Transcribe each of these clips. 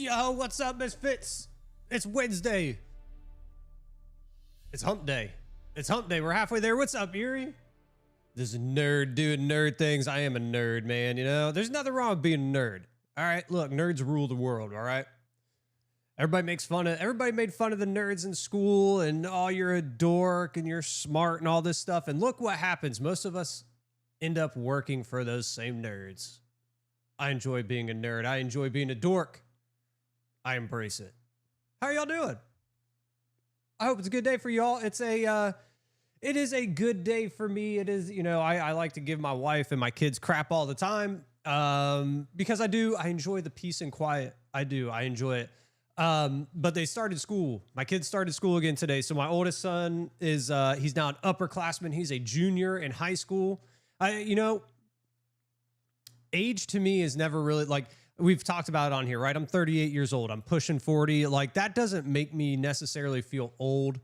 Yo, what's up, Misfits? It's Wednesday. It's hump day. It's hump day. We're halfway there. What's up, Erie? This nerd doing nerd things. I am a nerd, man. You know, there's nothing wrong with being a nerd. All right, look, nerds rule the world, all right? Everybody made fun of the nerds in school and, oh, you're a dork and you're smart and all this stuff. And look what happens. Most of us end up working for those same nerds. I enjoy being a nerd. I enjoy being a dork. I embrace it. How are y'all doing? I hope it's a good day for y'all. It is a good day for me. It is, you know, I like to give my wife and my kids crap all the time because I enjoy the peace and quiet. I enjoy it. But they started school. My kids started school again today. So my oldest son is, he's now an upperclassman. He's a junior in high school. Age to me is never really, like, we've talked about it on here, right? I'm 38 years old. I'm pushing 40. Like, that doesn't make me necessarily feel old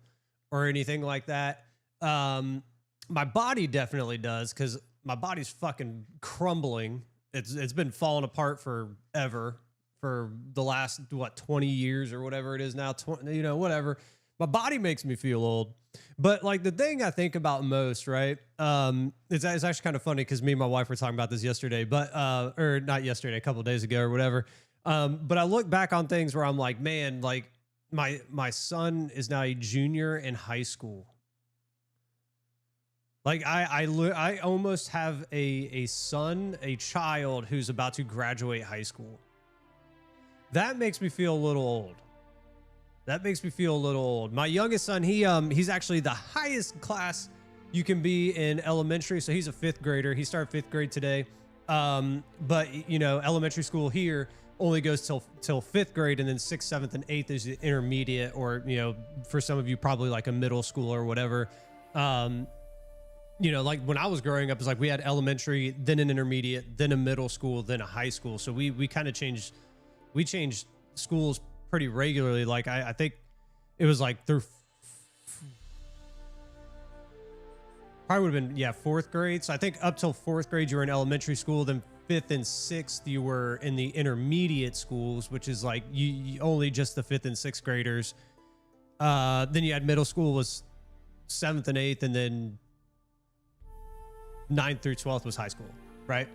or anything like that. My body definitely does, because my body's fucking crumbling. It's been falling apart forever, for the last, 20 years or whatever it is now, whatever. My body makes me feel old. But like the thing I think about most, right? It's actually kind of funny because me and my wife were talking about this yesterday, or not yesterday, a couple of days ago or whatever. But I look back on things where I'm like, man, like my son is now a junior in high school. Like I almost have a child who's about to graduate high school. That makes me feel a little old. My youngest son, he's actually the highest class you can be in elementary. So he's a 5th grader. He started 5th grade today. But you know, elementary school here only goes till 5th grade, and then 6th, 7th, and 8th is the intermediate, or, you know, for some of you probably like a middle school or whatever. You know, like when I was growing up, it's like we had elementary, then an intermediate, then a middle school, then a high school. So we kind of changed schools pretty regularly. Like I think it was like through probably would have been 4th grade. So I think up till 4th grade you were in elementary school, then 5th and 6th you were in the intermediate schools, which is like you only just the 5th and 6th graders. Then you had middle school was 7th and 8th, and then 9th through 12th was high school, right?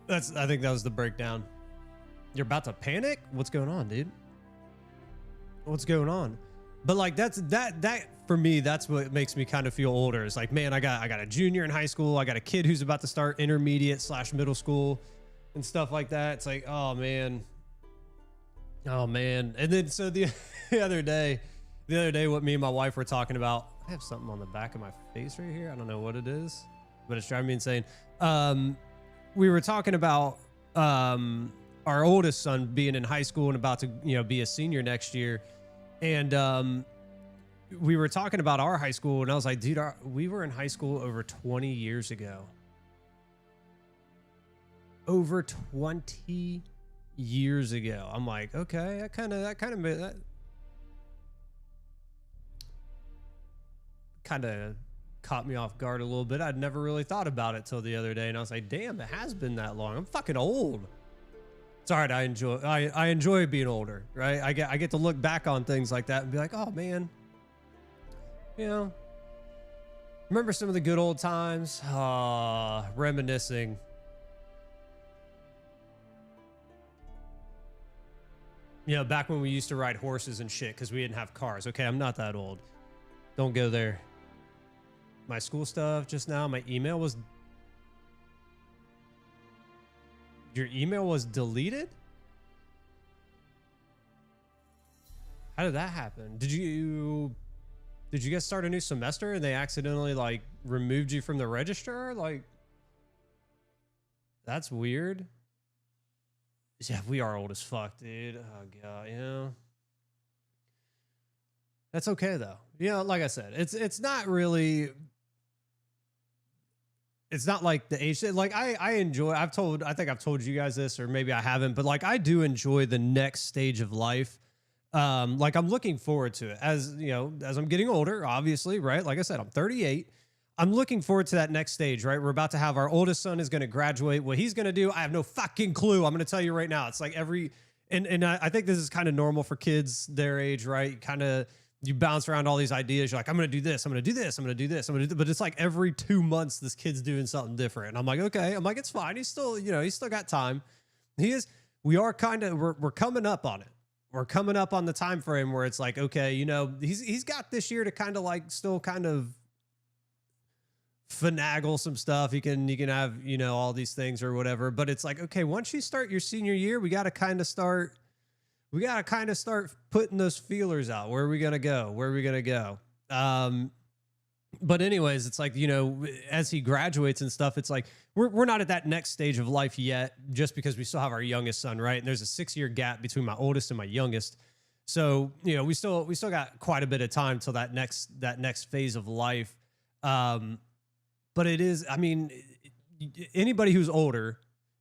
I think that was the breakdown. You're about to panic? What's going on, dude? What's going on? But like that for me, that's what makes me kind of feel older. It's like, man, I got a junior in high school. I got a kid who's about to start intermediate / middle school and stuff like that. It's like, oh man. And then so the other day, what me and my wife were talking about, I have something on the back of my face right here. I don't know what it is, but it's driving me insane. We were talking about our oldest son being in high school and about to, you know, be a senior next year. And we were talking about our high school, and I was like, dude, we were in high school over 20 years ago. Over 20 years ago. I'm like, okay, that kind of made that kind of caught me off guard a little bit. I'd never really thought about it till the other day, and I was like, damn, it has been that long. I'm fucking old. It's all right. I enjoy being older, right? I get to look back on things like that and be like, oh man, you know, remember some of the good old times. Reminiscing. You know, back when we used to ride horses and shit because we didn't have cars. Okay, I'm not that old. Don't go there. My school stuff just now, my email was... Your email was deleted? How did that happen? Did you guys start a new semester and they accidentally like removed you from the register? Like, that's weird. Yeah, we are old as fuck, dude. Oh god, you know. That's okay though. You know, like I said, it's not really... It's not like the age, like I enjoy, I think I've told you guys this, or maybe I haven't, but like I do enjoy the next stage of life. Like I'm looking forward to it as, you know, as I'm getting older, obviously, right? Like I said, I'm 38. I'm looking forward to that next stage, right? We're about to have our oldest son is going to graduate. What he's going to do, I have no fucking clue. I'm going to tell you right now. It's like every And I think this is kind of normal for kids their age, right? Kind of you bounce around all these ideas. You're like, I'm going to do this. I'm going to do this. I'm going to do this. I'm going to do. But it's like every 2 months, this kid's doing something different. And I'm like, okay. I'm like, it's fine. He's still, he's still got time. He is. We are kind of. We're coming up on it. We're coming up on the time frame where it's like, okay, he's got this year to kind of like still kind of finagle some stuff. You can have, all these things or whatever. But it's like, okay, once you start your senior year, we got to kind of start putting those feelers out. Where are we going to go? Where are we going to go? But anyways, it's like, as he graduates and stuff, it's like, we're not at that next stage of life yet, just because we still have our youngest son, right? And there's a 6-year gap between my oldest and my youngest. So, we still got quite a bit of time till that next phase of life. But it is, I mean, anybody who's older,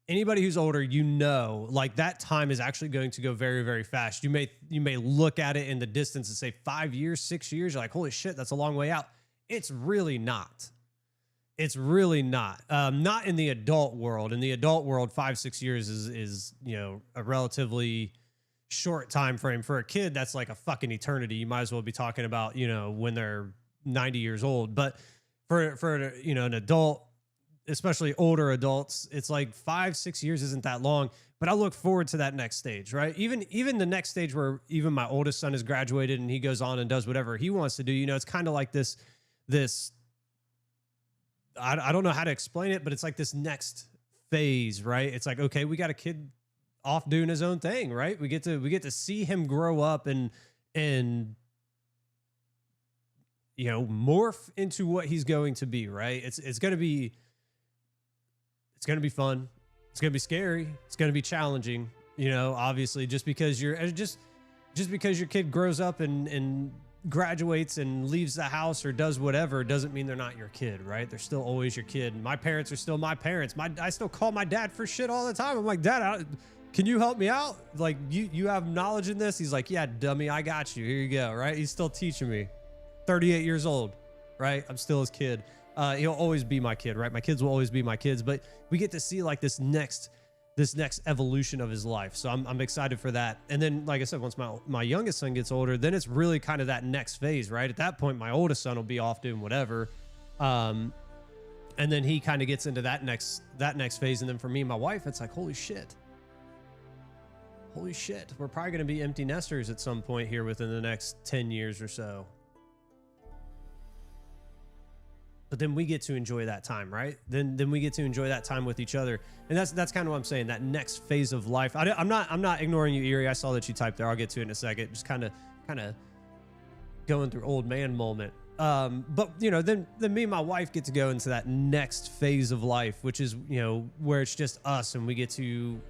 like that time is actually going to go very, very fast. You may look at it in the distance and say 5 years, 6 years. You're like, holy shit, that's a long way out. It's really not. It's really not. Not in the adult world. In the adult world, 5-6 years is a relatively short time frame. For a kid, that's like a fucking eternity. You might as well be talking about when they're 90 years old. But for an adult, especially older adults, it's like 5-6 years isn't that long. But I look forward to that next stage, right? Even the next stage where even my oldest son has graduated and he goes on and does whatever he wants to do. It's kind of like this. I don't know how to explain it, but it's like this next phase, right? It's like, okay, we got a kid off doing his own thing, right? We get to see him grow up and morph into what he's going to be, right? It's going to be fun. It's going to be scary. It's going to be challenging, obviously, just because your kid grows up and graduates and leaves the house or does whatever doesn't mean they're not your kid, right? They're still always your kid. My parents are still my parents. I still call my dad for shit all the time. I'm like, Dad, can you help me out? Like, you have knowledge in this? He's like, yeah, dummy, I got you. Here you go, right? He's still teaching me. 38 years old, right? I'm still his kid. He'll always be my kid, right? My kids will always be my kids, but we get to see like this next evolution of his life. So I'm excited for that. And then, like I said, once my youngest son gets older, then it's really kind of that next phase, right? At that point, my oldest son will be off doing whatever. And then he kind of gets into that next phase. And then for me and my wife, it's like, holy shit. We're probably going to be empty nesters at some point here within the next 10 years or so. But then we get to enjoy that time, right? Then we get to enjoy that time with each other, and that's kind of what I'm saying. That next phase of life. I'm not ignoring you, Erie. I saw that you typed there. I'll get to it in a second. Just kind of going through old man moment. But then me and my wife get to go into that next phase of life, which is where it's just us, and we get to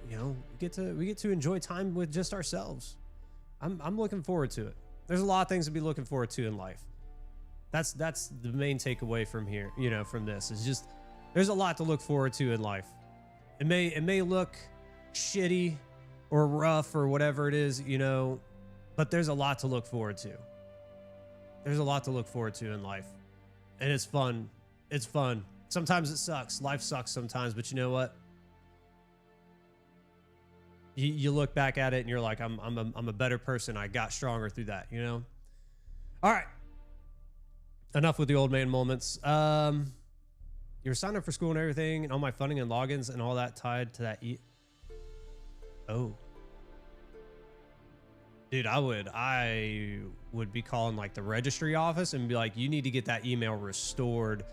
enjoy time with just ourselves. I'm looking forward to it. There's a lot of things to be looking forward to in life. That's the main takeaway from here, from this is just there's a lot to look forward to in life. It may look shitty or rough or whatever it is, but there's a lot to look forward to. There's a lot to look forward to in life, and it's fun. It's fun. Sometimes it sucks. Life sucks sometimes, but you know what? You look back at it and you're like, I'm a better person. I got stronger through that, All right. Enough with the old man moments. You're signed up for school and everything, and all my funding and logins and all that tied to that. Oh, dude, I would be calling like the registry office and be like, you need to get that email restored.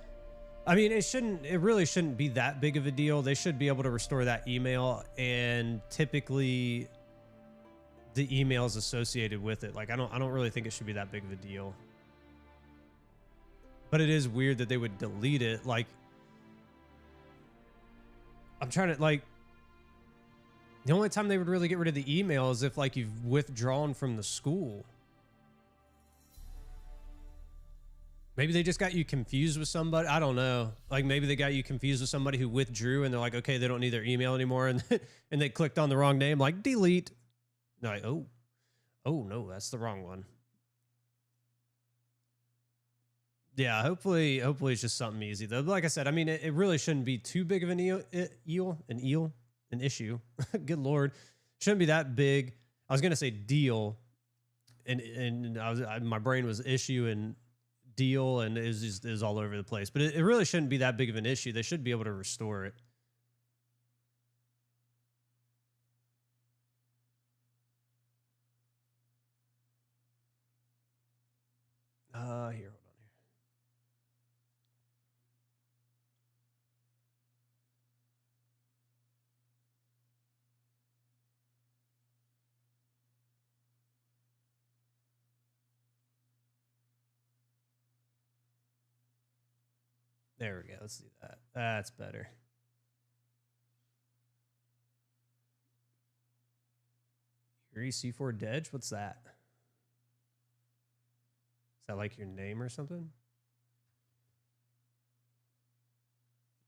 I mean, it really shouldn't be that big of a deal. They should be able to restore that email, and typically the emails associated with it. Like, I don't really think it should be that big of a deal. But it is weird that they would delete it. Like, I'm trying to, like, the only time they would really get rid of the email is if, like, you've withdrawn from the school. Maybe they just got you confused with somebody. I don't know. Like, maybe they got you confused with somebody who withdrew, and they're like, okay, they don't need their email anymore. And they clicked on the wrong name, like, delete. And they're like, oh, no, that's the wrong one. Yeah, hopefully it's just something easy though. But like I said, I mean, it really shouldn't be too big of an issue. Good Lord, Shouldn't be that big. I was gonna say deal, and my brain was issue and deal, and is all over the place. But it really shouldn't be that big of an issue. They should be able to restore it. Here, hold on here. There we go. Let's do that. That's better. Yuri C4 Dedge? What's that? Is that like your name or something?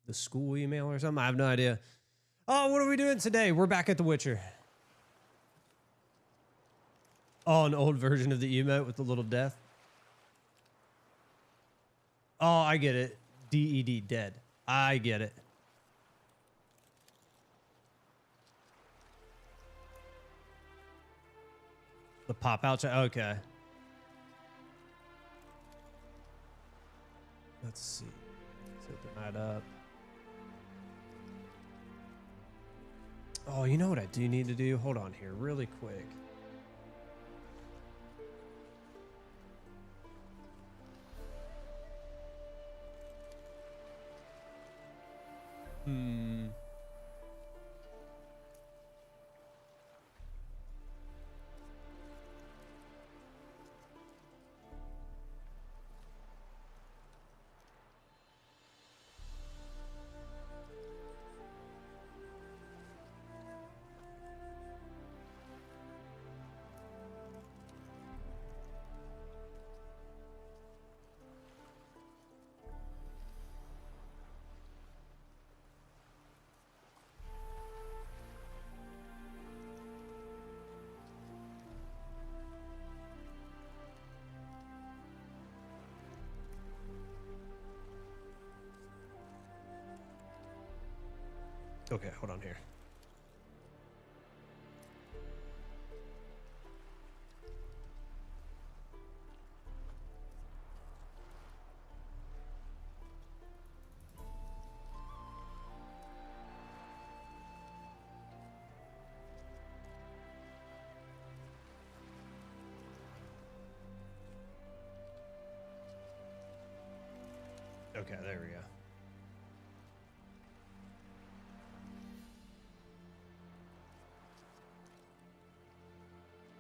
The school email or something? I have no idea. Oh, what are we doing today? We're back at The Witcher. Oh, an old version of the emote with the little death. Oh, I get it. DED, dead. I get it. The pop out. Okay. Let's see. Let's open that up. Oh, you know what I do need to do? Hold on here really quick. Okay, hold on here. Okay, there we go.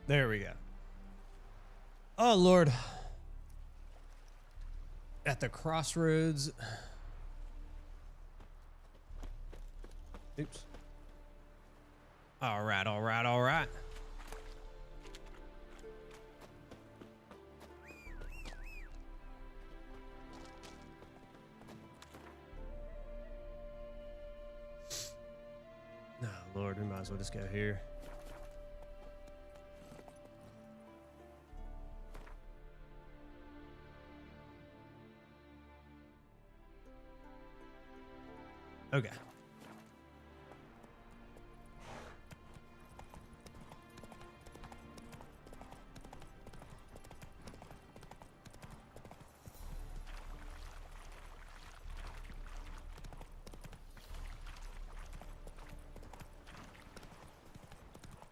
There we go. Oh, Lord. At the crossroads. Oops. All right, all right, all right. Oh, Lord, we might as well just go here. Okay.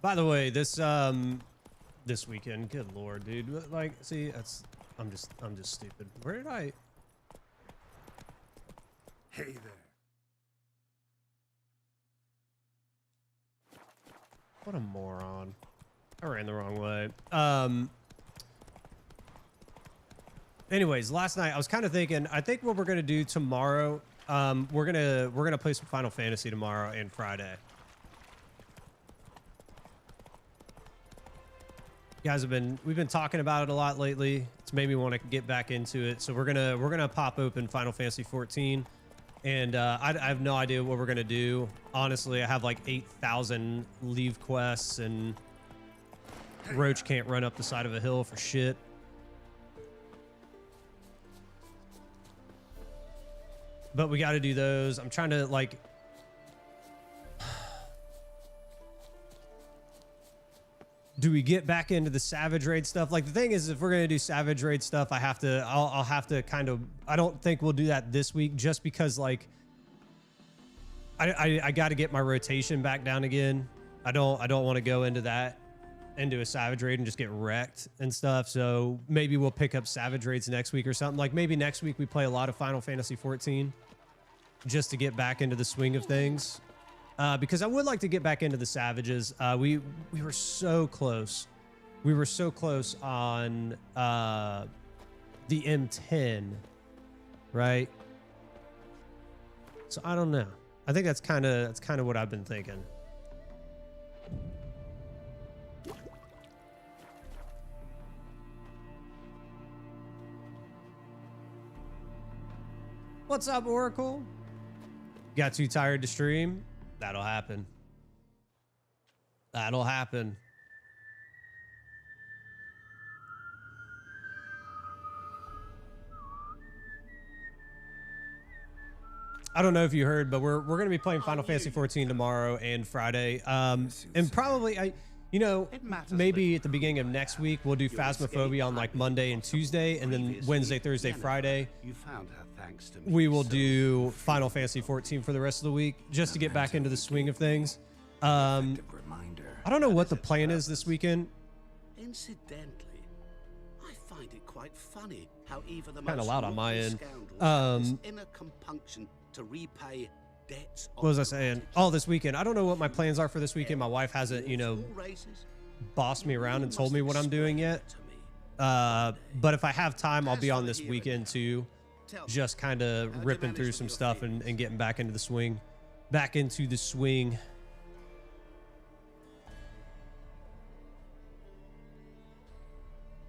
By the way, this weekend, good Lord, dude. Like, see, that's I'm just stupid. Where did I? Hey there. What a moron. I ran the wrong way. Anyways, last night I was kind of thinking, I think what we're going to do tomorrow, we're going to play some Final Fantasy tomorrow and Friday. You guys we've been talking about it a lot lately. It's made me want to get back into it. So we're going to pop open Final Fantasy 14. And I have no idea what we're going to do. Honestly, I have like 8,000 leave quests, and Roach can't run up the side of a hill for shit. But we got to do those. I'm trying to, like... do we get back into the Savage Raid stuff? Like the thing is, if we're going to do Savage Raid stuff, I'll have to kind of, I don't think we'll do that this week just because like I got to get my rotation back down again. I don't want to go into a Savage Raid and just get wrecked and stuff. So maybe we'll pick up Savage Raids next week or something. Like maybe next week we play a lot of Final Fantasy 14 just to get back into the swing of things. Because I would like to get back into the Savages. We were so close. We were so close on the M10, right? So I don't know. I think that's kind of what I've been thinking. What's up, Oracle? Got too tired to stream? That'll happen. That'll happen. I don't know if you heard, but we're going to be playing Final Fantasy 14 tomorrow and Friday. And probably, maybe at the beginning of next week, we'll do Phasmophobia on like Monday and Tuesday, and then Wednesday, Thursday, Friday, we will do Final Fantasy 14 for the rest of the week, just to get back into the swing of things. I don't know what the plan is this weekend. Incidentally, I find it quite funny how even the kind of most loud on my end. Inner compunction to repay debts. What was I saying? Oh, this weekend. I don't know what my plans are for this weekend. My wife hasn't, bossed me around and told me what I'm doing yet. But if I have time, I'll be on this weekend too. Just kind of ripping through some stuff and getting back into the swing. Back into the swing.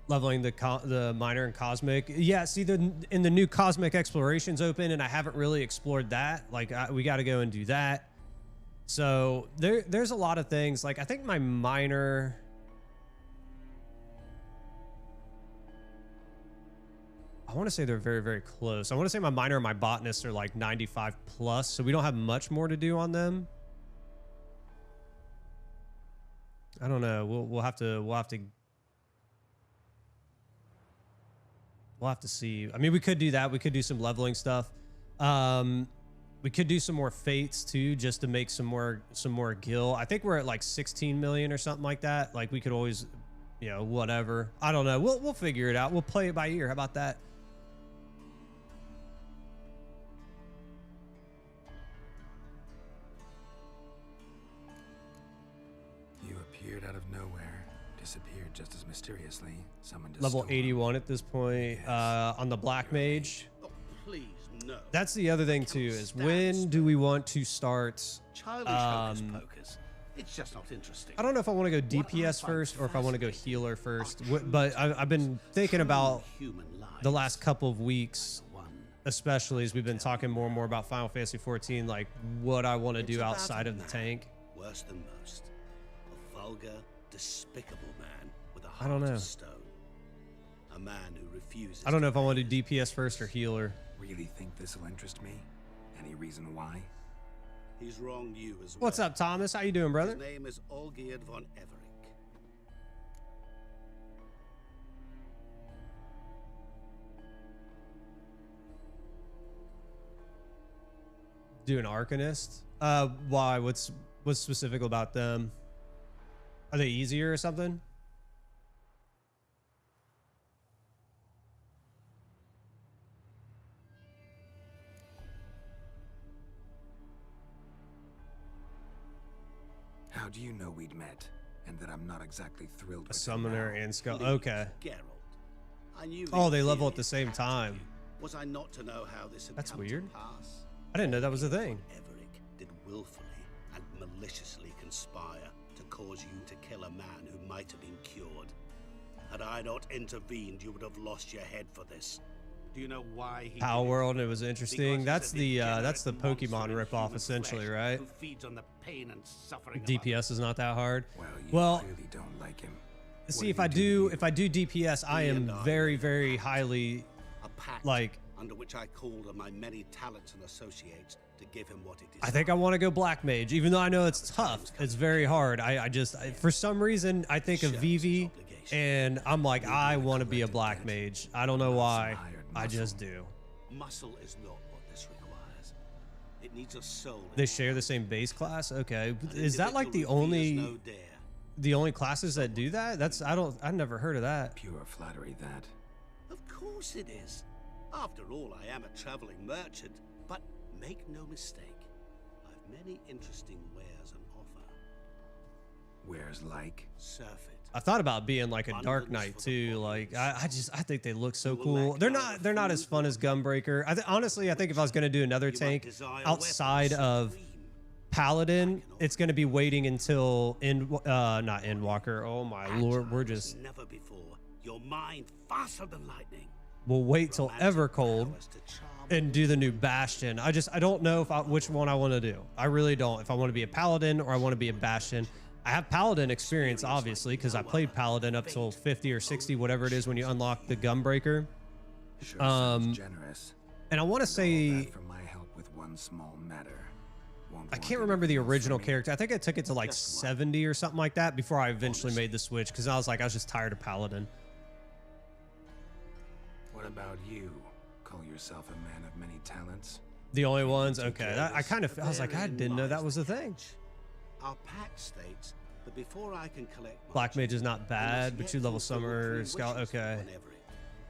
Leveling the minor and cosmic. Yeah, see, in the new cosmic explorations open, and I haven't really explored that. Like, we got to go and do that. So there's a lot of things. Like, I think my minor... I want to say they're very, very close. I want to say my minor and my botanist are like 95 plus, so we don't have much more to do on them. I don't know. We'll have to see. I mean, we could do that. We could do some leveling stuff. We could do some more fates too, just to make some more gil. I think we're at like 16 million or something like that. Like we could always, whatever. I don't know. We'll figure it out. We'll play it by ear. How about that? You appeared out of nowhere, disappeared just as mysteriously. Summoned a Level storm. 81 at this point. Yes. On the Black Mage. Oh, please, no. That's the other thing too, is when do we want to start? Childish hocus pocus. It's just not interesting. I don't know if I want to go DPS first or if I want to go healer first, but I've been thinking about the last couple of weeks, especially as we've been talking more and more about Final Fantasy 14, like what I want to do outside of the tank. Worse than most. A vulgar, despicable man with a I don't heart know. of stone. A man who refuses. I don't know if I want to do DPS first or healer. Really think this will interest me? Any reason why? He's wronged you as well. What's up, Thomas? How you doing, brother? His name is Olgierd von Everich. Do an Arcanist? Why? What's specific about them? Are they easier or something? How do you know we'd met, and that I'm not exactly thrilled A with summoner him now? and skull. Please, Okay. Geralt. I knew Oh, the they level at theory the same attracted time. you. Was I not to know how this had That's come weird. to pass? I didn't know that was a thing. Everich did willfully and maliciously conspire to cause you to kill a man who might have been cured. Had I not intervened, you would have lost your head for this. Do you know why he Power did it? World, it was interesting. Because he's That's a the degenerate Pokemon monster in ripoff human essentially, flesh right? who feeds on the pain and suffering of DPS is not that hard. Well, you clearly don't like him. See, What if I did you do DPS, I am very, very highly a pact like under which I called on my many talents and associates to to give him what he I think I want to go Black Mage, even though I know it's tough. It's very hard. For some reason, I think of Vivi, and I'm like, I want to be a Black Mage. I don't know why. I just do. Muscle is not what this requires. It needs a soul. They share the same base class. Okay, is that like the only classes that do that? I've never heard of that. Pure flattery, that. Of course it is. After all, I am a traveling merchant. But make no mistake, I've many interesting wares on offer. Wares like? Surf it. I thought about being like a Dark Knight too. Like I think they look so cool. They're not as fun as Gunbreaker. Honestly, I think if I was gonna do another tank outside of Paladin, it's gonna be waiting until not Endwalker. Oh my lord, we're just never before. Your mind faster than lightning. We'll wait till Evercold and do the new Bastion. I don't know which one I want to do. I really don't. If I want to be a Paladin or I want to be a Bastion. I have Paladin experience, obviously, because I played Paladin up till 50 or 60, whatever it is when you unlock the Gunbreaker. Sure sounds generous. And I want to say, for my help with one small matter. I can't remember the original character. I think I took it to like 70 or something like that before I eventually made the switch, because I was just tired of Paladin. What about you? Call yourself a man of many talents? The only ones? Okay. I was like, I didn't know that was a thing. Our pact states that before I can collect Black Mage is not bad, but 2-level Summer Scout. Okay.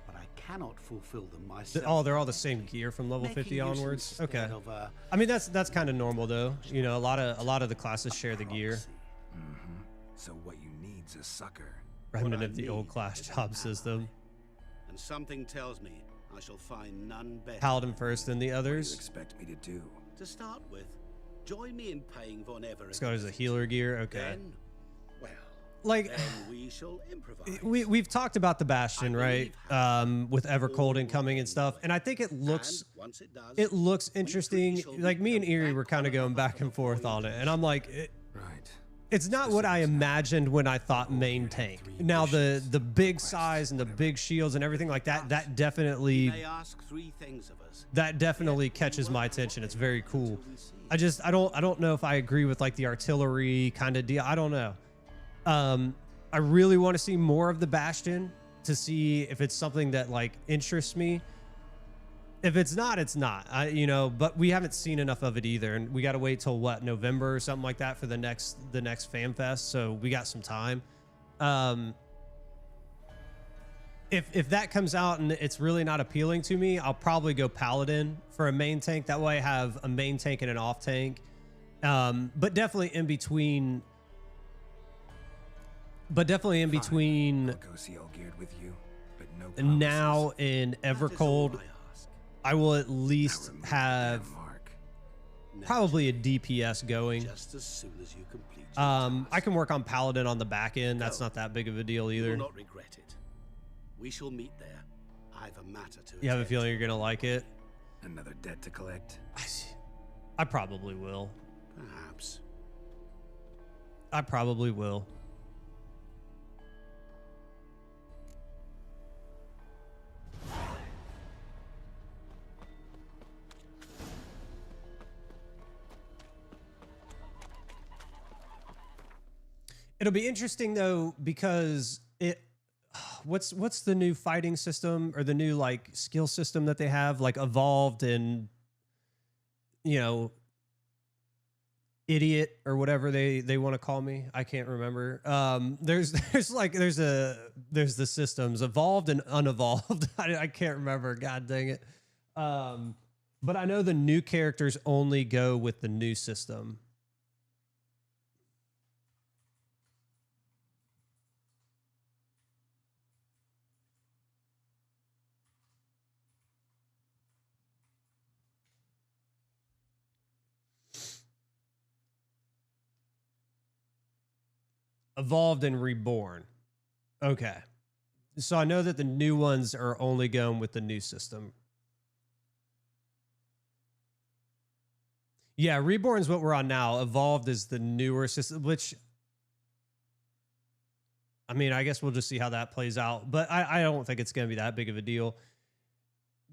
But I cannot fulfill them myself. Oh, they're all the same gear from level 50 onwards. Okay. I mean, that's kind of normal though. You know, a lot of the classes share the gear. Mm-hmm. So what you need's a sucker. Remnant of the old class job system. And something tells me I shall find none better. Paladin first, then the others. What do you expect me to do? To start with, join me in paying whatever. Scout is a healer gear. Okay. Then, well, like then we shall improvise. We've talked about the Bastion, right? With Evercold incoming and stuff, and I think it looks it looks interesting. Like me and Erie were kind of going back and forth on it, and I'm like, right. It's not what I imagined when I thought main tank. Now the big size and the big shields and everything like that, that definitely catches my attention. It's very cool. I don't know if I agree with like the artillery kind of deal. I don't know. I really want to see more of the Bastion to see if it's something that like interests me. If it's not, it's not. But we haven't seen enough of it either, and we got to wait till what, November or something like that for the next FanFest. So we got some time. If that comes out and it's really not appealing to me, I'll probably go Paladin for a main tank. That way I have a main tank and an off tank. But definitely in between. I'll go see all geared with you, but no promises. Now in Evercold, I will at least have probably a DPS going. Just as soon as you complete I can work on Paladin on the back end. That's not that big of a deal either. You will not regret it. We shall meet there. I've a matter to. You have a feeling you're gonna like it? Another debt to collect? I probably will. Perhaps. I probably will. It'll be interesting though, because what's the new fighting system or the new like skill system that they have, like Evolved and idiot or whatever they want to call me. I can't remember. There's the systems Evolved and Unevolved. I can't remember. God dang it. But I know the new characters only go with the new system. Evolved and Reborn. Okay. So I know that the new ones are only going with the new system. Yeah, Reborn is what we're on now. Evolved is the newer system, which, I mean, I guess we'll just see how that plays out. But I don't think it's going to be that big of a deal.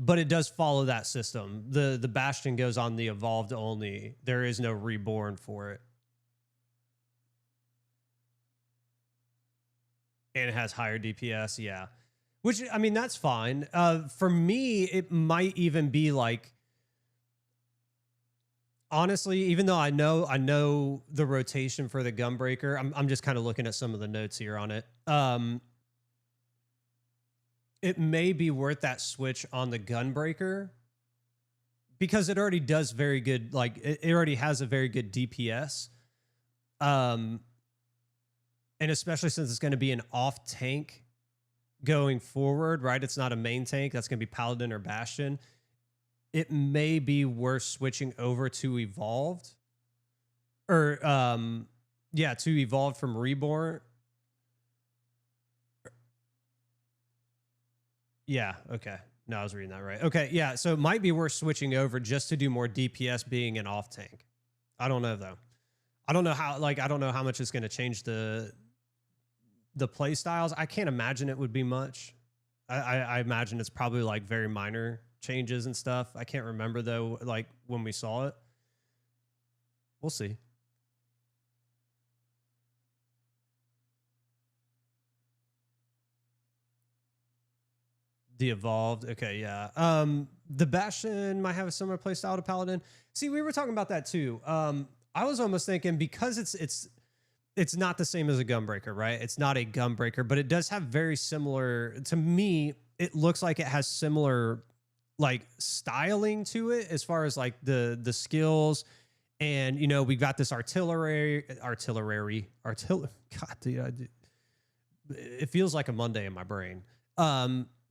but it does follow that system. The Bastion goes on the evolved only. There is no reborn for it. And it has higher DPS, yeah. Which, I mean, that's fine. For me, it might even be like, honestly, even though I know the rotation for the Gunbreaker, I'm just kind of looking at some of the notes here on it. It may be worth that switch on the Gunbreaker because it already does very good, like it already has a very good DPS. And especially since it's going to be an off tank going forward, right? It's not a main tank. That's going to be Paladin or Bastion. It may be worth switching over to Evolved or, yeah, to Evolved from Reborn. Yeah, okay. No, I was reading that right. Okay, yeah, so it might be worth switching over just to do more DPS being an off tank. I don't know though. I don't know how, like, I don't know how much it's going to change the play styles. I can't imagine it would be much. I imagine it's probably like very minor changes and stuff. I can't remember though, like when we saw it. We'll see. The Evolved. Okay, yeah. The Bastion might have a similar play style to Paladin. See, we were talking about that too. I was almost thinking because it's not the same as a Gunbreaker, right? It's not a Gunbreaker, but it does have very similar, to me, it looks like it has similar like styling to it as far as like the skills. And, you know, we've got this artillery. God, dude, it feels like a Monday in my brain.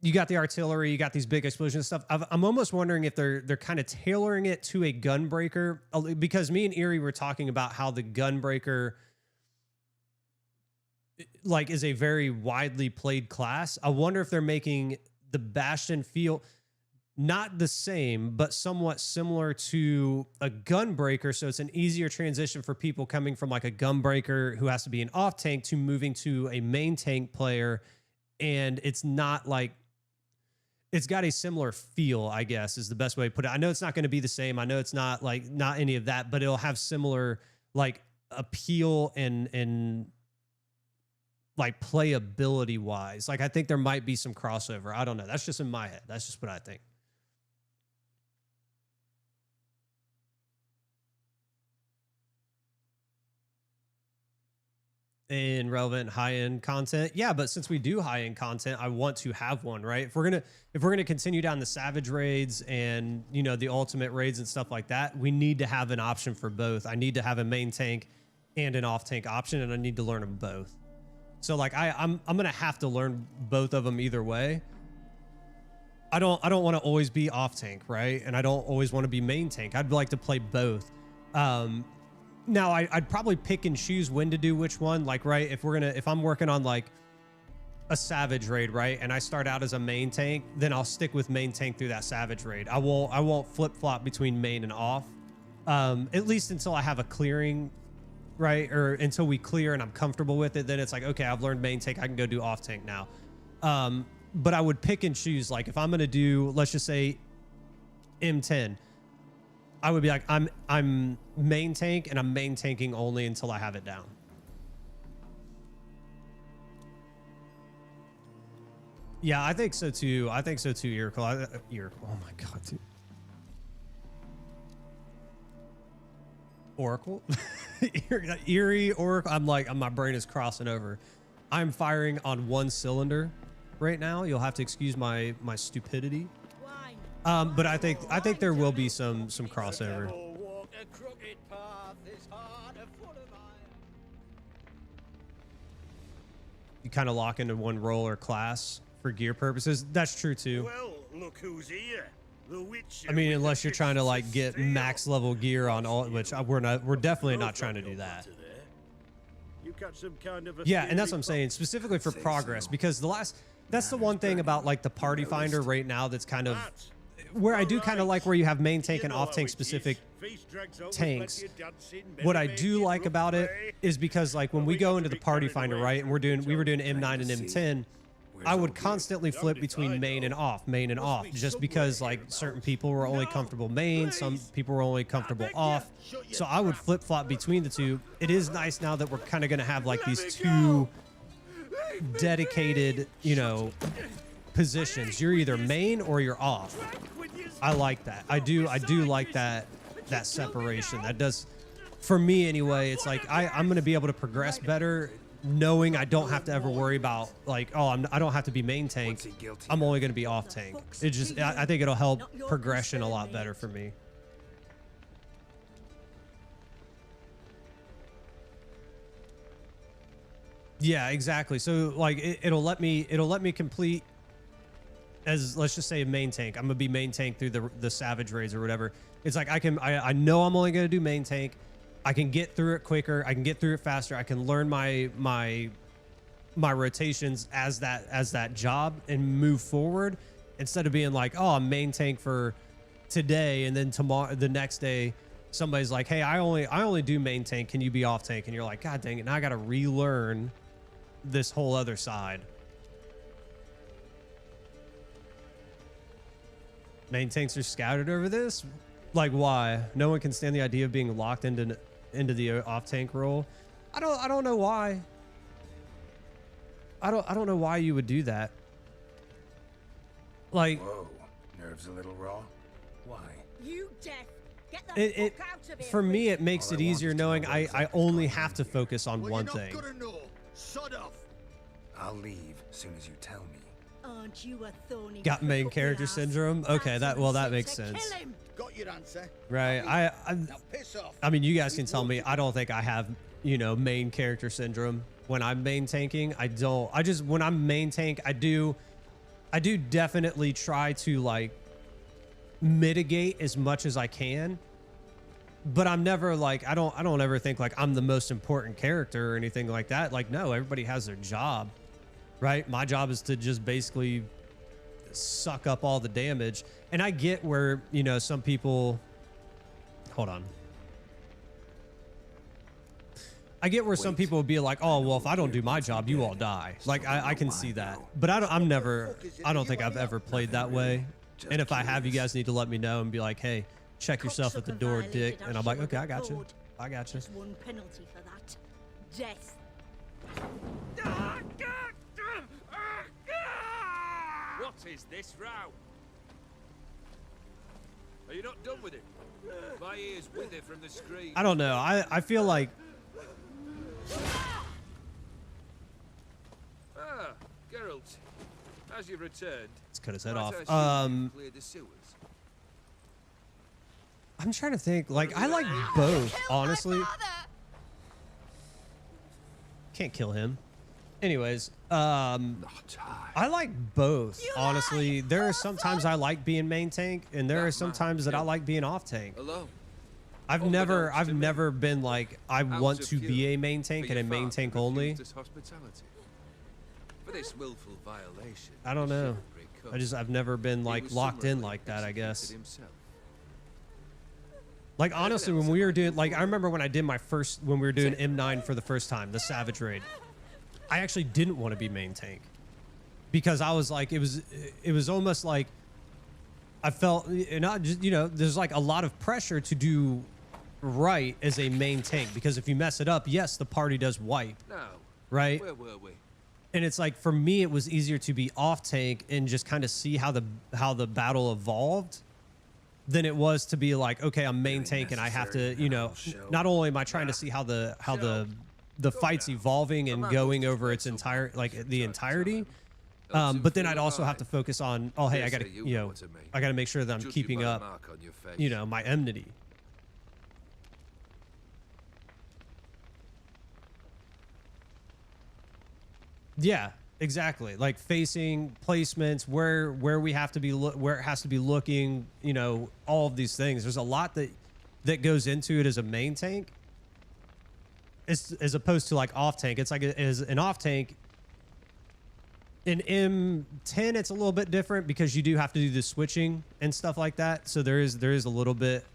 You got the artillery, you got these big explosion stuff. I'm almost wondering if they're kind of tailoring it to a Gunbreaker, because me and Eerie were talking about how the Gunbreaker like is a very widely played class. I wonder if they're making the Bastion feel not the same, but somewhat similar to a Gunbreaker. So it's an easier transition for people coming from like a Gunbreaker who has to be an off tank to moving to a main tank player. And it's not like, it's got a similar feel, I guess, is the best way to put it. I know it's not going to be the same. I know it's not like, not any of that, but it'll have similar like appeal and like playability wise. Like I think there might be some crossover. I don't know. That's just in my head. That's just what I think. In relevant high-end content, yeah, but since we do high-end content, I want to have one, right? If we're gonna continue down the Savage raids and, you know, the ultimate raids and stuff like that, we need to have an option for both. I need to have a main tank and an off tank option, and I need to learn them both. So like I'm gonna have to learn both of them either way. I don't want to always be off tank, right? And I don't always want to be main tank. I'd like to play both. Now I'd probably pick and choose when to do which one. Like, right, if I'm working on like a Savage raid, right, and I start out as a main tank, then I'll stick with main tank through that Savage raid. I won't flip flop between main and off, at least until I have a clearing, right, or until we clear and I'm comfortable with it. Then it's like, okay, I've learned main tank, I can go do off tank now. But I would pick and choose. Like if I'm gonna do, let's just say M10. I would be like, I'm main tank and I'm main tanking only until I have it down. Yeah, I think so too. I think so too, Oracle. Oh my God, dude. Oracle? Eerie, Oracle. I'm like, my brain is crossing over. I'm firing on one cylinder right now. You'll have to excuse my stupidity. But I think there will be some crossover. You kind of lock into one role or class for gear purposes. That's true too. Well, look who's here. The Witcher. I mean, unless you're trying to like get max level gear on all, which we're definitely not trying to do that. You got some kind of yeah, and that's what I'm saying, specifically for progress, because that's the one thing about like the party finder right now that's kind of where I do kind of like where you have main tank and off tank specific tanks. What I do like about it is because like when we go into the party finder, right, and we were doing M9 and M10, I would constantly flip between main and off, just because like certain people were only comfortable main, some people were only comfortable off. So I would flip flop between the two. It is nice now that we're kind of going to have like these two dedicated, you know, positions. You're either main or you're off. I like that. I do like that separation. That does, for me anyway, it's like I'm going to be able to progress better knowing I don't have to ever worry about like, oh, I don't have to be main tank. I'm only going to be off tank. It just, I think it'll help progression a lot better for me. Yeah, exactly. So like it'll let me complete as, let's just say, a main tank. I'm gonna be main tank through the Savage raids or whatever. It's like I know I'm only gonna do main tank. I can get through it quicker. I can get through it faster. I can learn my rotations as that job and move forward, instead of being like, oh, I'm main tank for today, and then tomorrow, the next day, somebody's like, hey, I only do main tank. Can you be off tank? And you're like, God dang it! Now I got to relearn this whole other side. Main tanks are scouted over this. Like, why? No one can stand the idea of being locked into the off tank role. I don't know why. I don't know why you would do that. Like, whoa, nerves a little raw. Why? You deaf. Get the fuck out of here. For me, it makes it easier knowing I only have to focus on one thing. Shut up. I'll leave as soon as you tell me. Aren't you a thorny Got main prick up character the ass? syndrome. Okay, That's well, that what makes said to sense. kill him. Got your answer. Right. Now piss off. I mean, you guys can tell me. I don't think I have, you know, main character syndrome when I'm main tanking. I don't. I just, when I'm main tank, I do definitely try to like mitigate as much as I can. But I'm never like, I don't ever think like I'm the most important character or anything like that. Like, no, everybody has their job, right? My job is to just basically suck up all the damage. And I get where, you know, some people, hold on. I get where some people would be like, oh, well, if I don't do my job, you all die. Like, I can see that. But I don't think I've ever played that way. And if I have, you guys need to let me know and be like, hey, check yourself at the door, dick. And I'm like, okay, I got you. I got you. Just one penalty for that. Death. What is this row? Are you not done with it? My ears wither from the screen. I don't know. I feel like, Ah, Geralt. As you've returned. let's cut his head might off. I assume you've cleared the sewers? I'm trying to think. Like, I like both, honestly. Can't kill him. Anyways, I like both, honestly. There are sometimes I like being main tank, and there are some times that I like being off tank. Alone. I've never been like, I want to be a main tank and a main tank only. For this willful violation, I don't know. I've never been like locked in like that, I guess. Like, honestly, when we were doing, like, I remember when I did when we were doing M9 for the first time, the Savage raid, I actually didn't want to be main tank because I was like, it was almost like I felt, not just, you know, there's like a lot of pressure to do right as a main tank, because if you mess it up, yes, the party does wipe, right? Where were we? And it's like, for me, it was easier to be off tank and just kind of see how the battle evolved than it was to be like, okay, I'm main tank and I have to, you know, not only am I trying to see how the fight's evolving and going over its entire, like the entirety, but then I'd also have to focus on, oh, hey, I gotta, you know, I gotta make sure that I'm keeping up, you know, my enmity. Yeah, exactly. Like facing placements, where we have to be, where it has to be looking, you know, all of these things. There's a lot that goes into it as a main tank. As opposed to like off tank. It's like as an off tank. In M10, it's a little bit different because you do have to do the switching and stuff like that. So there is a little bit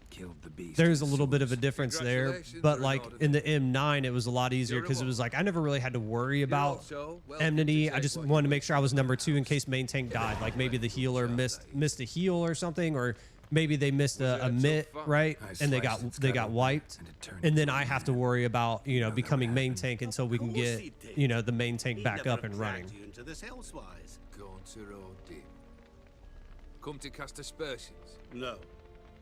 Killed the beast. there's a with little bit of a swords. difference there. Congratulations But are like in order in the then. M9, it was a lot easier because it was like I never really had to worry about also welcome enmity. to I take just what wanted to you make sure I was want. number 2 in case main tank died. Like maybe the healer missed a heal or something, or maybe they missed a mitt, right? I And they sliced its got gut open, wiped. and it turned And then into a I have to man. worry about, you know, Now that becoming would main happen. tank until we can Of get, course he did. you know, the main tank He back never up and dragged running. you into this elsewise. Corsair did. Come to cast aspersions. No.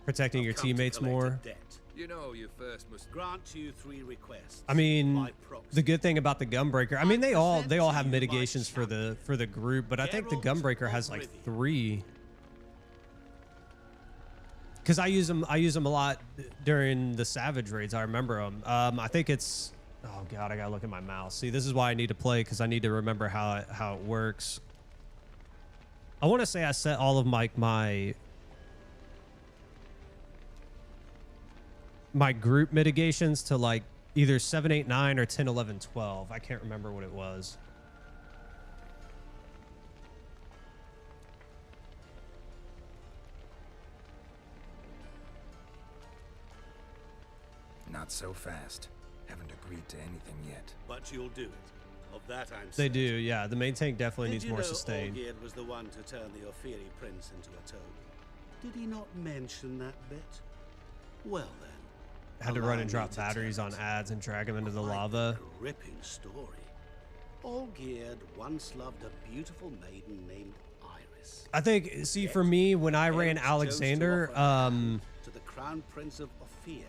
Protecting I've your come to teammates collect a more. debt. You know you first must Grant you 3 requests. I mean, by proxy. the good thing about the Gunbreaker, I mean, they all have You, my mitigations for the group, but I think the Geralt Gunbreaker of has like Rivia. 3. Because I use them a lot during the Savage raids. I remember them. I think it's, oh god, I gotta look at my mouse. See, this is why I need to play, because I need to remember how it works. I want to say I set all of my group mitigations to like either 7, 8, 9 or 10, 11, 12. I can't remember what it was. Not so fast. Haven't agreed to anything yet. But you'll do it. Of that I'm They certain. do, yeah. The main tank definitely Did needs you more know sustain. Olgierd was the one to turn the Ophiri prince into a toad? Did he not mention that bit? Well then. Had to allow run and me drop to tell batteries on it. ads and drag them into the Quite lava. a gripping story. Olgierd once loved a beautiful maiden named Iris. I think, see, for me, when I ran Hence chose to Alexander, offer her hand to the crown prince of Ophir.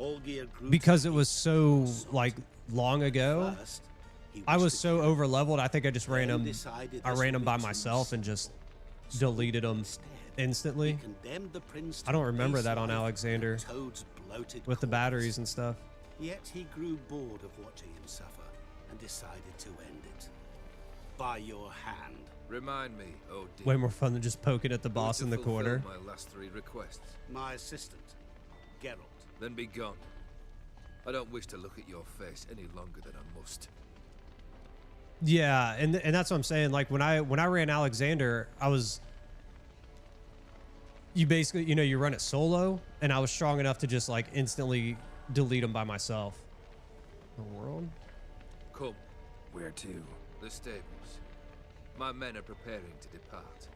Olgierd grew because to it be was so consort. like long ago, First, he I wished was to so kill over leveled. I think I just ran then them. decided I this ran would them be by too myself and just deleted them Instead, instantly. he condemned the prince I don't to remember base that on life Alexander in Toad's bloated with the corpse. batteries and stuff. Yet he grew bored of watching him suffer and decided to end it. By your hand. Remind me, oh dear. Way more fun than just poking at the who boss to in the fulfill corner. My last 3 requests. My assistant, Geralt. Then be gone. I don't wish to look at your face any longer than I must. Yeah, and that's what I'm saying. Like when I ran Alexander, I was, you basically, you know, you run it solo, and I was strong enough to just like instantly delete them by myself. The world? Come, Where to? the stables. My men are preparing to depart.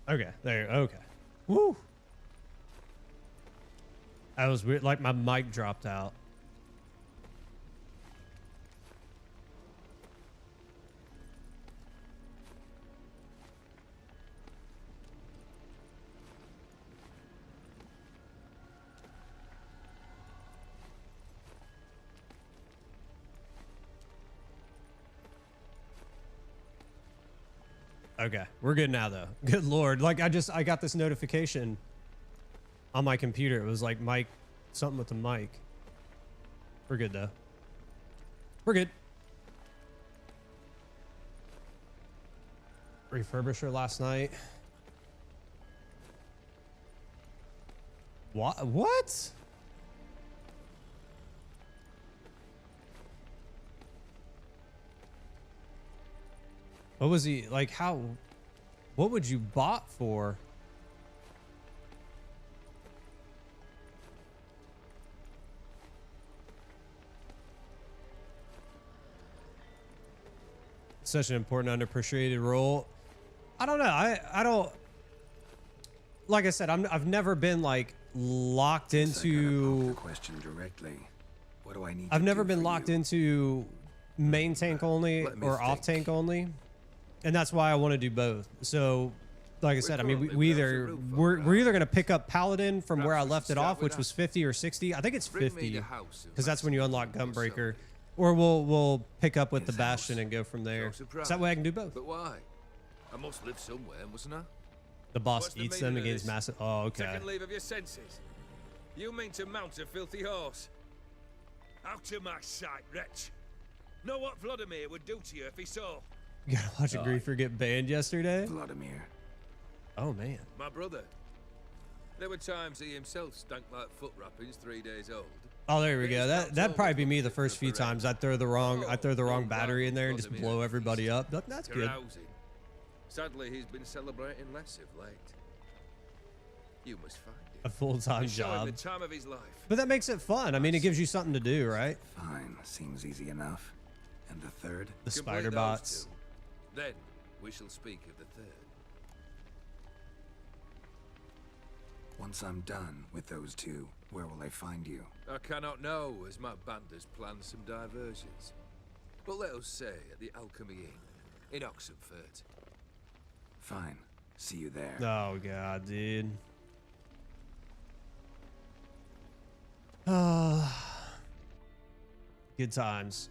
Okay, there. Okay. Woo. That was weird. Like my mic dropped out. Okay, we're good now though. Good lord. Like I got this notification on my computer. It was like mic, something with the mic. We're good though. We're good. Refurbisher last night. What? What? What was he like? How? What would you bot for? Such an important underappreciated role. I don't know. I don't. Like I said, I've never been like locked Guess I gotta poke into. the question directly. What do I need? I've to never do been for locked you? into main tank only Let me or off think. tank only, and that's why I want to do both. So, like I said, I mean, currently we without a either roof we're over our either gonna pick up Paladin from where I Perhaps we left should it start off, with which that. was 50 or 60. I think it's Bring me 50 the house of because that's when you unlock Maximilian Gunbreaker, Corsair. or we'll pick up with the His Bastion house. and go from there. No surprise. So that way I can do both. But why? I must live somewhere, mustn't I? The boss What's the eats them and meaning of gains this? massive. Oh, okay. Second leave of your senses. You mean to mount a filthy horse? Out of my sight, wretch. Know what Vladimir would do to you if he saw? You gotta watch a griefer get banned yesterday. Vladimir. Oh man. My brother. There were times he himself stank like foot wrappings 3 days old. Oh, there we go. That'd probably be me the first few times. I'd throw the wrong battery in there and just blow everybody up. That's good. Carousing. Sadly, he's been celebrating less of late. You must find him. A full-time And show him job. the time of his life. But that makes it fun. I mean, it gives you something to do, right? Fine, seems easy enough. And the third? The Complete spider those bots. two. Then we shall speak of the third. Once I'm done with those two, where will I find you? I cannot know, as my band has planned some diversions. But let us say at the Alchemy Inn in Oxenfurt. Fine. See you there. Oh god, dude. Good times.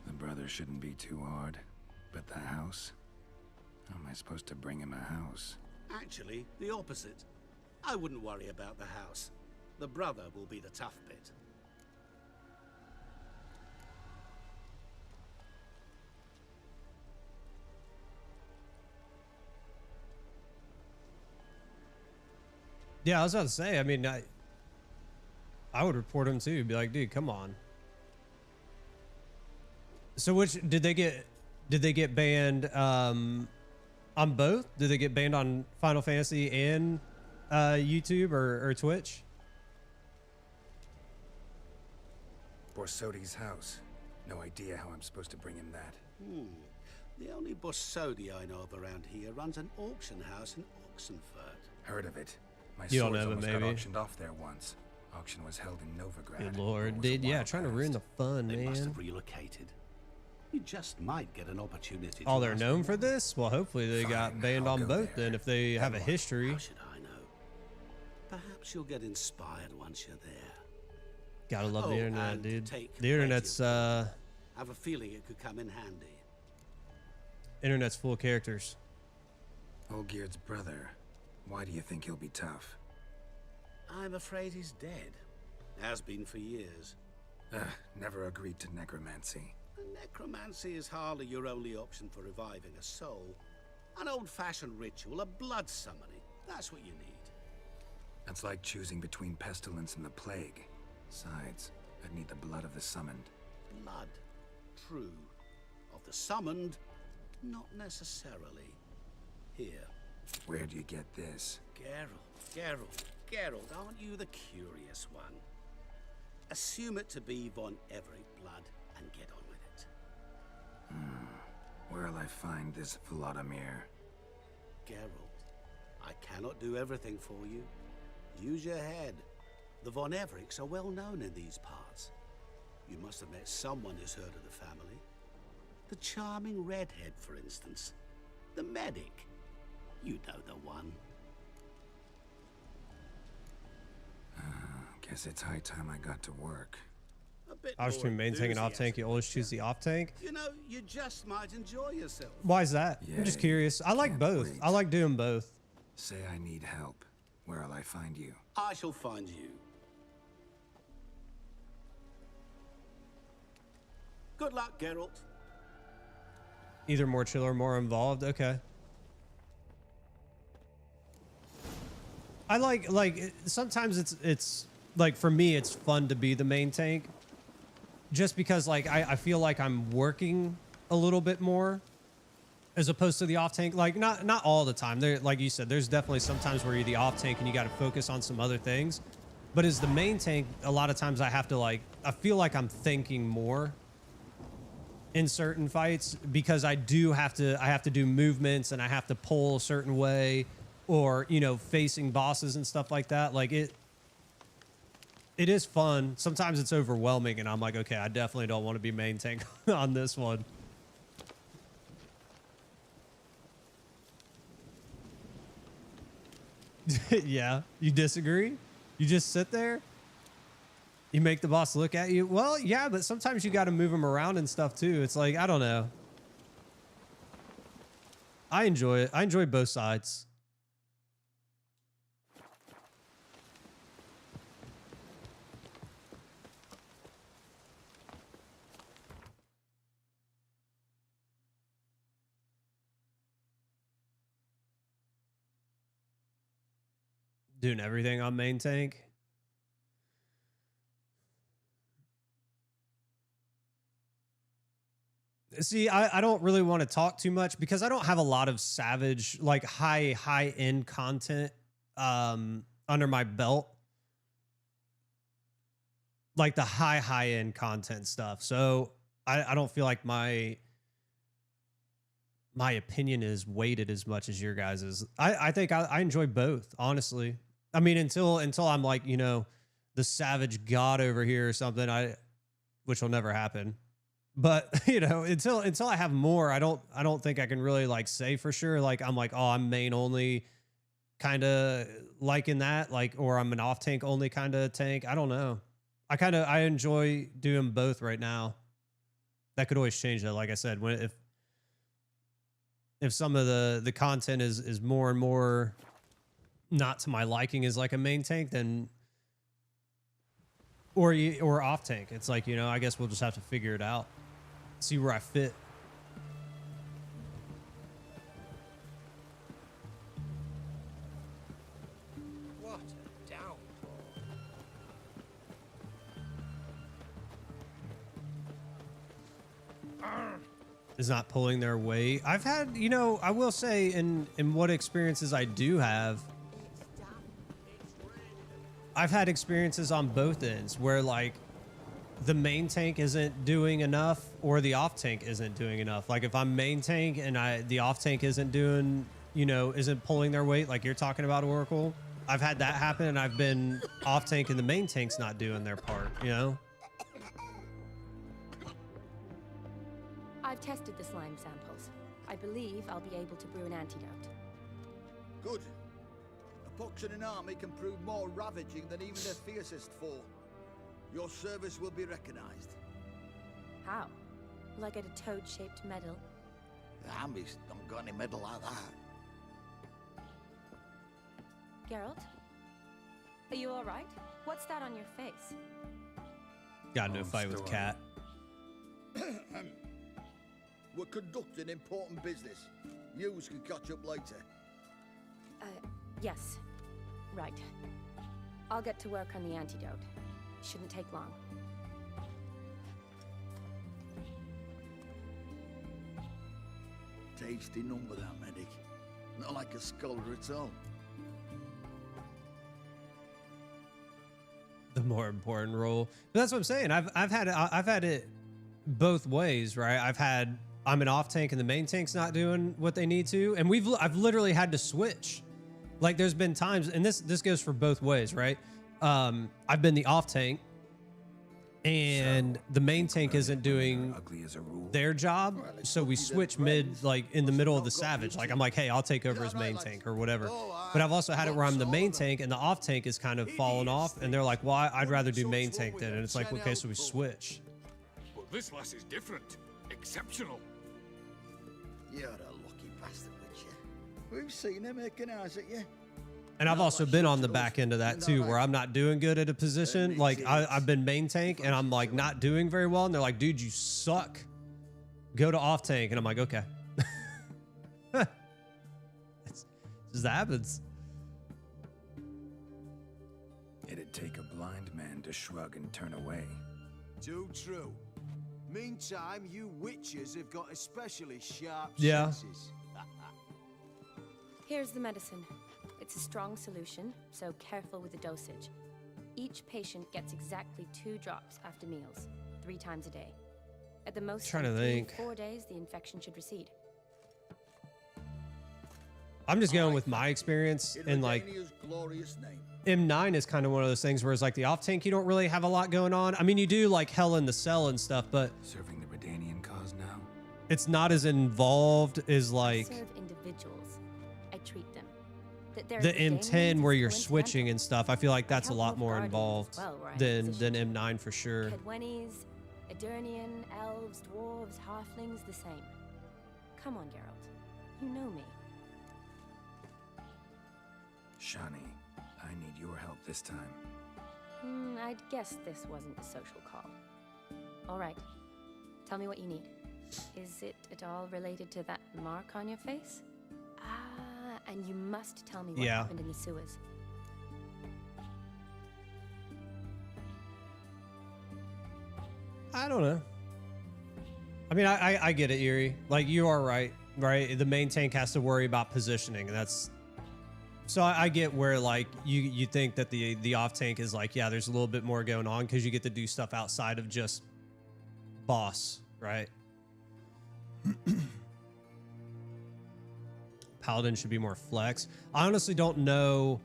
The brother shouldn't be too hard. But the house? How am I supposed to bring him a house? Actually, the opposite. I wouldn't worry about the house. The brother will be the tough bit. Yeah, I was about to say, I mean, I would report him too. Be like, dude, come on. So which did they get banned on both? Did they get banned on Final Fantasy and YouTube or Twitch? Borsodi's house. No idea how I'm supposed to bring him that. The only Borsodi I know of around here runs an auction house in Oxenfurt. Heard of it. My You don't swords know them, almost got maybe. auctioned off there once. Auction was held in Novigrad. Good It lord, was a dude. Yeah, while trying to past. ruin the fun, They must man. have relocated. You just might get an opportunity. Oh, to they're ask known them for more. this? Well, hopefully they got Fine, banned I'll on go both there. then if they have a history. How should I know? Perhaps you'll get inspired once you're there. Gotta love the Oh, internet, and dude. take The internet's I have a feeling it could come in handy. internet's full of characters. Olgierd's brother. Why do you think he'll be tough? I'm afraid he's dead. Has been for years. Never agreed to necromancy. Necromancy is hardly your only option for reviving a soul. An old-fashioned ritual, a blood summoning. That's what you need. That's like choosing between pestilence and the plague. Besides, I'd need the blood of the summoned. Blood. True. Of the summoned, not necessarily. Here. Where do you get this? Geralt, aren't you the curious one? Assume it to be von Everett blood and get on with it. Where'll I find this Vladimir? Geralt, I cannot do everything for you. Use your head. The von Evericks are well known in these parts. You must have met someone who's heard of the family. The charming redhead, for instance. The medic. You know the one. Guess it's high time I got to work. A bit I was more between main tank and off tank. enthusiasm. You always choose the off tank. You know, you just might enjoy yourself. Why is that? I'm just Yay, curious. I like can't both. wait. I like doing both. Say I need help. Where'll I find you? I shall find you. Good luck, Geralt. Either more chill or more involved. Okay. I like sometimes it's like for me it's fun to be the main tank just because like I feel like I'm working a little bit more as opposed to the off tank. Like not all the time. There, like you said, there's definitely sometimes where you're the off tank and you got to focus on some other things. But as the main tank, a lot of times I have to I feel like I'm thinking more in certain fights because I have to do movements and I have to pull a certain way or, you know, facing bosses and stuff like that. Like it is fun. Sometimes it's overwhelming and I'm like, okay, I definitely don't want to be main tank on this one. Yeah, you disagree? You just sit there? You make the boss look at you? Well, yeah, but sometimes you got to move him around and stuff too. It's like, I don't know. I enjoy it. I enjoy both sides. doing everything on main tank. See, I don't really want to talk too much because I don't have a lot of Savage, like high end content under my belt. Like the high end content stuff. So I don't feel like my opinion is weighted as much as your guys's. I think I enjoy both, honestly. I mean, until I'm like, you know, the Savage God over here or something, which will never happen. But you know, until I have more, I don't think I can really like say for sure. Like I'm like, oh, I'm main only kind of liking that, like, or I'm an off tank only kind of tank. I don't know. I enjoy doing both right now. That could always change though. Like I said, if some of the content is more and more not to my liking as like a main tank, then or off tank, it's like, you know, I guess we'll just have to figure it out. See where I fit. What a downfall. Is not pulling their weight. I've had, you know, I will say in what experiences I do have, I've had experiences on both ends where like the main tank isn't doing enough or the off tank isn't doing enough. Like if I'm main tank and the off tank isn't doing, you know, isn't pulling their weight like you're talking about, Oracle. I've had that happen and I've been off tank and the main tank's not doing their part, you know? I've tested the slime samples. I believe I'll be able to brew an antidote. Good. A pox in an army can prove more ravaging than even their fiercest foe. Your service will be recognized. How? Will I get a toad-shaped medal? The army's not got any medal like that. Geralt? Are you all right? What's that on your face? Got into a fight with Cat. We're conducting important business. Yous can catch up later. Yes. Right. I'll get to work on the antidote. Shouldn't take long. Tasty number, that medic. Not like a scholar at all. The more important role. But that's what I'm saying. I've had it both ways, right? I'm an off tank and the main tank's not doing what they need to, and I've literally had to switch. Like there's been times, and this goes for both ways, right? I've been the off tank, and the main tank isn't doing their job, so we switch mid, like in the middle of the Savage. Like I'm like, hey, I'll take over as main tank or whatever. But I've also had it where I'm the main tank and the off tank is kind of falling off, and they're like, well, I'd rather do main tank then, and it's like, okay, so we switch. But this lass is different. Exceptional. You're a lucky bastard, Witcher. We've seen her making eyes at you. And I've also been on the back end of that too, where I'm not doing good at a position. Like I've been main tank and I'm like not doing very well. And they're like, dude, you suck. Go to off tank. And I'm like, okay. It just happens. It'd take a blind man to shrug and turn away. Too true. Meantime, you witches have got especially sharp Yeah. senses. Here's the medicine. It's a strong solution, so careful with the dosage. Each patient gets exactly 2 drops after meals, 3 times a day. At the most, Trying to in think. 4 days, the infection should recede. I'm just going with my experience, and like glorious name. M9 is kind of one of those things where it's like the off tank, you don't really have a lot going on. I mean, you do like Hell in the Cell and stuff, but Serving the Redanian cause now? it's not as involved as like I serve individuals. I treat them. the M10 where you're switching and stuff. I feel like that's a lot more involved than M9 for sure. Kedwenis, Edirnian, elves, dwarves, halflings, the same. Come on, Geralt. You know me. Shani, I need your help this time. I'd guess this wasn't a social call. All right. Tell me what you need. Is it at all related to that mark on your face? Ah, and you must tell me what happened in the sewers. I don't know. I mean, I get it, Erie. Like, you are right, right? The main tank has to worry about positioning, and that's... So I get where, like, you think that the off tank is like, yeah, there's a little bit more going on because you get to do stuff outside of just boss, right? Paladin should be more flex. I honestly don't know.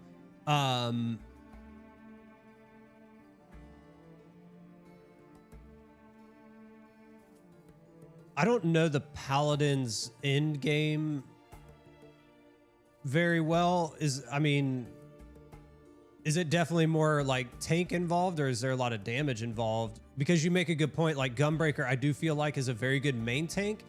I don't know the Paladin's end game very well. I mean, is it definitely more like tank involved, or is there a lot of damage involved? Because you make a good point. Like Gunbreaker, I do feel like is a very good main tank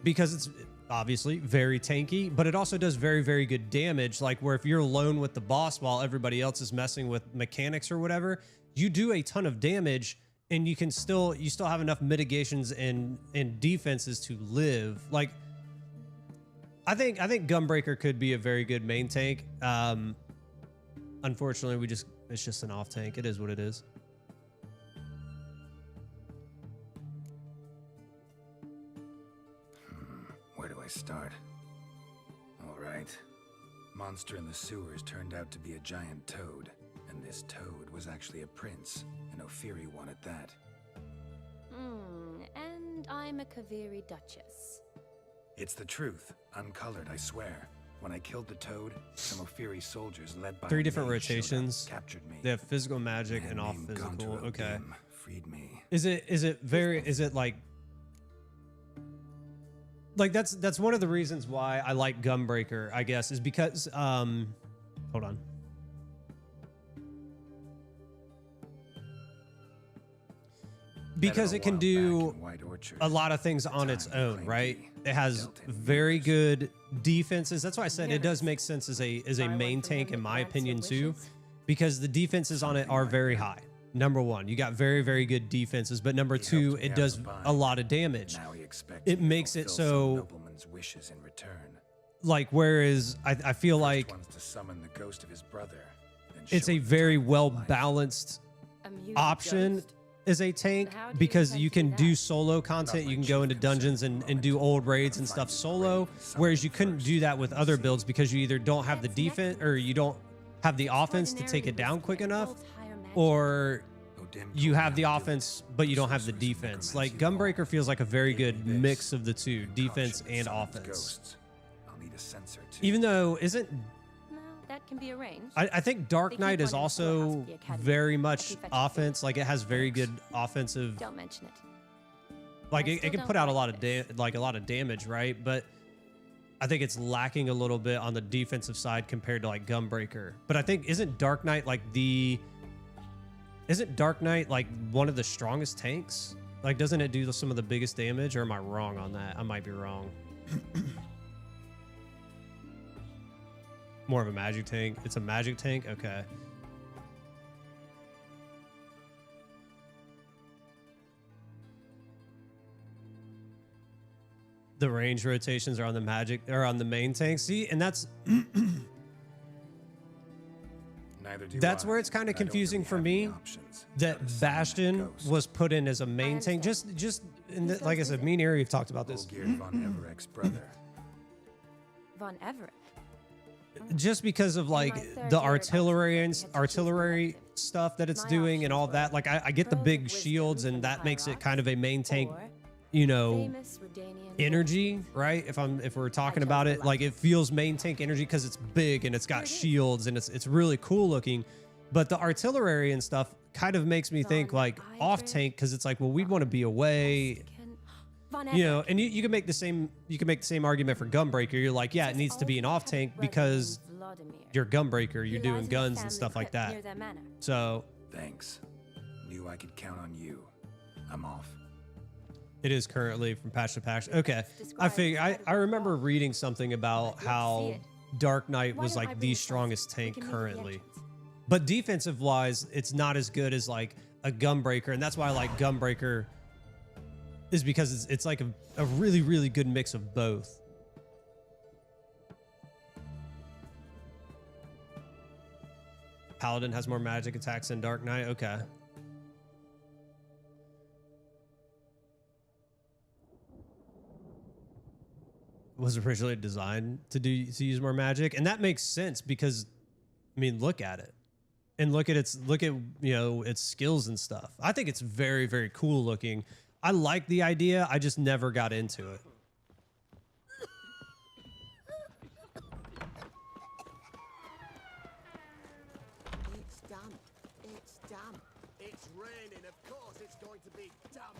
because it's obviously very tanky, but it also does very, very good damage. Like where if you're alone with the boss while everybody else is messing with mechanics or whatever, you do a ton of damage. And you still have enough mitigations and defenses to live. Like, I think Gunbreaker could be a very good main tank. Unfortunately, it's just an off tank. It is what it is. Where do I start? All right. Monster in the sewers turned out to be a giant toad. And this toad was actually a prince, and Ophiri wanted that. And I'm a Kaviri Duchess. It's the truth, uncolored, I swear. When I killed the toad, some Ophiri soldiers led by 3 different mage showed up, rotations. captured me. They have physical magic and off named physical. Gonto Okay. Dim freed me. Is it like that's one of the reasons why I like Gunbreaker, I guess, is because hold on. Because it can do a lot of things on its own, right? It has very good defenses. That's why I said it does make sense as a main tank, in my opinion, too, because the defenses on it are very high. Number one, you got very, very good defenses, but number two, it does a lot of damage. It makes it so, like, whereas I feel like it's a very well balanced option as a tank, because you can do solo content. You can go into dungeons and do old raids and stuff solo, whereas you couldn't do that with other builds because you either don't have the defense or you don't have the offense to take it down quick enough, or you have the offense but you don't have the defense. Like Gunbreaker feels like a very good mix of the two, defense and offense. Even though that can be arranged. I think Dark Knight is also very much offense. Like it has very good offensive. Don't mention it. Like it can put out a lot of damage, right? But I think it's lacking a little bit on the defensive side compared to like Gunbreaker. But I think isn't Dark Knight like one of the strongest tanks? Like doesn't it do some of the biggest damage, or am I wrong on that? I might be wrong. More of a magic tank. It's a magic tank? Okay. The range rotations are on the magic or on the main tank. See, and that's that's where it's kind of confusing for me that Bastion was put in as a main tank. Just in the, like I said, me and Ari have talked about this. Von Everett's brother. Von Everett. Just because of like the artillery stuff that it's doing and all that. Like I get the big shields and that makes it kind of a main tank, you know, energy, right? If we're talking about it, like it feels main tank energy because it's big and it's got shields and it's really cool looking. But the artillery and stuff kind of makes me think like off tank, because it's like, well, we'd want to be away. You know, and you can make the same argument for Gunbreaker. You're like, yeah, it needs to be an off tank because you're Gunbreaker, you're doing guns and stuff like that. So thanks. Knew I could count on you. I'm off. It is currently from patch to patch. Okay. I remember reading something about how Dark Knight was like the strongest tank currently. But defensive wise, it's not as good as like a Gunbreaker, and that's why I like Gunbreaker, is because it's like a really, really good mix of both. Paladin has more magic attacks than Dark Knight. Okay. was originally designed to use more magic, and that makes sense because, I mean, look at it, and look at its skills and stuff. I think it's very, very cool looking. I like the idea. I just never got into it. It's damp. It's damp. It's raining. Of course it's going to be damp.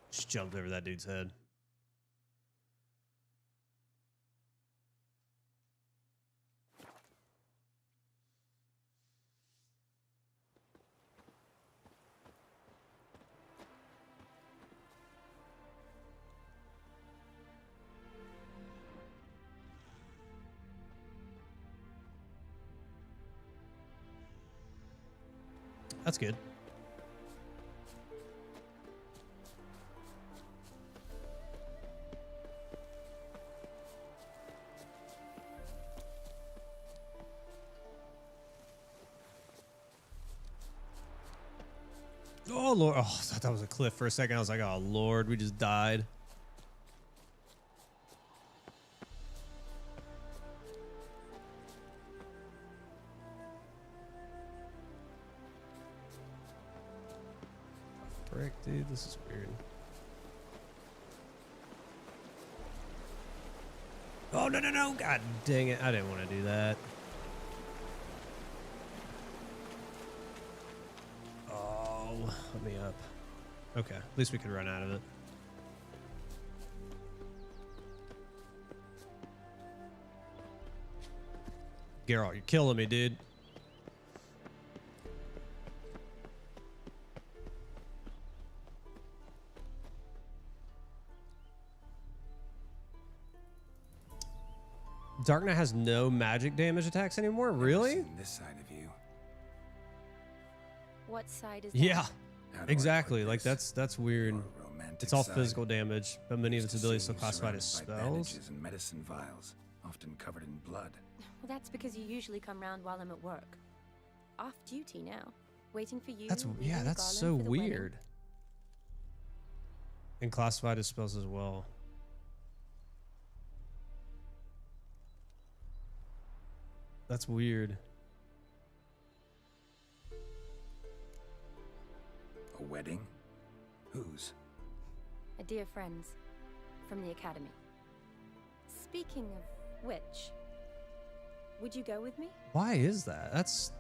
Just jumped over that dude's head. That's good. Oh, Lord. Oh, I thought that was a cliff for a second. I was like, oh, Lord, we just died. Frick, dude, this is weird. Oh, no, no, no. God dang it. I didn't want to do that. Let me up. Okay, at least we could run out of it. Geralt, you're killing me, dude. Dark Knight has no magic damage attacks anymore? Really? This side of you. What side is that? Yeah. Exactly. Like that's weird. It's all side. physical damage, but many of its Used to abilities see still you classified as surrounded by spells. bandages and medicine vials, often covered in blood. Well, that's because you usually come round while I'm at work. Off duty now, waiting for you. That's leaving the that's garland so for the wedding. weird. And classified as spells as well. That's weird. A wedding? Whose? A dear friend's from the academy. Speaking of which, would you go with me? Why is that? That's...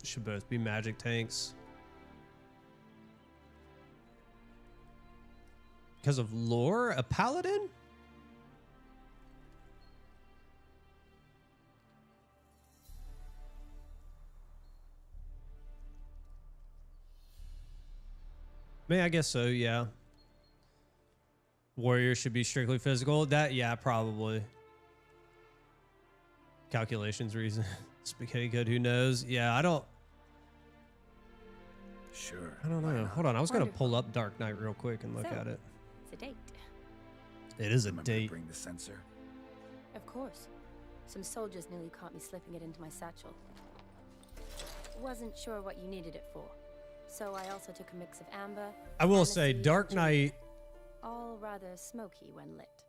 Should both be magic tanks. Because of lore? A paladin? I mean, I guess so, yeah. Warrior should be strictly physical. That, yeah, probably. Calculations reason. Spaghetti good, who knows? Yeah, I don't... Sure. I don't know. Hold on, I was going to pull up Dark Knight real quick and look So, at it. It's a date. It is a Remember to date. bring the sensor. Of course. Some soldiers nearly caught me slipping it into my satchel. Wasn't sure what you needed it for. So I also took a mix of amber. I will aniseed, say, Dark ginger, Knight... all rather smoky when lit.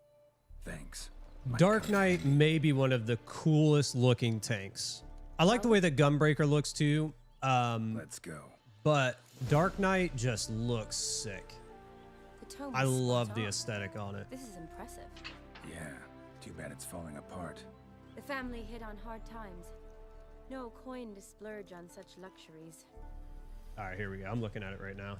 Thanks. Dark Knight may be one of the coolest looking tanks. I like the way that Gunbreaker looks too. Let's go. But Dark Knight just looks sick. The tome I is spot love the on. aesthetic on it. This is impressive. Yeah. Too bad it's falling apart. The family hit on hard times. No coin to splurge on such luxuries. All right, here we go. I'm looking at it right now.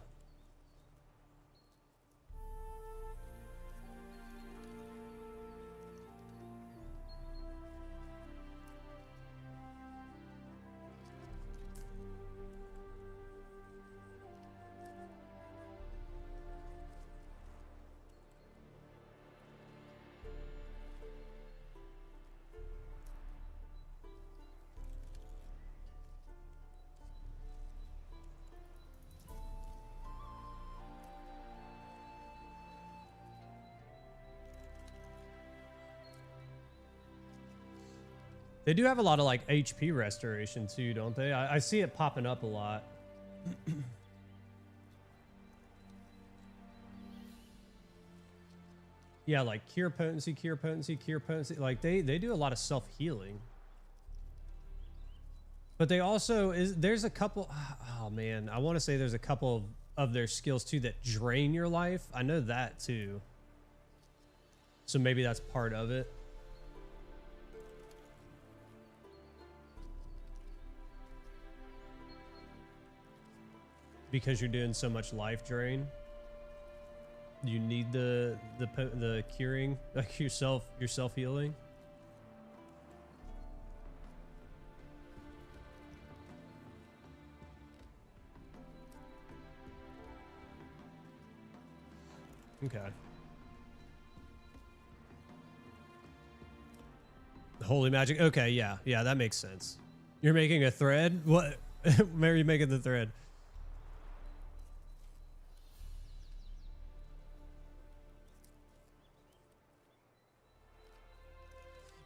They do have a lot of like HP restoration too, don't they? I see it popping up a lot. Yeah, like cure potency, cure potency, cure potency. Like they do a lot of self-healing. But they also there's a couple, oh man, I want to say there's a couple of their skills too that drain your life. I know that too. So maybe that's part of it. Because you're doing so much life drain. You need the curing, like your self-healing. Okay. Holy magic. Okay, yeah, that makes sense. You're making a thread? What? Where are you making the thread?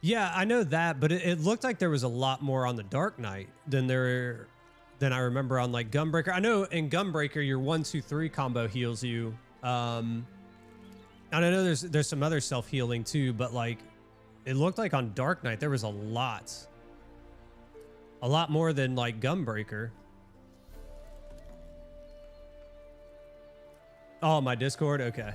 Yeah, I know that, but it looked like there was a lot more on the Dark Knight than I remember on like Gunbreaker. I know in Gunbreaker your 1-2-3 combo heals you. And I know there's some other self-healing too, but like it looked like on Dark Knight there was a lot more than like Gunbreaker. Oh, my Discord? Okay.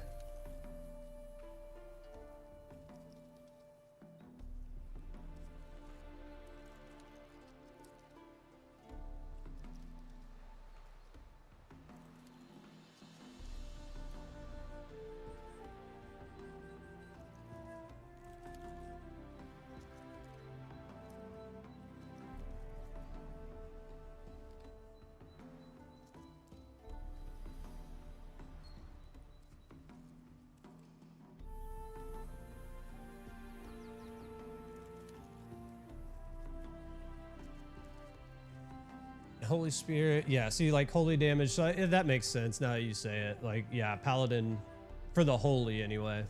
Holy Spirit, yeah, see, like holy damage, so that makes sense now that you say it. Like, yeah, paladin for the holy anyway.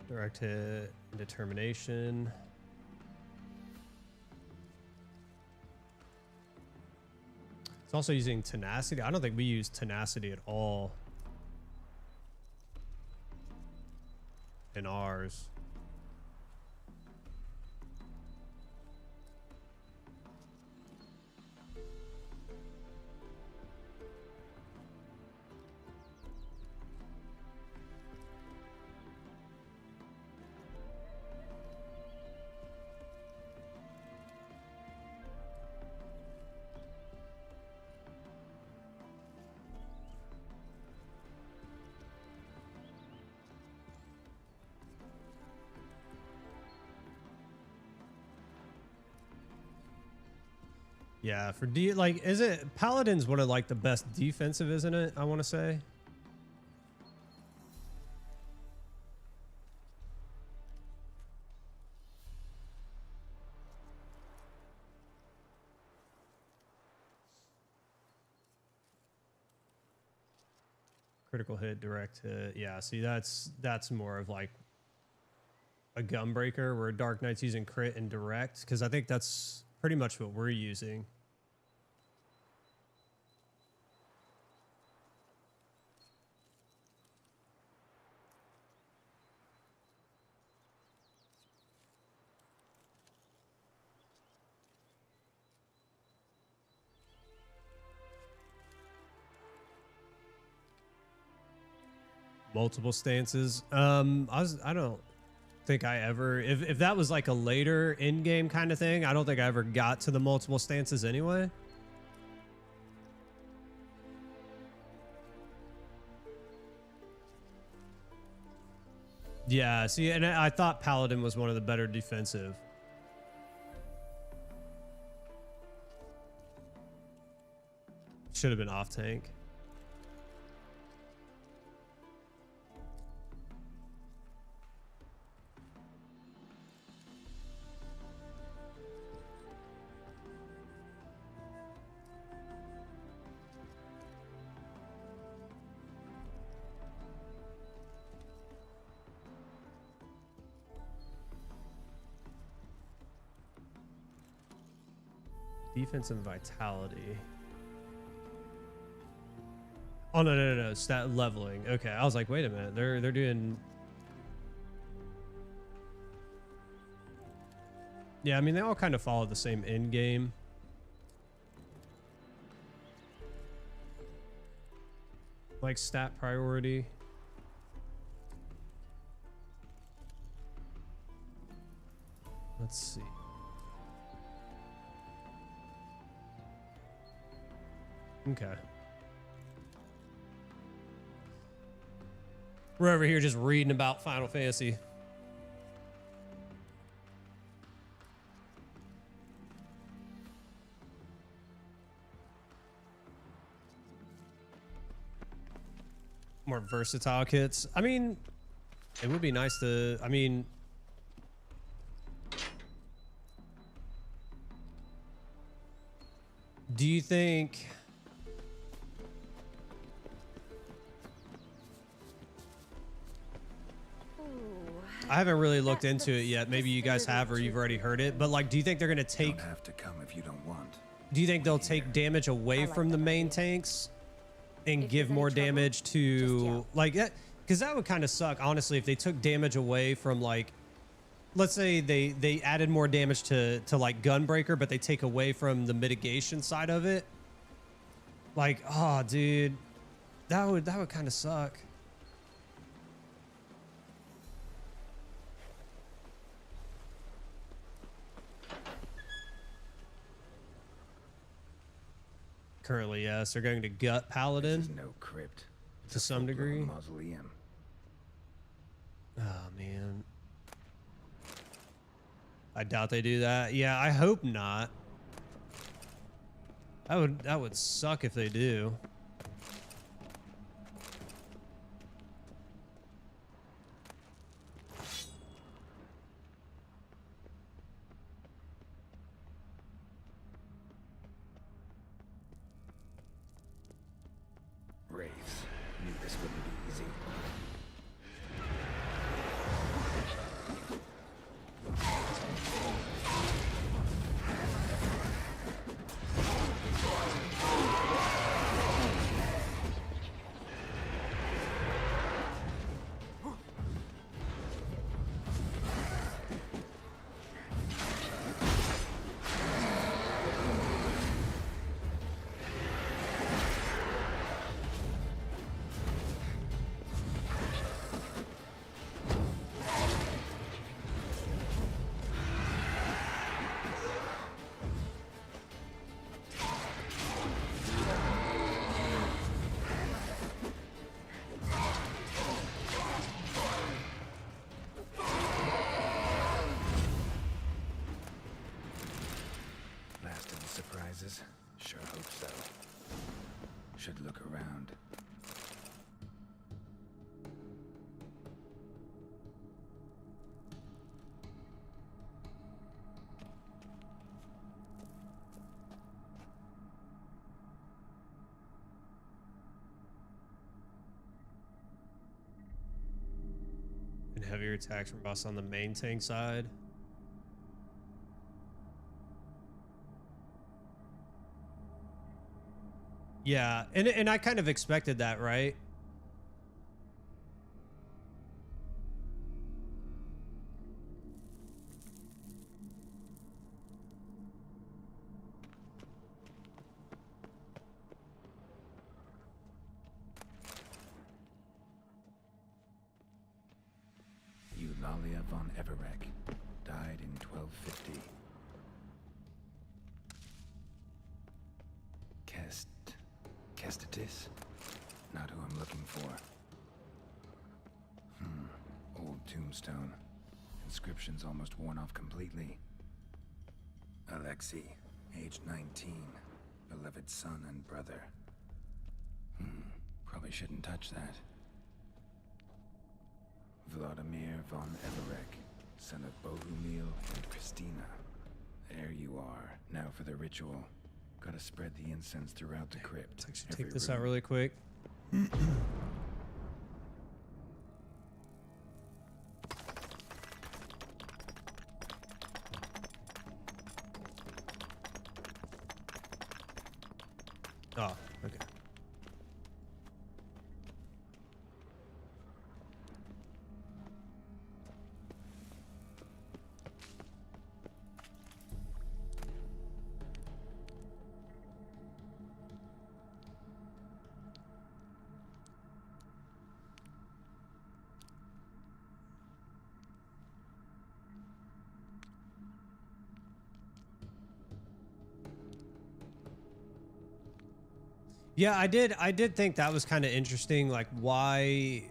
Direct hit, determination. It's also using tenacity. I don't think we use tenacity at all in ours. Yeah, for like, is it Paladin's one of like the best defensive, isn't it? I want to say. Critical hit, direct hit. Yeah, see, that's more of like a Gunbreaker where Dark Knight's using crit and direct, because I think that's pretty much what we're using. Multiple stances. I don't think I ever, if that was like a later in-game kind of thing, I don't think I ever got to the multiple stances anyway. Yeah, see, and I thought Paladin was one of the better defensive. Should have been off tank. Defense and vitality. Oh no, stat leveling. Okay, I was like, wait a minute, they're doing. Yeah, I mean they all kind of follow the same end game. Like stat priority. Let's see. Okay. We're over here just reading about Final Fantasy. More versatile kits. I mean, it would be nice to, I mean, do you think I haven't really looked into it yet. Maybe you guys have, or you've already heard it. But like, do you think they're gonna take? Don't have to come if you don't want. Do you think they'll take damage away from the main tanks and give more damage to like? Because that would kind of suck, honestly, if they took damage away from like, let's say they added more damage to like Gunbreaker, but they take away from the mitigation side of it. Like, oh, dude, that would kind of suck. Currently, yes. They're going to gut Paladin. This is no crypt. To some degree. Mausoleum. Oh, man. I doubt they do that. Yeah, I hope not. That would suck if they do. Wraiths. Knew this wouldn't be easy. Surprises? Sure hope so. Should look around. And heavier attacks from boss on the main tank side. Yeah, and I kind of expected that, right? Eulalia von Everek died in 1250. Kestatis? Not who I'm looking for. Old tombstone. Inscription's almost worn off completely. Alexei, age 19. Beloved son and brother. Probably shouldn't touch that. Vladimir von Everek, son of Bohumil and Christina. There you are. Now for the ritual. Gotta spread the incense throughout the crypt. Let's actually take this out really quick. Oh, okay. Yeah, I did think that was kind of interesting, like why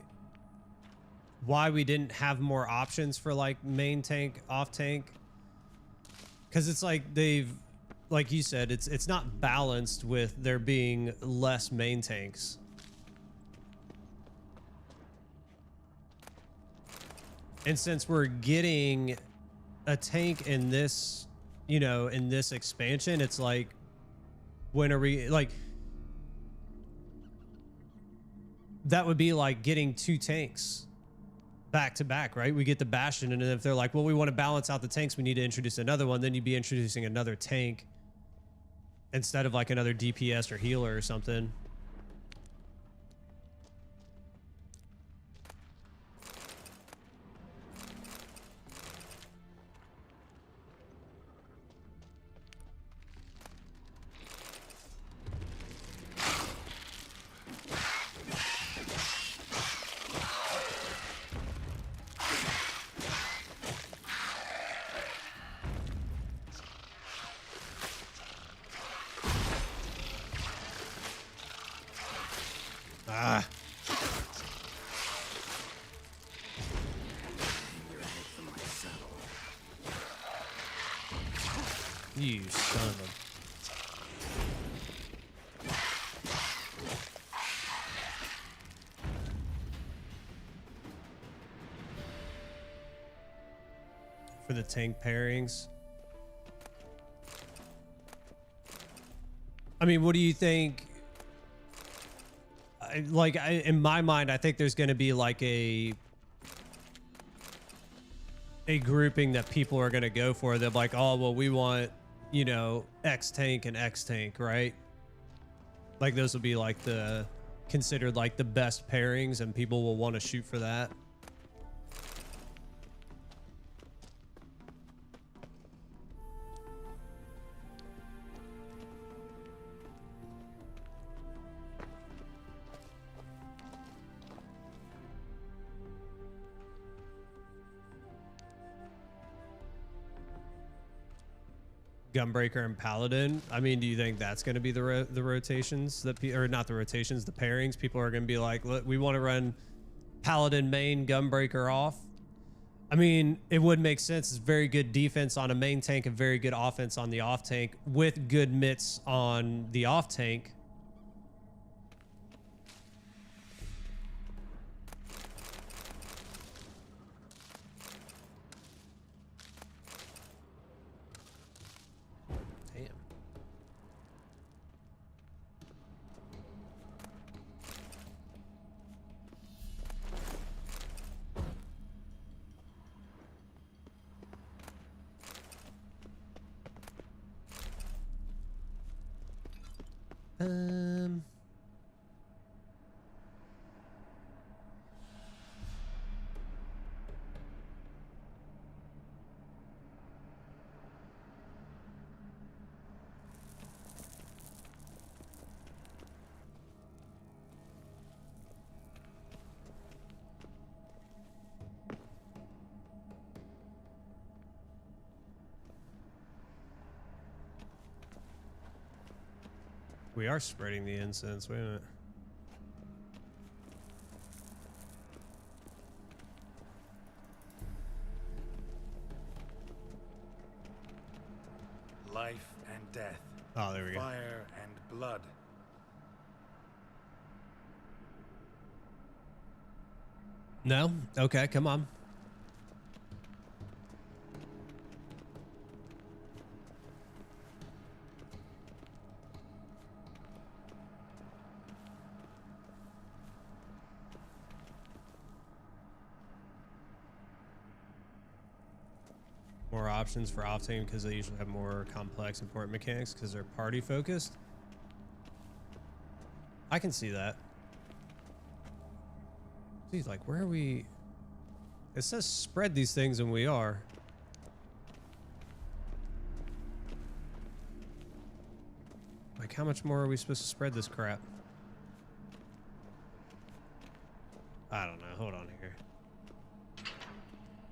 we didn't have more options for like main tank, off tank. Cause it's like they've, like you said, it's not balanced with there being less main tanks. And since we're getting a tank in this, you know, in this expansion, it's like, when are we, like, that would be like getting 2 tanks back to back, right? We get the Bastion, and if they're like, well, we want to balance out the tanks, we need to introduce another one, then you'd be introducing another tank instead of like another DPS or healer or something. Ah. You son of a... For the tank pairings. I mean, what do you think? In my mind, I think there's going to be like a grouping that people are going to go for. They're like, oh, well, we want, you know, X tank and X tank, right? Like those will be like the considered like the best pairings, and people will want to shoot for that. Gunbreaker and Paladin. I mean, do you think that's going to be the rotations that or not the rotations, the pairings? People are going to be like, look, we want to run Paladin main, Gunbreaker off. I mean, it would make sense. It's very good defense on a main tank and very good offense on the off tank with good mitts on the off tank. We are spreading the incense. Wait a minute. Life and death. Oh, there we go. Fire and blood. No? Okay, come on. More options for Optane because they usually have more complex important mechanics because they're party focused. I can see that. Geez, like where are we? It says spread these things and we are. Like how much more are we supposed to spread this crap? I don't know. Hold on here.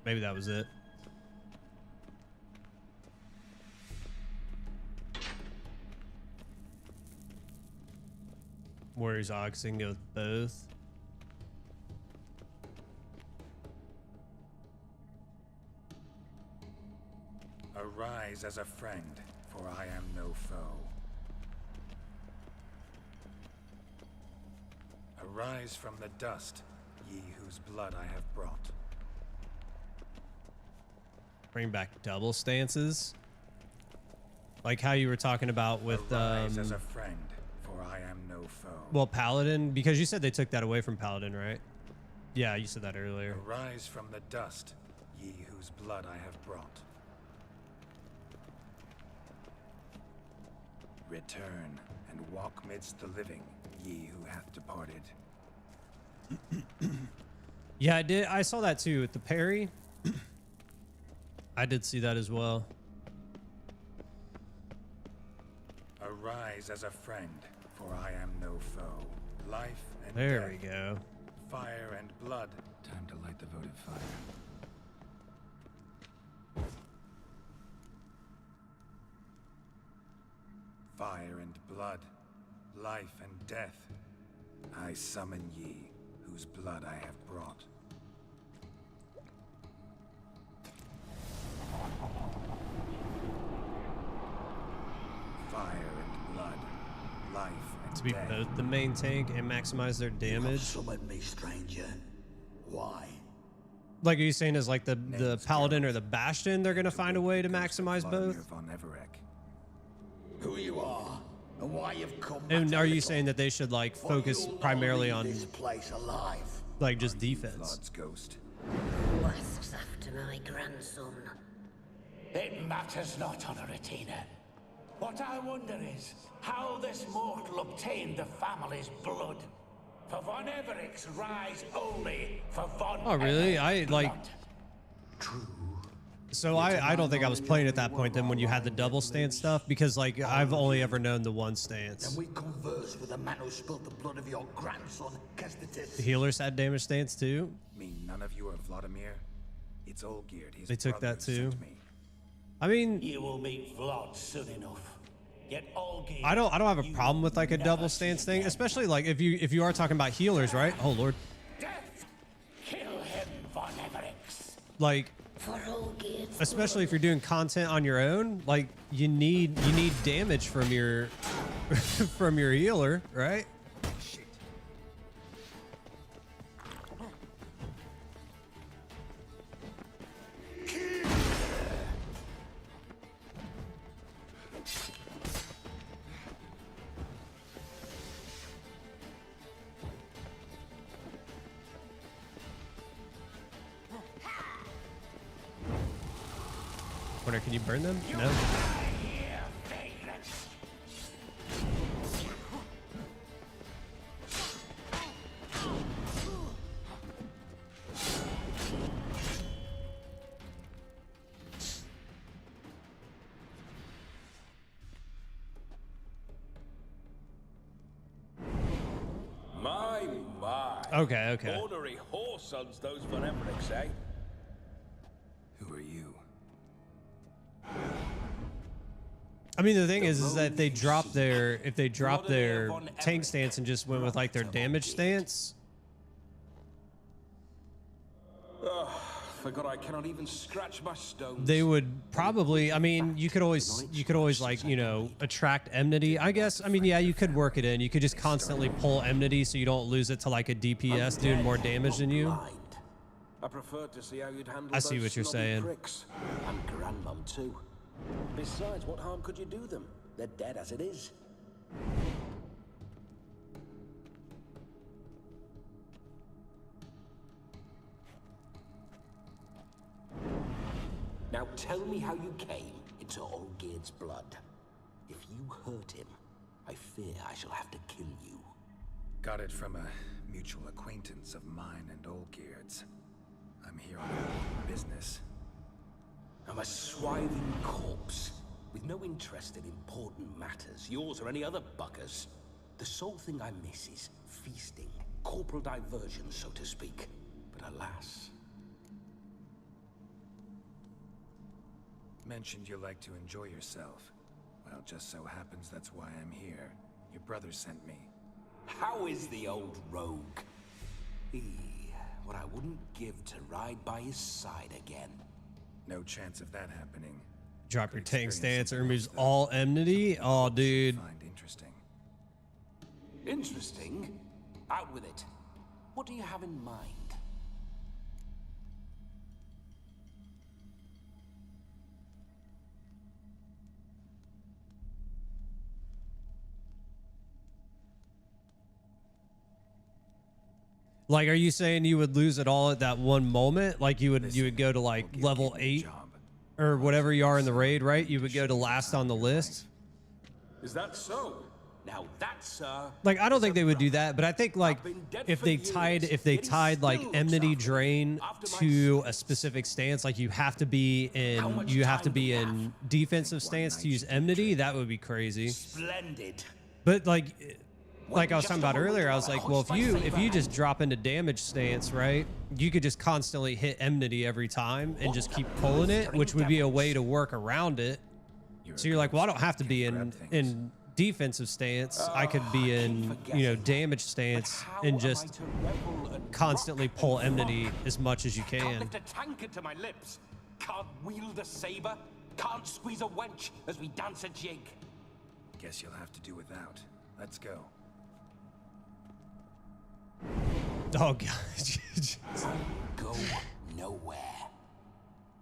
Maybe that was it. Warriors Ox can go with both. Arise as a friend, for I am no foe. Arise from the dust, ye whose blood I have brought. Bring back double stances. Like how you were talking about with Arise as a friend, for I am no foe. Well, Paladin, because you said they took that away from Paladin, right? Yeah, you said that earlier. Arise from the dust, ye whose blood I have brought. Return and walk midst the living, ye who hath departed. Yeah, I did. I saw that too with the parry. I did see that as well. Arise as a friend, for I am no foe. Life and There death, we go. fire and blood. Time to light the votive fire. Fire and blood, life and death. I summon ye, whose blood I have brought. Fire and blood, life and To be death. both the main tank and maximize their damage. Summon me, stranger. Why? Like, are you saying is like the Paladin or the Bastion, they're going to find a way to maximize both? Von Everek. Who you are, and why you've come. And are you saying that they should like focus primarily on this place alive? like just defense? Blood's ghost. Who asks after my grandson? It matters not, Honoratina. What I wonder is how this mortal obtained the family's blood. For Von Everett's rise only for Von Oh, really? I like. blood. True. So I don't think I was playing at that point then when you had the double stance stuff because like I've only ever known the one stance. Then we converse with the man who spilled the blood of your grandson, Kestatis. The healers had damage stance too. Mean none of you are Vladimir? It's Olgierd. His They took brother that who too. sent me. I mean, You will meet Vlad soon enough. Yet Olgierd, I don't have a you problem with like a never double see stance thing, again. especially like if you are talking about healers, right? Oh lord. Death! Kill him, Von Everett's. Like For Olgierd's especially if you're doing content on your own, like you need damage from your from your healer, right? Wonder, can you burn them? No. Here, vagrant. My. Okay, okay. Ornery horse sons those Von Everett's, eh? Who are you? I mean, the thing is that if they drop their tank stance and just went with like their damage stance, Forgot I cannot even scratch my stones. they would probably. I mean, you could always like attract enmity. I guess. I mean, yeah, you could work it in. You could just constantly pull enmity so you don't lose it to like a DPS doing more damage than you. I preferred to see how you'd handle I see those what you're snobby saying. pricks. And Grandmum too. Besides, what harm could you do them? They're dead as it is. Now tell me how you came into Olgierd's blood. If you hurt him, I fear I shall have to kill you. Got it from a mutual acquaintance of mine and Olgierd's. I'm here on business. I'm a swiving corpse, with no interest in important matters, yours or any other buggers. The sole thing I miss is feasting, corporal diversion, so to speak. But alas... Mentioned you like to enjoy yourself. Well, just so happens that's why I'm here. Your brother sent me. How is the old rogue? What I wouldn't give to ride by his side again. No chance of that happening. Drop your tank stance. It removes all enmity. Oh, dude. Find interesting. Interesting? Out with it. What do you have in mind? Like, are you saying you would lose it all at that one moment? Like you would go to like level 8 or whatever you are in the raid, right? You would go to last on the list. Is that so? Now that's like, I don't think they would do that, but I think like if they tied like enmity drain to a specific stance, like you have to be in defensive stance to use enmity, that would be crazy. Splendid. But like I was talking about earlier, I was like, well, if you just drop into damage stance, right, you could just constantly hit enmity every time and just keep pulling it, which would be a way to work around it. So you're like, well, I don't have to be in defensive stance. I could be in, you know, damage stance and just constantly pull enmity as much as you Can't can. lift a tankard to my lips. Can't wield a saber. Can't squeeze a wench as we dance a jig. Guess you'll have to do without. Let's go. Oh, God. Go nowhere.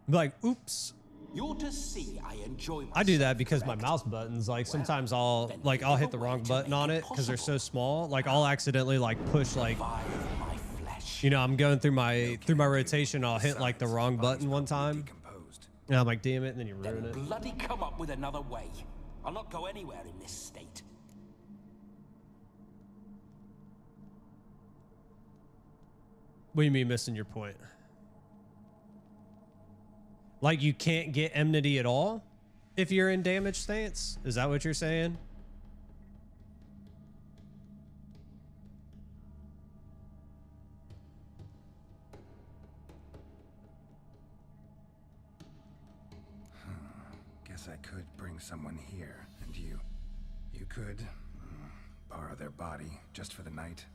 Like, oops. You're to see I enjoy myself. I do that because my mouse buttons, like sometimes I'll hit the wrong button on it because they're so small. Like I'll accidentally like push like, you know, I'm going through my rotation. I'll hit like the wrong button one time. And I'm like, damn it. And then you ruin it. Bloody come up with another way. I'll not go anywhere in this state. What do you mean missing your point? Like you can't get enmity at all if you're in damage stance? Is that what you're saying? Guess I could bring someone here, and you could borrow their body just for the night.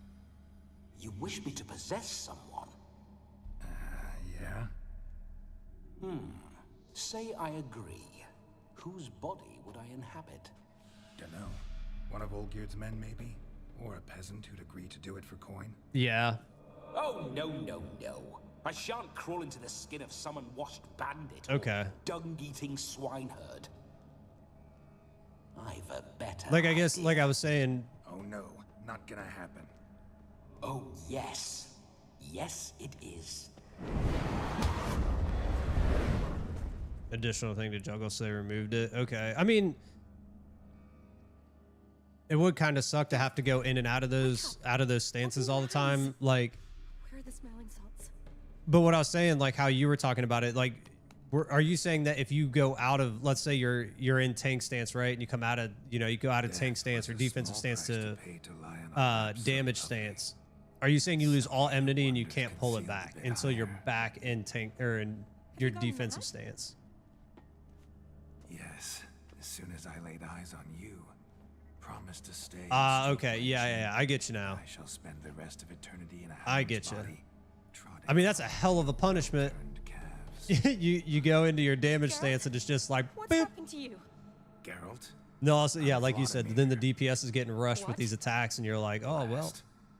You wish me to possess someone? Yeah? Say I agree. Whose body would I inhabit? Dunno. One of Olgierd's men, maybe? Or a peasant who'd agree to do it for coin? Yeah. Oh, no, no, no. I shan't crawl into the skin of some unwashed bandit. Okay. Dung-eating swineherd. I've a better Like, I guess, idea. like I was saying. Oh no, not gonna happen. Oh, yes. Yes, it is. Additional thing to juggle, so they removed it. Okay. I mean, it would kind of suck to have to go in and out of those stances all the time. Like, Where are the smelling salts? but what I was saying, like how you were talking about it, like, are you saying that if you go out of, let's say you're in tank stance, right, and you come out of, you know, you go out of tank stance or defensive stance to damage stance, are you saying you lose all enmity and you can't pull it back until you're back in tank or in your defensive stance? Yes, as soon as I laid eyes on you, promise to stay. Okay, yeah, I get you now. I shall spend the rest of eternity in a I get you. body, I mean, that's a hell of a punishment. you go into your damage stance and it's just like, What's boop. happened to you? Geralt? No, also, yeah, like you said, then the DPS is getting rushed with these attacks, and you're like, oh well.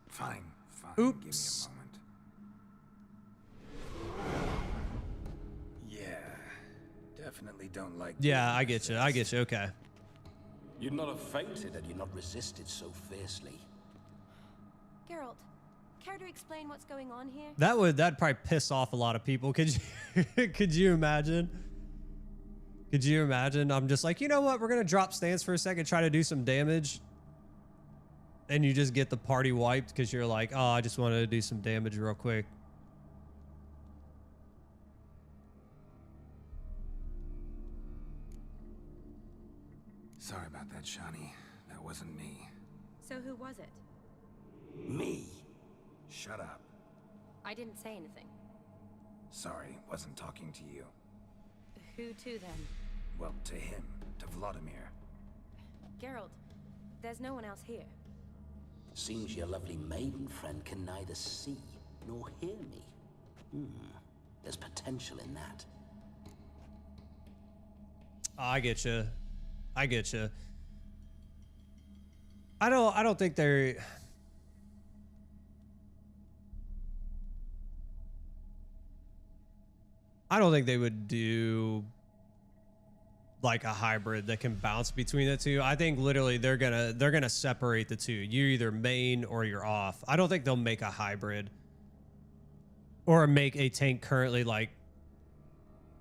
Fine. Oops. Give me a moment. definitely don't like. Yeah, I get you. I get you. Okay. You'd not have fainted had you not resisted so fiercely. Geralt, care to explain what's going on here? That'd probably piss off a lot of people. Could you could you imagine? Could you imagine? I'm just like, you know what? We're gonna drop stance for a second, try to do some damage, and you just get the party wiped because you're like, oh, I just wanted to do some damage real quick. Sorry about that, Shani. That wasn't me. So who was it? Me? Shut up. I didn't say anything. Sorry, wasn't talking to you. Who to then? Well, to him, to Vladimir. Geralt, there's no one else here. Seems your lovely maiden friend can neither see nor hear me. There's potential in that. I get you. I get you. I don't think they're. I don't think they would do like a hybrid that can bounce between the two. I think literally they're gonna separate the two. You're either main or you're off. I don't think they'll make a hybrid or make a tank currently like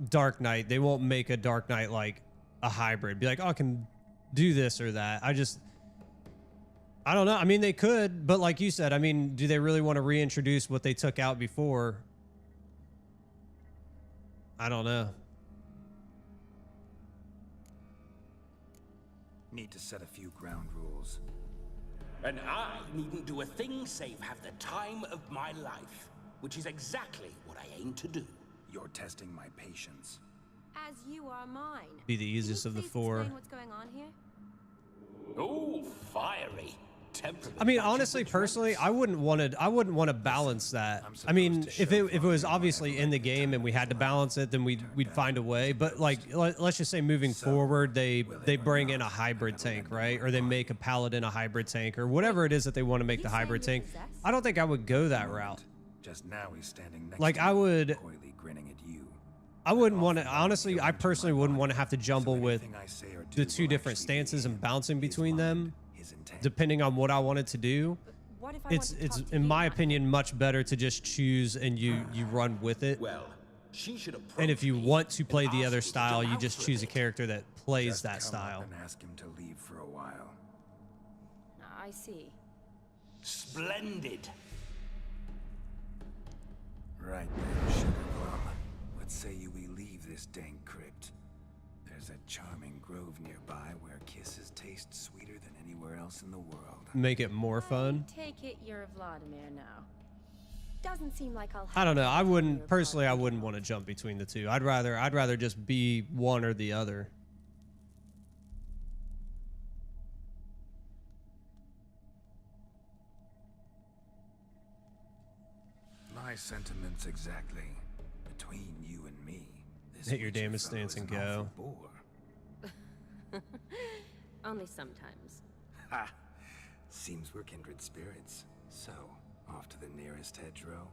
Dark Knight. They won't make a Dark Knight like a hybrid. Be like, oh, I can do this or that. I don't know. I mean, they could, but like you said, I mean, do they really want to reintroduce what they took out before? I don't know. Need to set a few ground rules. And I needn't do a thing save have the time of my life, which is exactly what I aim to do. You're testing my patience. As you are mine. Be the easiest of the four. Explain what's going on here? Oh, fiery. I mean, honestly, personally, I wouldn't want to balance that. I mean, if it was obviously in the game and we had to balance it, then we'd find a way. But like, let's just say moving forward, they bring in a hybrid tank, right? Or they make a paladin a hybrid tank, or whatever it is that they want to make the hybrid tank. I don't think I would go that route. Just now he's standing next like to I would. coyly grinning at you. I wouldn't want to, honestly, I personally wouldn't want to have to jumble with the two different stances and bouncing between them, depending on what I wanted to do. It's in my opinion, much better to just choose and you run with it. Well, she should have. And if you want to play the other style, you just choose a character that plays that Come style. up and ask him to leave for a while. I see. Splendid. Right then, Sugar Plum. What say you we leave this dank crypt? There's a charming grove nearby where kisses taste sweeter than anywhere else in the world. Make it more fun. Take it you're Vladimir now. Doesn't seem like I'll. I don't know. I wouldn't personally. I wouldn't want to jump between the two. I'd rather just be one or the other. My sentiments exactly. Between you and me, this Hit your Witcher damage fellow stance is and an go. awful bore. Only sometimes. Ha! Seems we're kindred spirits. So, off to the nearest hedgerow.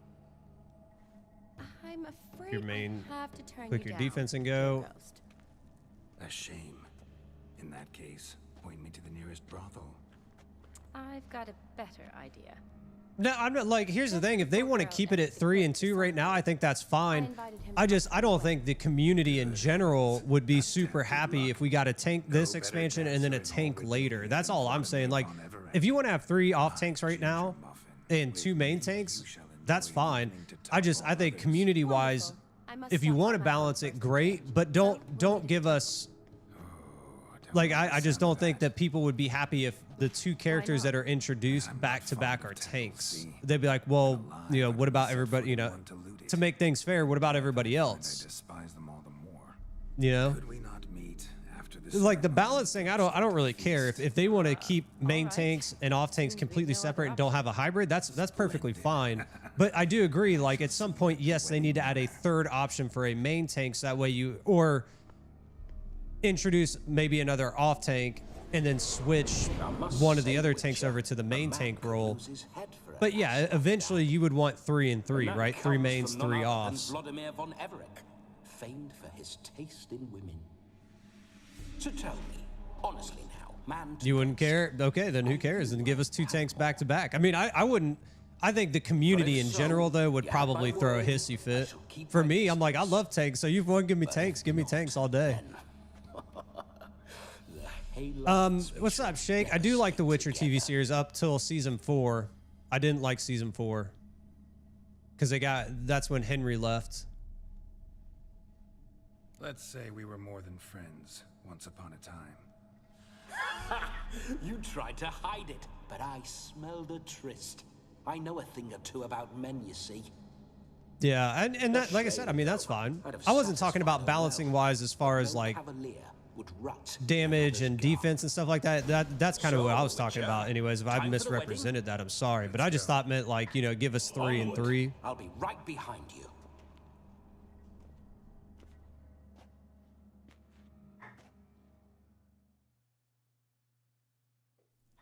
I'm afraid Your main, I have to turn click you your down, defense and go. Ghost. A shame. In that case, point me to the nearest brothel. I've got a better idea. No, I'm not like, here's the thing. If they want to keep it at 3 and 2 right now, I think that's fine. I don't think the community in general would be super happy if we got a tank this expansion and then a tank later. That's all I'm saying. Like, if you want to have 3 off tanks right now and 2 main tanks, that's fine. I think community wise, if you want to balance it, great, but don't give us, like, I just don't think that people would be happy if the 2 characters that are introduced back to back are tanks. They'd be like, well, you know, what about everybody, you know, to make things fair, what about everybody else? Despise them all the more. You know? Could we not meet after this? Like the balance thing, I don't really care. If they want to keep main tanks and off tanks completely separate and don't have a hybrid, that's perfectly fine. But I do agree, like at some point, yes, they need to add a 3rd option for a main tank so that way or introduce maybe another off tank and then switch one of the other tanks over to the main tank role. But yeah, eventually you would want 3 and 3, right? 3 mains, 3 offs. Vladimir von Everett. famed for his taste in women. So tell me, honestly now, man... You wouldn't care? Okay, then who cares? And give us 2 tanks back to back. I mean, I wouldn't... I think the community in general, though, would probably throw a hissy fit. For me, I'm like, I love tanks, so you want to give me tanks, give me tanks all day. What's up, Shake? I do like the Witcher TV series up till season 4. I didn't like season 4. Because that's when Henry left. Let's say we were more than friends once upon a time. You tried to hide it, but I smelled a tryst. I know a thing or two about men, you see. Yeah, and that, like I said, I mean, that's fine. I wasn't talking about balancing wise as far as like damage and defense and stuff like that. That's kind of what I was talking about. Anyways, if I've misrepresented that, I'm sorry. But I just thought meant like, you know, give us 3 and 3. I'll be right behind you.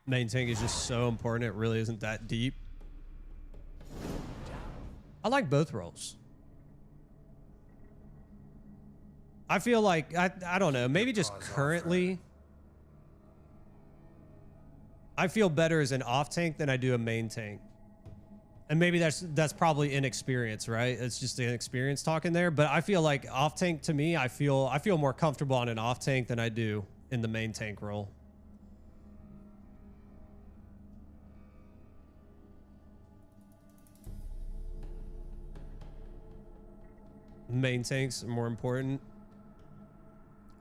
Main tank is just so important. It really isn't that deep. I like both roles. I feel like, I don't know, maybe just currently, I feel better as an off tank than I do a main tank. And maybe that's probably inexperience, right? It's just an experience talking there. But I feel like off tank to me, I feel more comfortable on an off tank than I do in the main tank role. Main tanks are more important.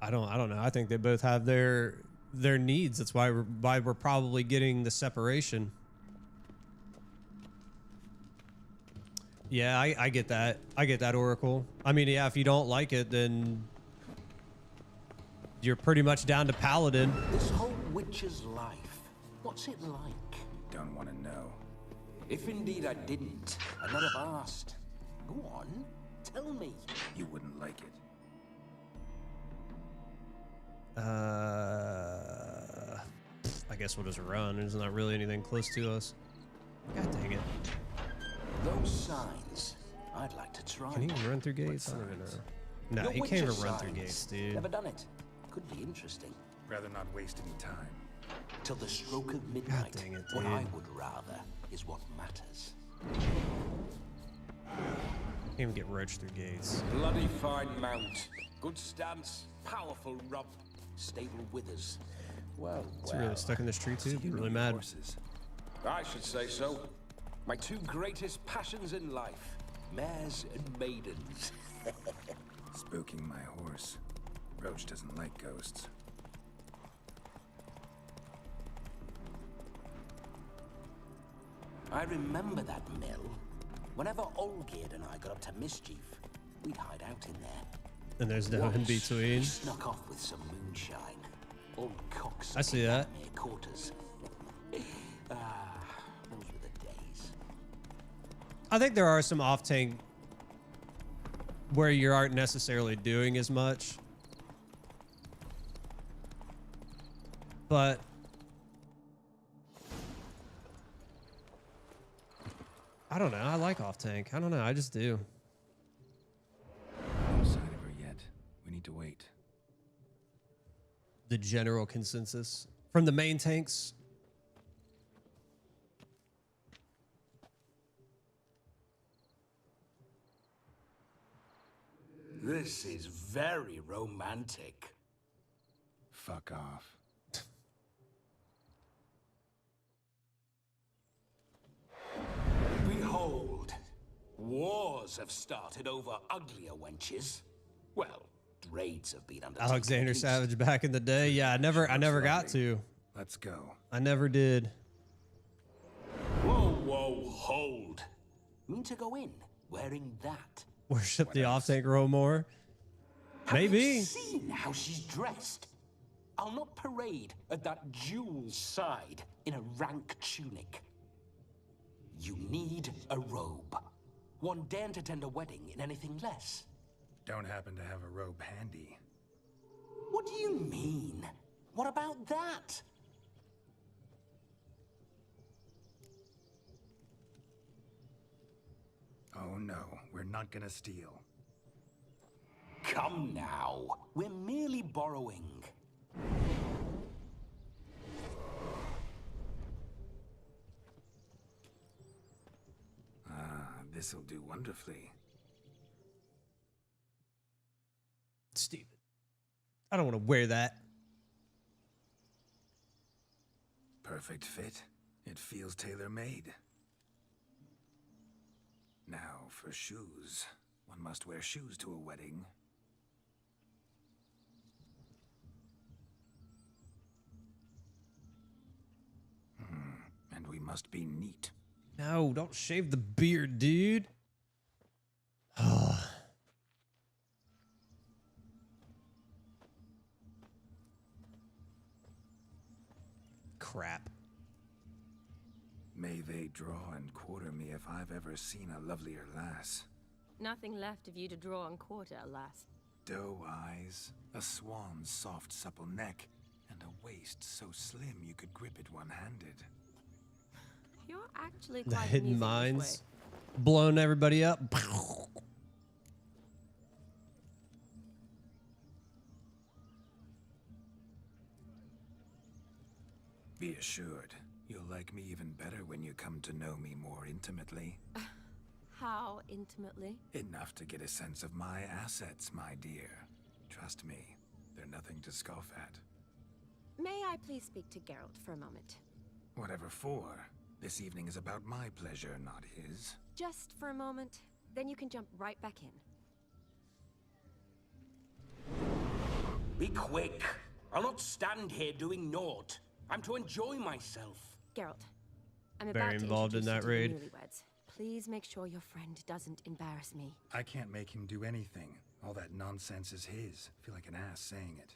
I don't know. I think they both have their needs. That's why we're probably getting the separation. Yeah, I get that. I get that, Oracle. I mean, yeah, if you don't like it, then you're pretty much down to Paladin. This whole witch's life, what's it like? Don't want to know. If indeed I didn't, I'd not have asked. Go on, tell me. You wouldn't like it. I guess we'll just run. There's not really anything close to us. God dang it. Those signs, I'd like to try. Can he even run through gates? I don't even know. No, he can't even run through gates, dude. Never done it. Could be interesting. Rather not waste any time. Till the stroke of midnight. God dang it, What dude. I would rather is what matters. Can't even get roached through gates. Bloody fine mount. Good stance. Powerful rump. Stable withers. Well, Is he really stuck in this tree too? Really mad. Horses. I should say so. My 2 greatest passions in life. Mares and maidens. Spooking my horse. Roach doesn't like ghosts. I remember that mill. Whenever Olgerd and I got up to mischief, we'd hide out in there. And there's no in Once, between. we snuck off with some moonshine. Old cocks. I see that. Near quarters. Those were the days. I think there are some off tank where you aren't necessarily doing as much. But I don't know. I like off tank. I don't know. I just do. No sign of her yet. We need to wait. The general consensus from the main tanks. This is very romantic. Fuck off. Behold, wars have started over uglier wenches. Well, raids have been undertaken. Alexander Savage back in the day. Yeah, I never got to. Let's go. I never did. Whoa, hold. Mean to go in wearing that? Worship the off tank role more. Maybe. Have you seen how she's dressed? I'll not parade at that jewel's side in a rank tunic. You need a robe. One daren't attend a wedding in anything less. Don't happen to have a robe handy. What do you mean? What about that? Oh no, we're not gonna steal. Come now. We're merely borrowing. This'll do wonderfully. Stupid. I don't want to wear that. Perfect fit. It feels tailor-made. Now for shoes. One must wear shoes to a wedding. And we must be neat. No, don't shave the beard, dude. Crap. May they draw and quarter me if I've ever seen a lovelier lass. Nothing left of you to draw and quarter, alas. Doe eyes, a swan's soft supple neck, and a waist so slim you could grip it one-handed. You're actually The quite hidden amusing this mines. way. Blowing everybody up. Be assured, you'll like me even better when you come to know me more intimately. How intimately? Enough to get a sense of my assets, my dear. Trust me, they're nothing to scoff at. May I please speak to Geralt for a moment? Whatever for. This evening is about my pleasure, not his. Just for a moment, then you can jump right back in. Be quick. I'll not stand here doing naught. I'm to enjoy myself. Geralt, I'm Very about to involved in introduce that you raid. to the newlyweds. Please make sure your friend doesn't embarrass me. I can't make him do anything. All that nonsense is his. I feel like an ass saying it.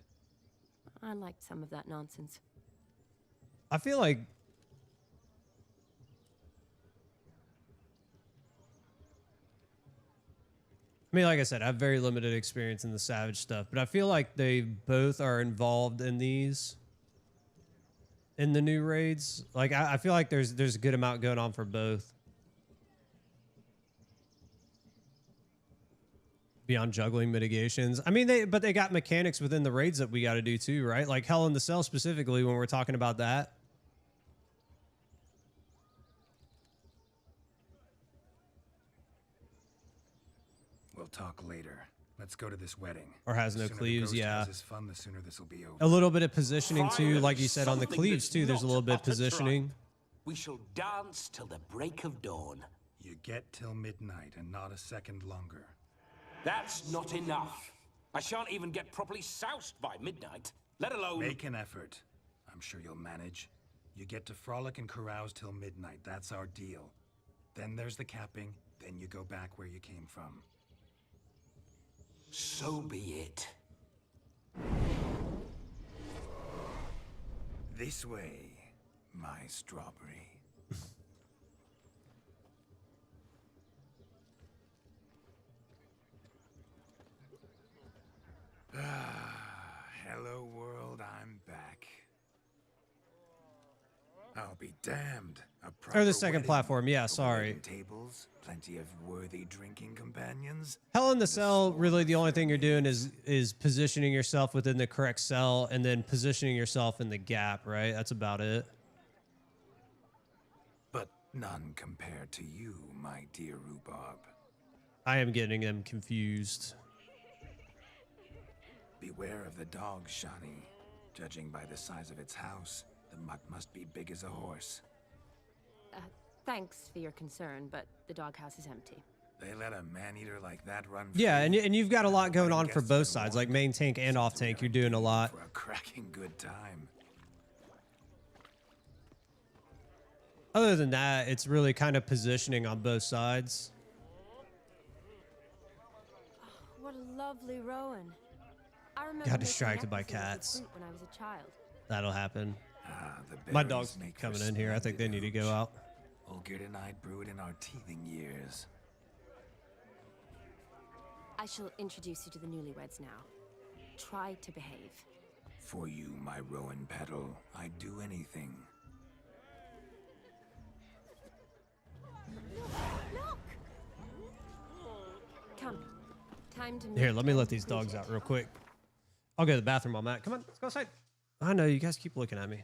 I liked some of that nonsense. I feel like like I said, I have very limited experience in the Savage stuff, but I feel like they both are involved in these, in the new raids. Like, I feel like there's a good amount going on for both. Beyond juggling mitigations. I mean, they got mechanics within the raids that we got to do too, right? Like Hell in the Cell specifically when we're talking about that. We'll talk later. Let's go to this wedding. Or has no The sooner the cleaves, ghost yeah. has his fun, the sooner this will be over. A little bit of positioning too, Finally, like you said on the something cleaves that's too. There's a not little bit of utter positioning. tripe. We shall dance till the break of dawn. You get till midnight and not a second longer. That's not enough. I shan't even get properly soused by midnight, let alone... Make an effort. I'm sure you'll manage. You get to frolic and carouse till midnight. That's our deal. Then there's the capping. Then you go back where you came from. So be it. This way, my strawberry. Hello world, I'm back. I'll be damned. A proper Or the second wedding. platform, yeah, sorry. Overladen tables, plenty of worthy drinking companions. Hell in the Cell, really the only thing you're doing is positioning yourself within the correct cell and then positioning yourself in the gap, right? That's about it. But none compared to you, my dear rhubarb. I am getting them confused. Beware of the dog, Shani. Judging by the size of its house, the mutt must be big as a horse. Thanks for your concern, but the doghouse is empty. They let a man-eater like that run free. Yeah, and you've got a lot going on for Guests both are sides, warned. like main tank and off tank. You're doing a lot. For a cracking good time. Other than that, it's really kind of positioning on both sides. What a lovely rowan. I remember Got making distracted by necklaces with cats. fruit when I was a child. That'll happen. The My berries dog's make for coming in here. I think they need to go splendid out. Olgerd and I brewed in our teething years. I shall introduce you to the newlyweds now. Try to behave. For you, my rowan petal, I'd do anything. Look! Come. Time time to Here, meet let me let and these dogs greet out it. real quick. I'll go to the bathroom on that. Come on, let's go outside. I know, you guys keep looking at me.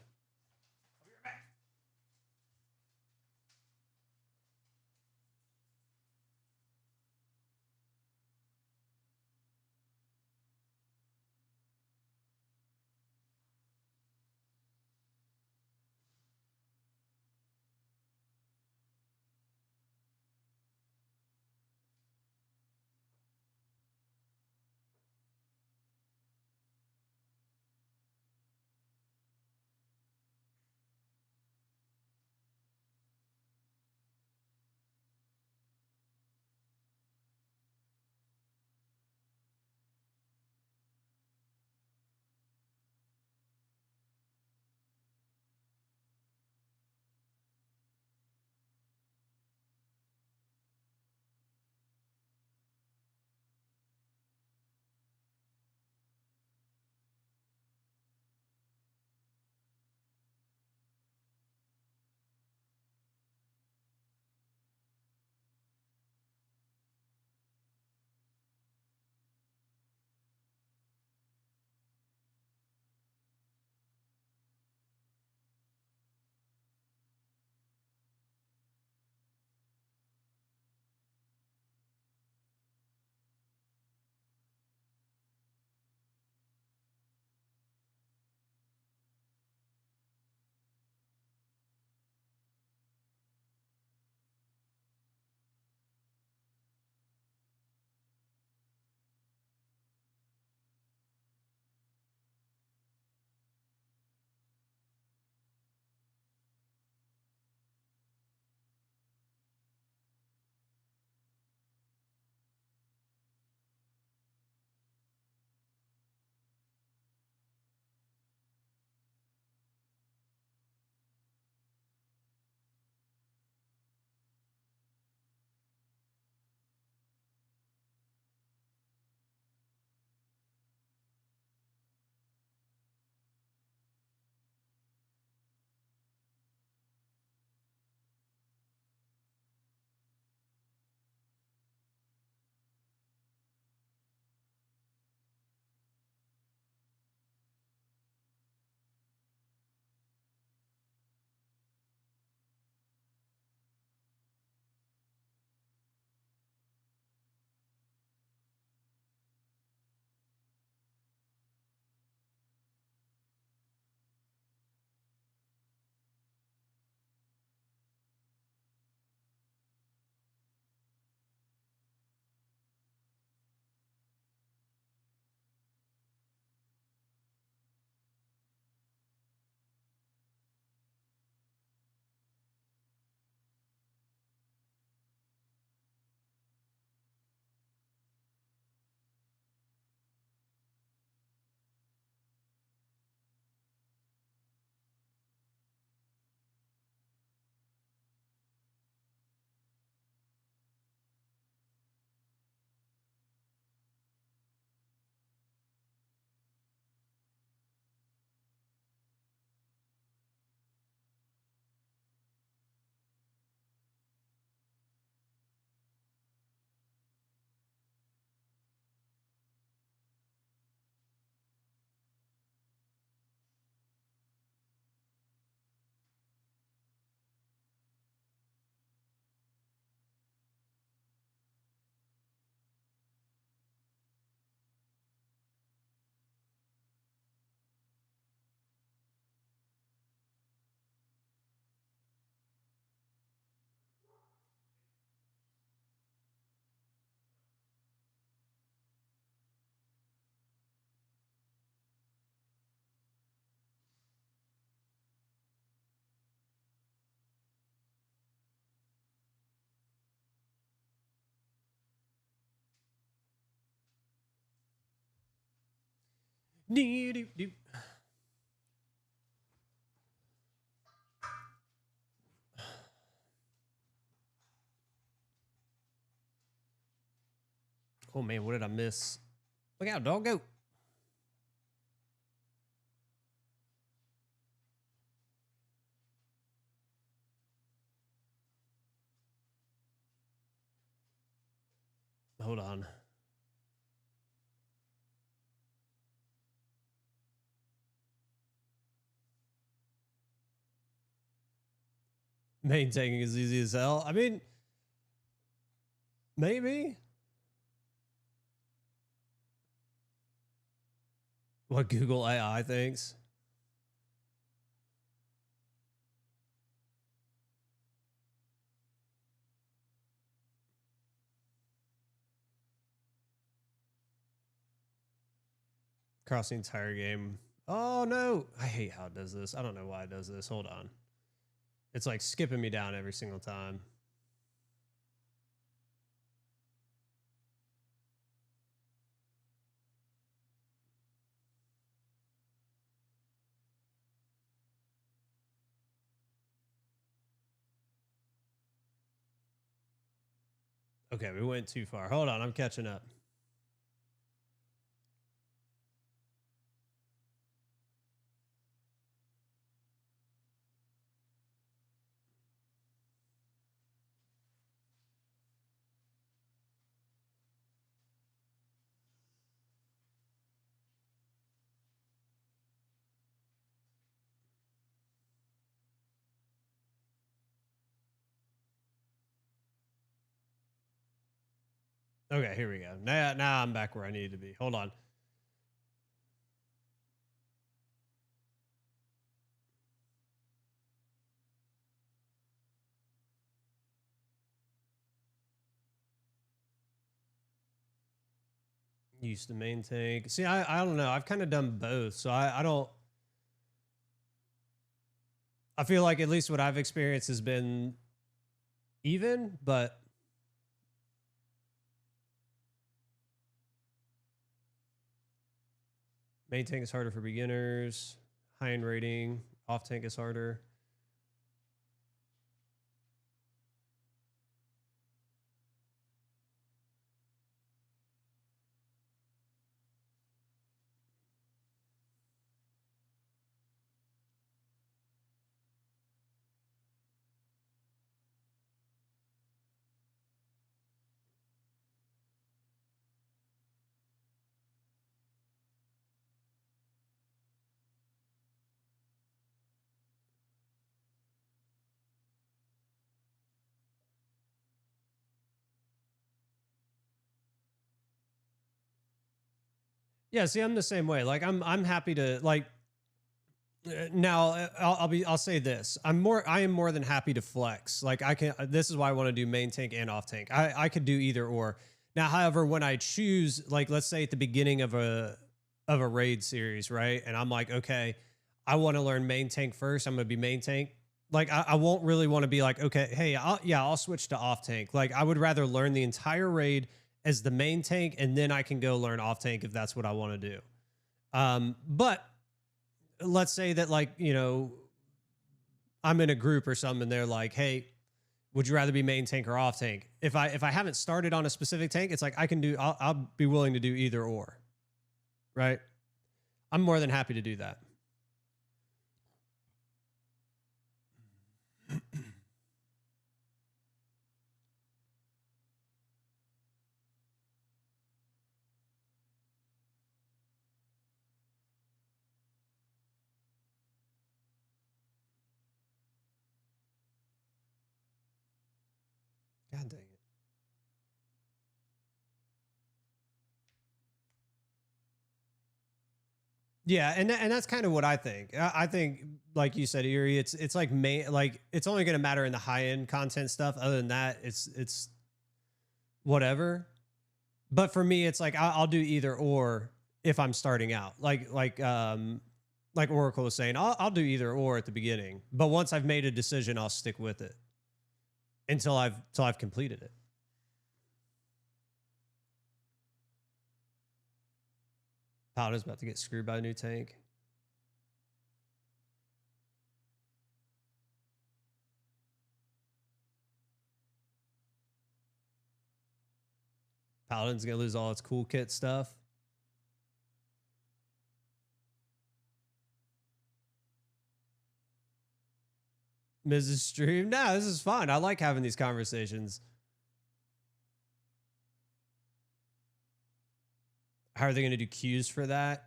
Doo-doo-doo. Oh man, what did I miss? Look out, dog, go. Hold on. Maintaining is easy as hell. I mean, maybe. What Google AI thinks. Across the entire game. Oh no. I hate how it does this. I don't know why it does this. Hold on. It's like skipping me down every single time. Okay, we went too far. Hold on, I'm catching up. Okay, here we go. Now I'm back where I need to be. Hold on. Used to main tank. See, I don't know. I've kind of done both, so I don't. I feel like at least what I've experienced has been even, but main tank is harder for beginners. High end rating. Off tank is harder. Yeah, see, I'm the same way. Like, I'm happy to like. Now I'll say this. I am more than happy to flex. Like I can. This is why I want to do main tank and off tank. I could do either or. Now, however, when I choose, like, let's say at the beginning of a raid series, right, and I'm like, okay, I want to learn main tank first. I'm gonna be main tank. Like I won't really want to be like, okay, hey, I'll switch to off tank. Like I would rather learn the entire raid as the main tank, and then I can go learn off tank if that's what I want to do. But let's say that, like, you know, I'm in a group or something and they're like, hey, would you rather be main tank or off tank? If I haven't started on a specific tank, it's like I'll be willing to do either or. Right? I'm more than happy to do that. God dang it. Yeah, and that's kind of what I think. I think, like you said, Erie, it's like it's only going to matter in the high end content stuff. Other than that, it's whatever. But for me, it's like I'll do either or if I'm starting out. Like Oracle was saying, I'll do either or at the beginning. But once I've made a decision, I'll stick with it until I've completed it. Paladin's about to get screwed by a new tank. Paladin's gonna lose all its cool kit stuff. Mrs. Stream, nah, this is fun. I like having these conversations. How are they going to do queues for that?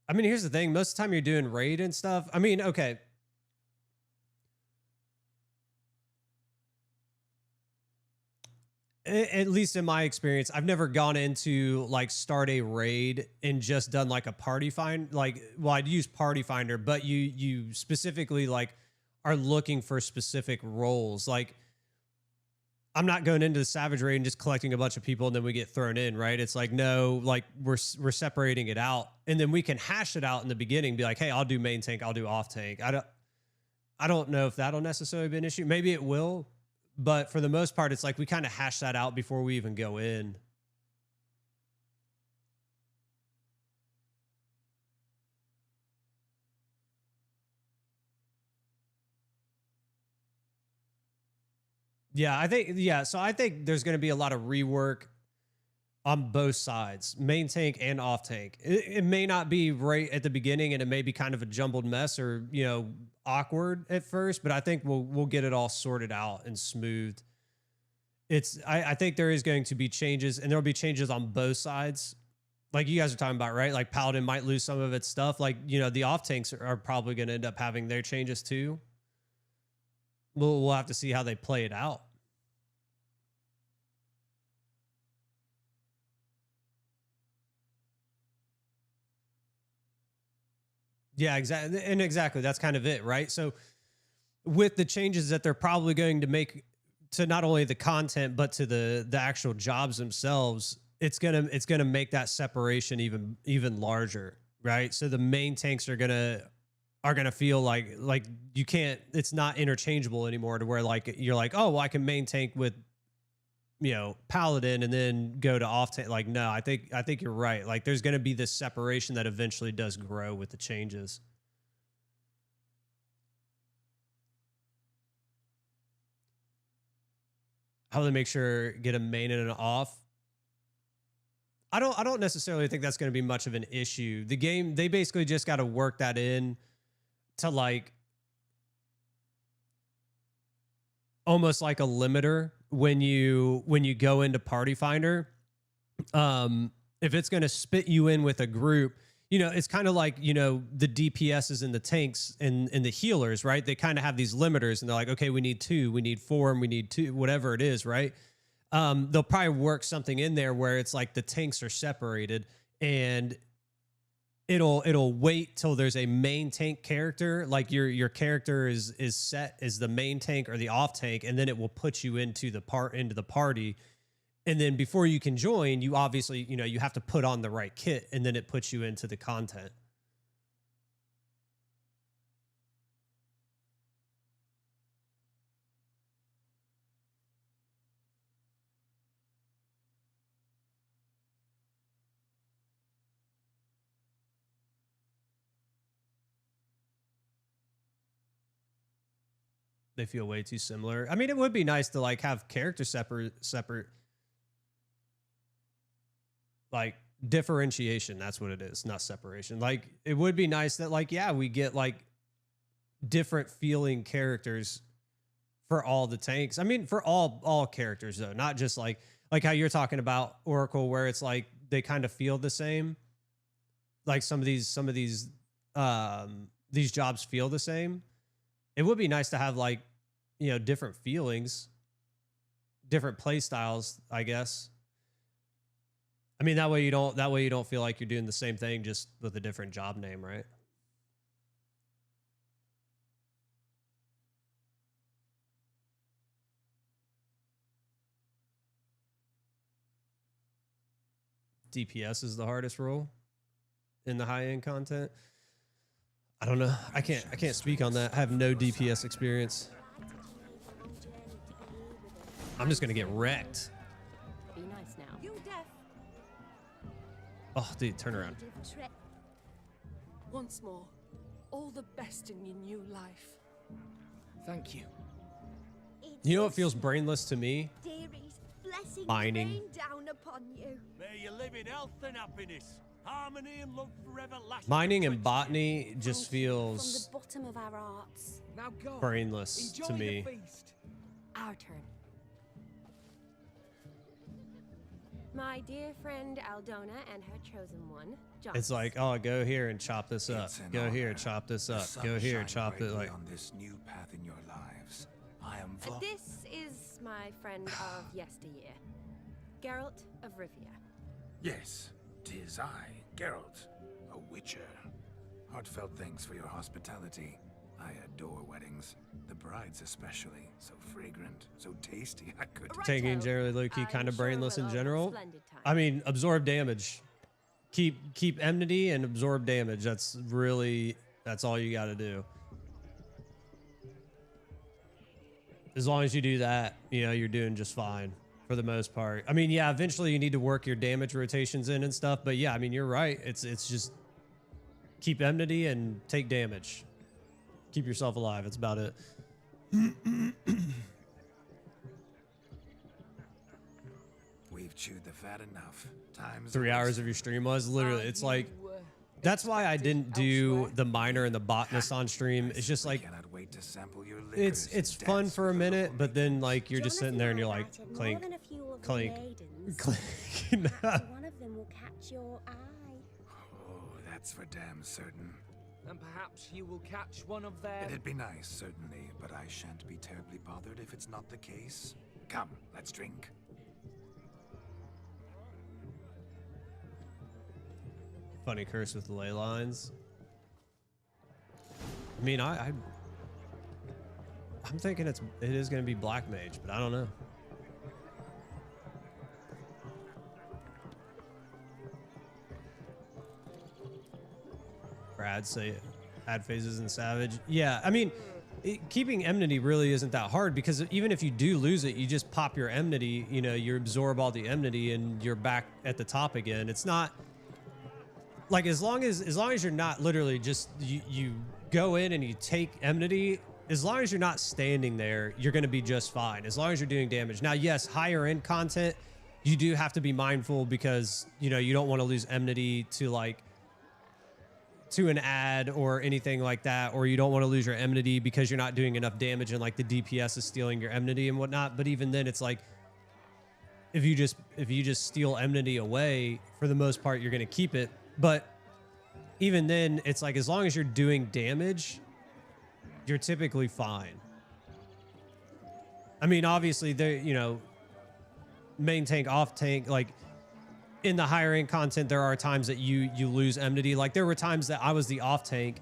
I mean, here's the thing. Most of the time you're doing raid and stuff. I mean, okay. at least in my experience, I've never gone into like start a raid and just done like a party find. Like, well, I'd use Party Finder, but you specifically like are looking for specific roles. Like, I'm not going into the Savage raid and just collecting a bunch of people and then we get thrown in, right? It's like, no, like we're separating it out, and then we can hash it out in the beginning. Be like, hey, I'll do main tank, I'll do off tank. I don't know if that'll necessarily be an issue. Maybe it will. But for the most part, it's like we kind of hash that out before we even go in. Yeah, so I think there's going to be a lot of rework on both sides, main tank and off tank. It may not be right at the beginning, and it may be kind of a jumbled mess or, you know, awkward at first, but I think we'll get it all sorted out and smoothed. I think there is going to be changes, and there'll be changes on both sides. Like you guys are talking about, right? Like Paladin might lose some of its stuff. Like, you know, the off tanks are probably going to end up having their changes too. We'll have to see how they play it out. Yeah, exactly. And exactly, that's kind of it, right? So with the changes that they're probably going to make to not only the content but to the actual jobs themselves, it's gonna make that separation even larger, right? So the main tanks are gonna feel like you can't, it's not interchangeable anymore, to where like you're like, oh, well, I can main tank with, you know, Paladin and then go to off tank. Like, no, I think you're right. Like there's going to be this separation that eventually does grow with the changes. How do they make sure get a main and an off? I don't necessarily think that's going to be much of an issue. The game, they basically just got to work that in to like almost like a limiter when you go into Party Finder. If it's going to spit you in with a group, you know, it's kind of like, you know, the DPSs and the tanks and the healers, right? They kind of have these limiters, and they're like, okay, we need 2, we need 4, and we need 2, whatever it is, right? They'll probably work something in there where it's like the tanks are separated, and it'll wait till there's a main tank character, like your character is set as the main tank or the off tank, and then it will put you into the party. And then before you can join, you obviously, you know, you have to put on the right kit, and then it puts you into the content. They feel way too similar. I mean, it would be nice to like have character separate like differentiation. That's what it is, not separation. Like it would be nice that like, yeah, we get like different feeling characters for all the tanks. I mean, for all characters though, not just like how you're talking about Oracle, where it's like they kind of feel the same. Like some of these jobs feel the same. It would be nice to have like, you know, different feelings, different play styles, I guess. I mean, that way you don't feel like you're doing the same thing just with a different job name, right? DPS is the hardest role in the high-end content. I don't know. I can't speak on that. I have no DPS experience. I'm just gonna get wrecked. Be nice now. You deaf. Oh, dude, turn around. Once more, all the best in your new life. Thank you. You know what feels brainless to me? Mining. Down upon you. May you live in health and happiness, harmony and love forever lasting. Mining and botany just feels From the bottom of our hearts. Now go. brainless to me. Our turn. My dear friend Aldona and her chosen one, John. It's like, oh, go here and chop this up. Go here, chop this up. Go here, chop it. Like on this new path in your lives. I am This is my friend of yesteryear. Geralt of Rivia. Yes, 'tis I, Geralt, a witcher. Heartfelt thanks for your hospitality. I adore weddings. The brides especially. So fragrant, so tasty, I could... Taking generally low-key, kind of brainless in general. Splendid time. I mean, absorb damage. Keep enmity and absorb damage. That's all you got to do. As long as you do that, you know, you're doing just fine for the most part. I mean, yeah, eventually you need to work your damage rotations in and stuff, but yeah, I mean, you're right. It's just keep enmity and take damage. Keep yourself alive. That's about it. We've chewed the fat enough. Time's 3 hours of your stream was literally, it's like, that's why I didn't do the miner and the botanist on stream. It's just like, cannot wait to sample your it's fun for a minute, but then like you're just sitting there and you're like clink, clink, clink. One of them will catch your eye. Oh, that's for damn certain. And perhaps you will catch one of their... It'd be nice, certainly, but I shan't be terribly bothered if it's not the case. Come, let's drink. Funny curse with the ley lines. I mean, I'm thinking it is going to be Black Mage, but I don't know. Or add phases in Savage. Yeah, I mean, keeping enmity really isn't that hard because even if you do lose it, you just pop your enmity. You know, you absorb all the enmity and you're back at the top again. It's not like as long as you're not literally just you go in and you take enmity. As long as you're not standing there, you're going to be just fine. As long as you're doing damage. Now, yes, higher end content, you do have to be mindful because you know you don't want to lose enmity to an ad or anything like that, or you don't want to lose your enmity because you're not doing enough damage and like the DPS is stealing your enmity and whatnot. But even then, it's like if you just steal enmity away, for the most part, you're going to keep it. But even then, it's like as long as you're doing damage, you're typically fine. I mean, obviously, you know, main tank, off tank, like in the higher end content, there are times that you lose enmity. Like there were times that I was the off tank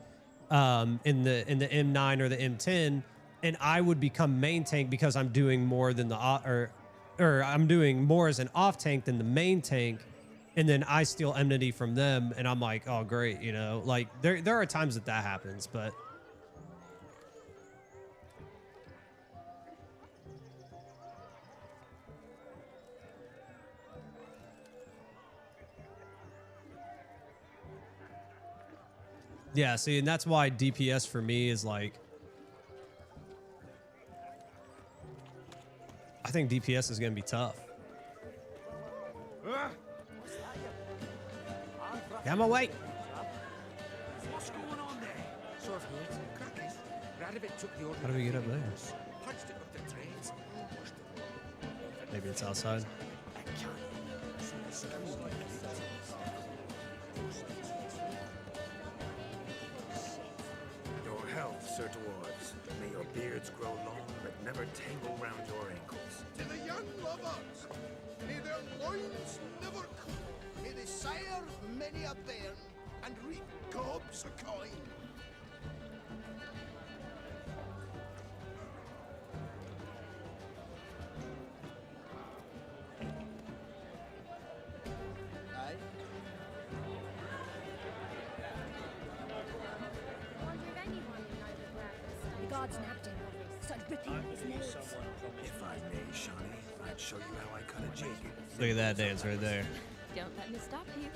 in the M9 or the M10, and I would become main tank because I'm doing more than or I'm doing more as an off tank than the main tank, and then I steal enmity from them, and I'm like, oh great, you know, like there are times that happens, but. Yeah, see, and that's why DPS for me is like, I think DPS is going to be tough. Get my way. What's going on there? Sort of crackers. Radovid took the order. How do we get up there? Punched it with the trains. Maybe it's outside. Your health, Sir Dwarves. May your beards grow long, but never tangle round your ankles. To the young lovers, may their loins never cool. May they sire many a bairn and reap gobs of coin. The guards nabbed him. Started ripping at his nails. If I may, Shawnee, I'd show you how I cut a jig. Look at that dance right there. Don't let me stop you.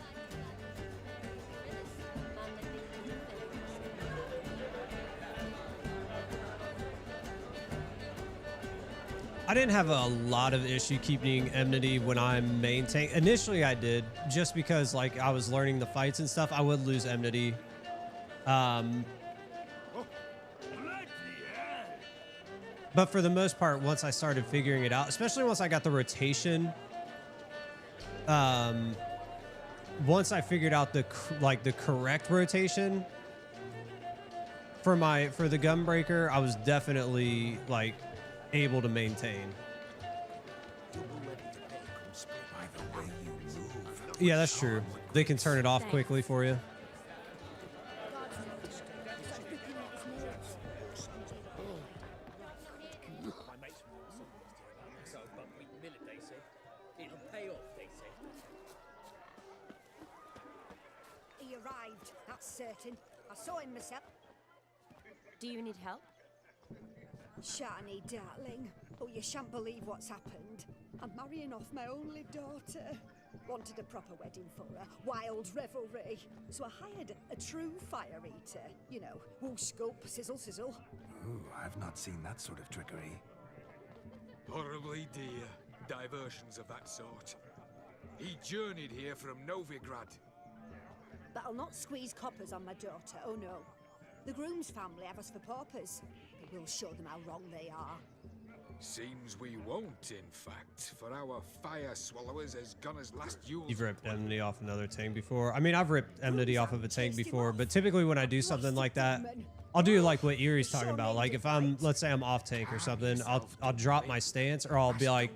I didn't have a lot of issue keeping enmity when I'm main tank. Initially, I did, just because like I was learning the fights and stuff. I would lose enmity. But for the most part, once I started figuring it out, especially once I got the rotation, once I figured out the correct rotation for the Gunbreaker, I was definitely like able to maintain. My Yeah, that's true. They can turn it off quickly for you. He arrived, that's certain. I saw him myself. Do you need help? Shani, darling. Oh, you shan't believe what's happened. I'm marrying off my only daughter. Wanted a proper wedding for her, wild revelry. So I hired a true fire eater. You know, whoosh, scope, sizzle, sizzle. Ooh, I've not seen that sort of trickery. Horribly dear diversions of that sort. He journeyed here from Novigrad. But I'll not squeeze coppers on my daughter, oh no. The groom's family have us for paupers, but we'll show them how wrong they are. Seems we won't, in fact, for our fire swallowers as gone as last Yule. You've ripped enmity off another tank before. I mean, I've ripped enmity off of a tank before, but typically when I do something like that, I'll do like what Erie's talking about. Like if I'm, let's say I'm off tank or something, I'll drop my stance, or I'll be like,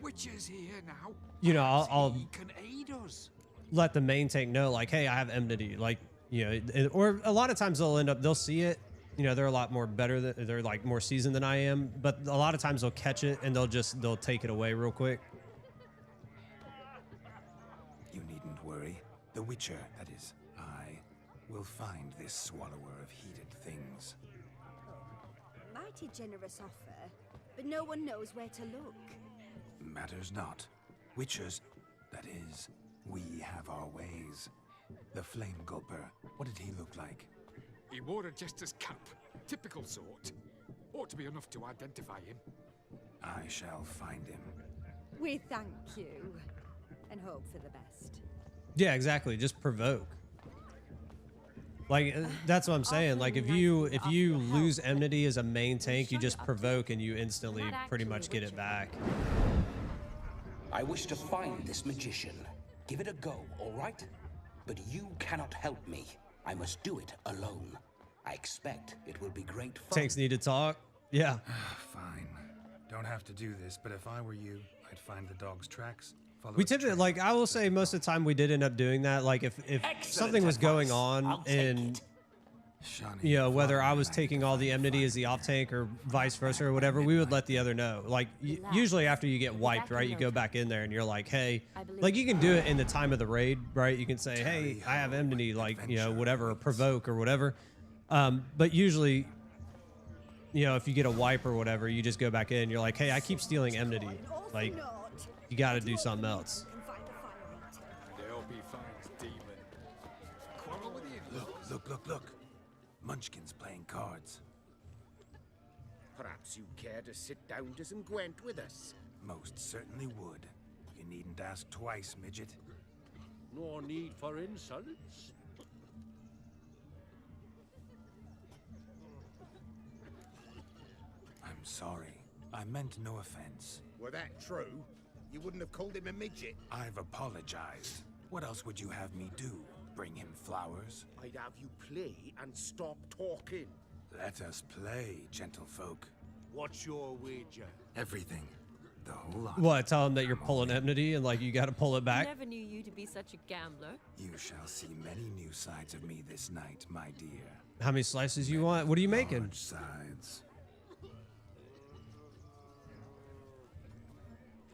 you know, I'll let the main tank know, like, hey, I have enmity, like, you know, or a lot of times they'll see it. You know, they're a lot more better. They're like more seasoned than I am, but a lot of times they'll catch it and they'll take it away real quick. You needn't worry. The Witcher, that is, I, will find this swallower of heated things. Mighty generous offer, but no one knows where to look. Matters not. Witchers, that is, we have our ways. The Flame Gulper, what did he look like? He wore a jester's cap, typical sort. Ought to be enough to identify him. I shall find him. We thank you, and hope for the best. Yeah, exactly. Just provoke. Like that's what I'm saying. Like if you lose enmity as a main tank, you just provoke and you instantly pretty much get it back. I wish to find this magician. Give it a go, all right? But you cannot help me. I must do it alone. I expect it will be great fun. Tanks need to talk. Yeah. Fine. Don't have to do this, but if I were you, I'd find the dog's tracks. We typically, like, I will say most of the time we did end up doing that. Like if something was going on and, you know, whether I was taking all the enmity as the off tank or vice versa or whatever, we would let the other know. Like usually after you get wiped, right, you go back in there and you're like, hey, like you can do it in the time of the raid, right? You can say, hey, I have enmity, like, you know, whatever, or provoke or whatever. But usually, you know, if you get a wipe or whatever, you just go back in and you're like, hey, I keep stealing enmity. Like, you got to do something else. Look. Munchkin's playing cards. Perhaps you care to sit down to some Gwent with us? Most certainly would. You needn't ask twice, midget. No need for insults. I'm sorry. I meant no offense. Were that true, you wouldn't have called him a midget. I've apologized. What else would you have me do? Bring him flowers? I'd have you play and stop talking. Let us play, gentlefolk. What's your wager? Everything. The whole lot. What, tell him that you're pulling enmity and like you got to pull it back? Never knew you to be such a gambler. You shall see many new sides of me this night, my dear. How many slices you want? What are you making? Large sides.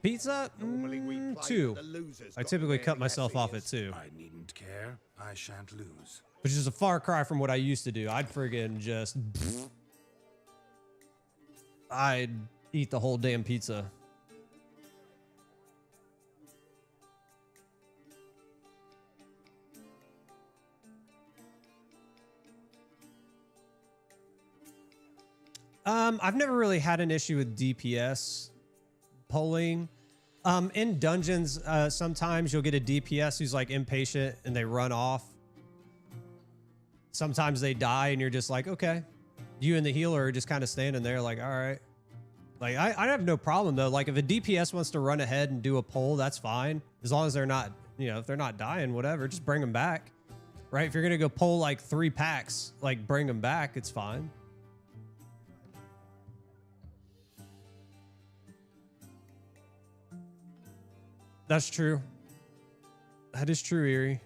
Pizza? 2. I typically cut myself off at 2. I needn't care. I shan't lose. Which is a far cry from what I used to do. I'd friggin' just... I'd eat the whole damn pizza. I've never really had an issue with DPS polling. In dungeons, sometimes you'll get a DPS who's like impatient and they run off. Sometimes they die and you're just like, okay. You and the healer are just kind of standing there like, all right. Like, I have no problem though. Like if a DPS wants to run ahead and do a poll, that's fine. As long as they're not, you know, if they're not dying, whatever, just bring them back. Right? If you're going to go pull like 3 packs, like bring them back, it's fine. That's true. That is true, Erie.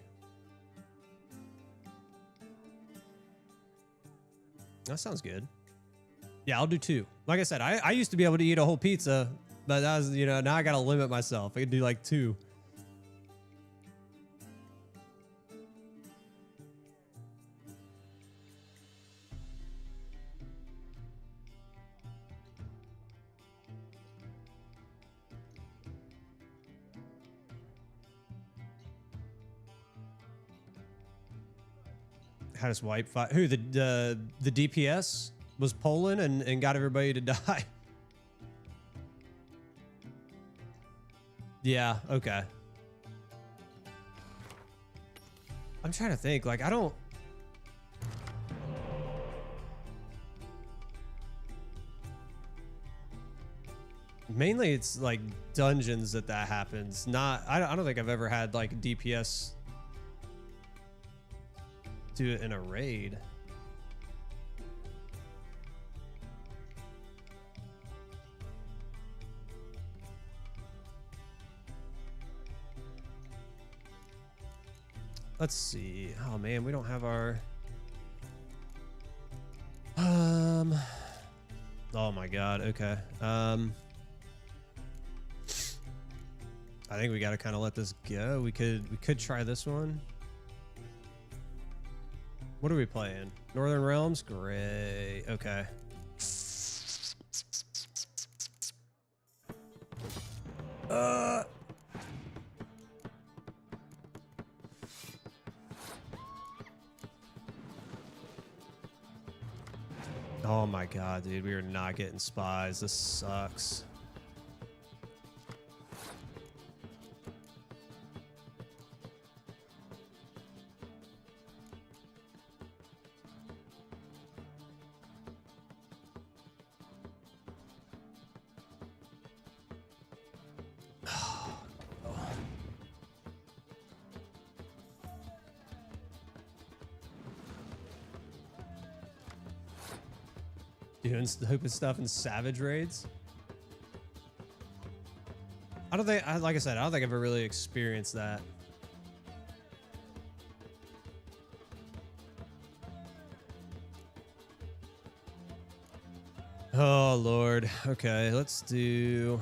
That sounds good. Yeah, I'll do 2. Like I said, I used to be able to eat a whole pizza, but that was, you know, now I gotta limit myself. I can do like 2. How does wipe fight? Who, the DPS was Poland and got everybody to die? Yeah, okay. I'm trying to think, like, I don't... Mainly it's like dungeons that happens. Not, I don't think I've ever had like DPS do it in a raid. Let's see. Oh man, we don't have our oh my god, okay. I think we got to kind of let this go. We could try this one. What are we playing? Northern Realms? Great. Okay. Oh my god, dude. We are not getting spies. This sucks. Doing stupid stuff in Savage raids. I don't think, like I said, I don't think I've ever really experienced that. Oh Lord. Okay, let's do.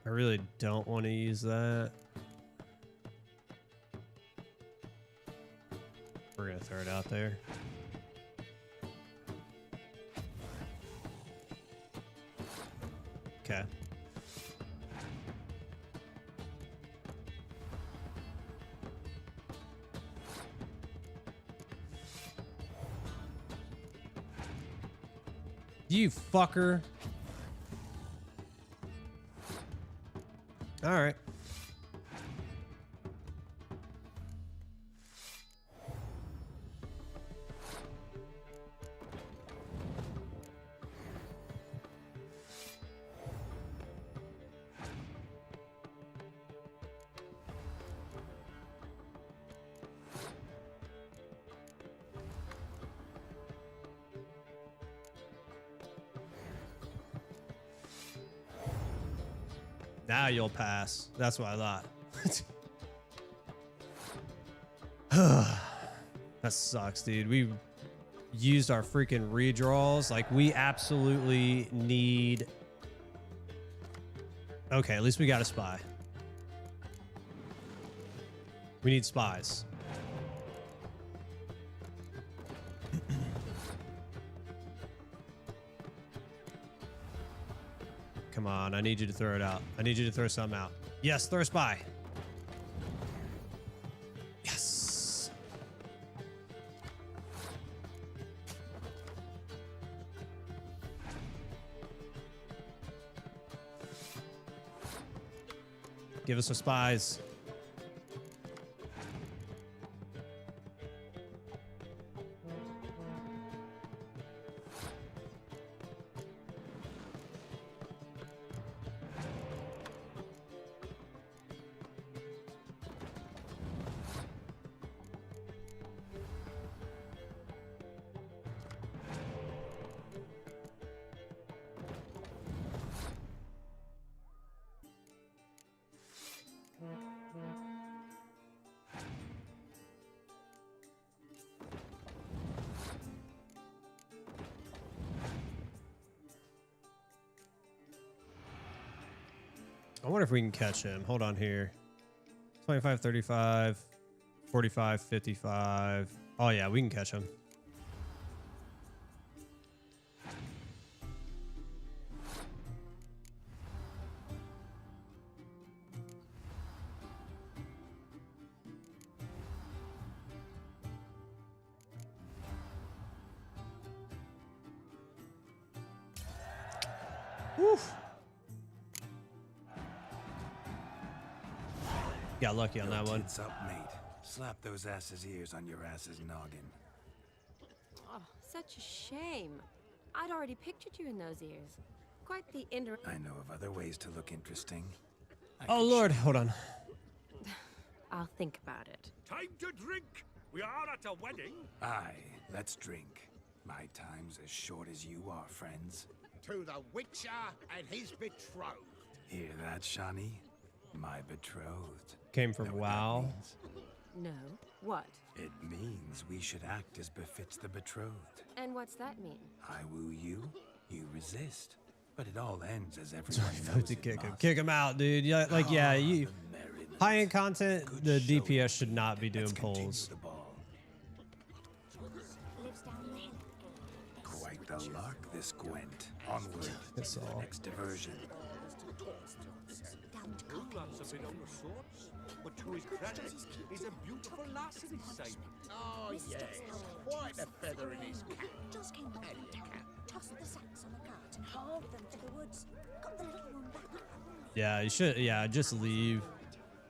I really don't want to use that. We're going to throw it out there. Okay. You fucker. All right. Now you'll pass. That's what I thought. That sucks, dude. We used our freaking redraws. Like, we absolutely need... Okay, at least we got a spy. We need spies. Come on, I need you to throw it out. I need you to throw something out. Yes, throw a spy. Yes. Give us some spies. I wonder if we can catch him. Hold on here. 25, 35, 45, 55. Oh, yeah, we can catch him. Woof. Got lucky on that one. Tits up, mate. Slap those asses' ears on your ass's noggin. Oh, such a shame. I'd already pictured you in those ears. Quite the indirect. I know of other ways to look interesting. Oh, Lord. Hold on. I'll think about it. Time to drink. We are at a wedding. Aye, let's drink. My time's as short as you are, friends. To the Witcher and his betrothed. Hear that, Shawnee? My betrothed. Came from WoW. No. What? It means we should act as befits the betrothed. And what's that mean? I woo you, you resist. But it all ends as everyone knows To it kick him. must. Kick him out, dude. Yeah, like, yeah, you. High-end content, the DPS should not be doing polls. Quite the lark, this Gwent. Onward. That's to the all. next diversion. Rulan's a bit on the sorts, but to his credit, he's a beautiful lass in his sight. Oh, yes. Quite a feather in his cap. Just came back from town. Tossed the sacks on a cart and hauled them to the woods. Got the little one back. Yeah, you should. Yeah, just leave.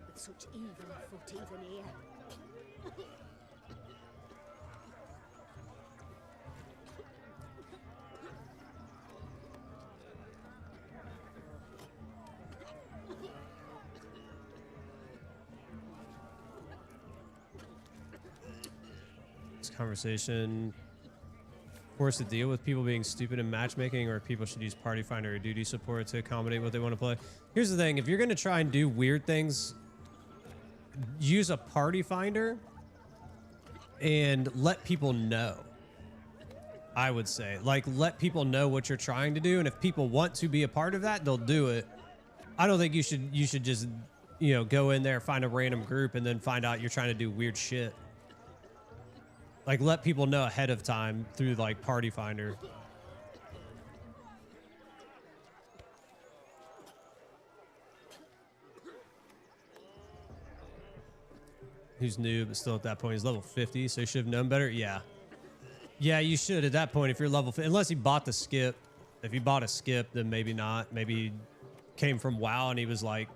With such evil afoot even here. This conversation. Forced to deal with people being stupid in matchmaking, or people should use Party Finder or duty support to accommodate what they want to play. Here's the thing: if you're going to try and do weird things, use a Party Finder and let people know. I would say, like, let people know what you're trying to do, and if people want to be a part of that, they'll do it. I don't think you should just, you know, go in there, find a random group, and then find out you're trying to do weird shit. Like, let people know ahead of time through, like, Party Finder. Who's new, but still at that point, he's level 50, so he should have known better. Yeah. Yeah, you should at that point if you're level 50. Unless he bought the skip. If he bought a skip, then maybe not. Maybe he came from WoW and he was like,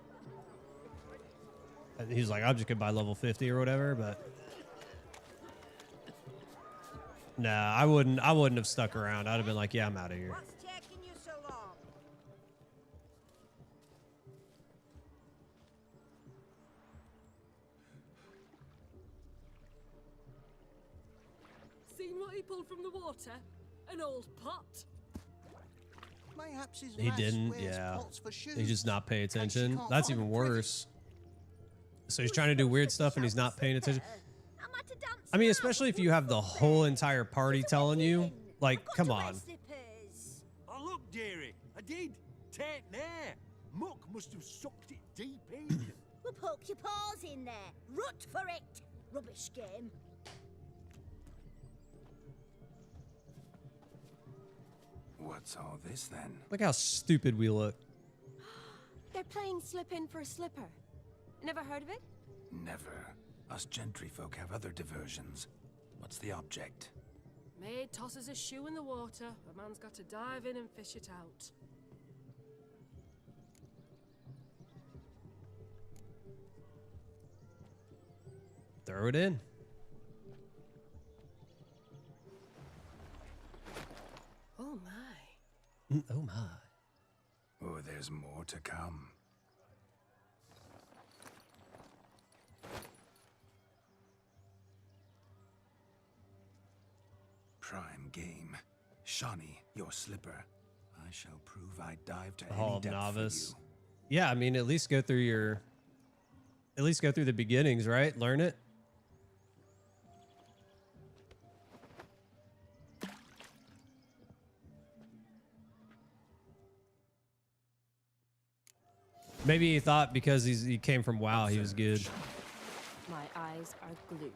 I'm just going to buy level 50 or whatever, but... Nah, I wouldn't have stuck around. I'd have been like, yeah, I'm out of here. What's taking you so long? Seen what he pulled from the water? An old pot. Mayhaps his He lass didn't, wears yeah. pots for shoes. He's just not paying In case she attention. can't That's find even a privet. worse. So he's trying to do weird stuff and he's not paying attention. I mean, especially if you have the whole entire party telling you, like, come on. Oh, look, dearie, I did. Take there. Muck must have sucked it deep in. We'll poke your paws in there. Rut for it. Rubbish game. What's all this then? Look how stupid we look. They're playing slip in for a slipper. Never heard of it? Never. Us gentry folk have other diversions. What's the object? Maid tosses a shoe in the water. A man's got to dive in and fish it out. Throw it in. Oh my. Oh my. Oh, there's more to come. Prime game. Shawnee, your slipper. I shall prove I dive to Hall any of depth Novice. for you. Yeah, I mean, at least go through your... At least go through the beginnings, right? Learn it. Maybe he thought because he came from WoW, he was good. My eyes are glued.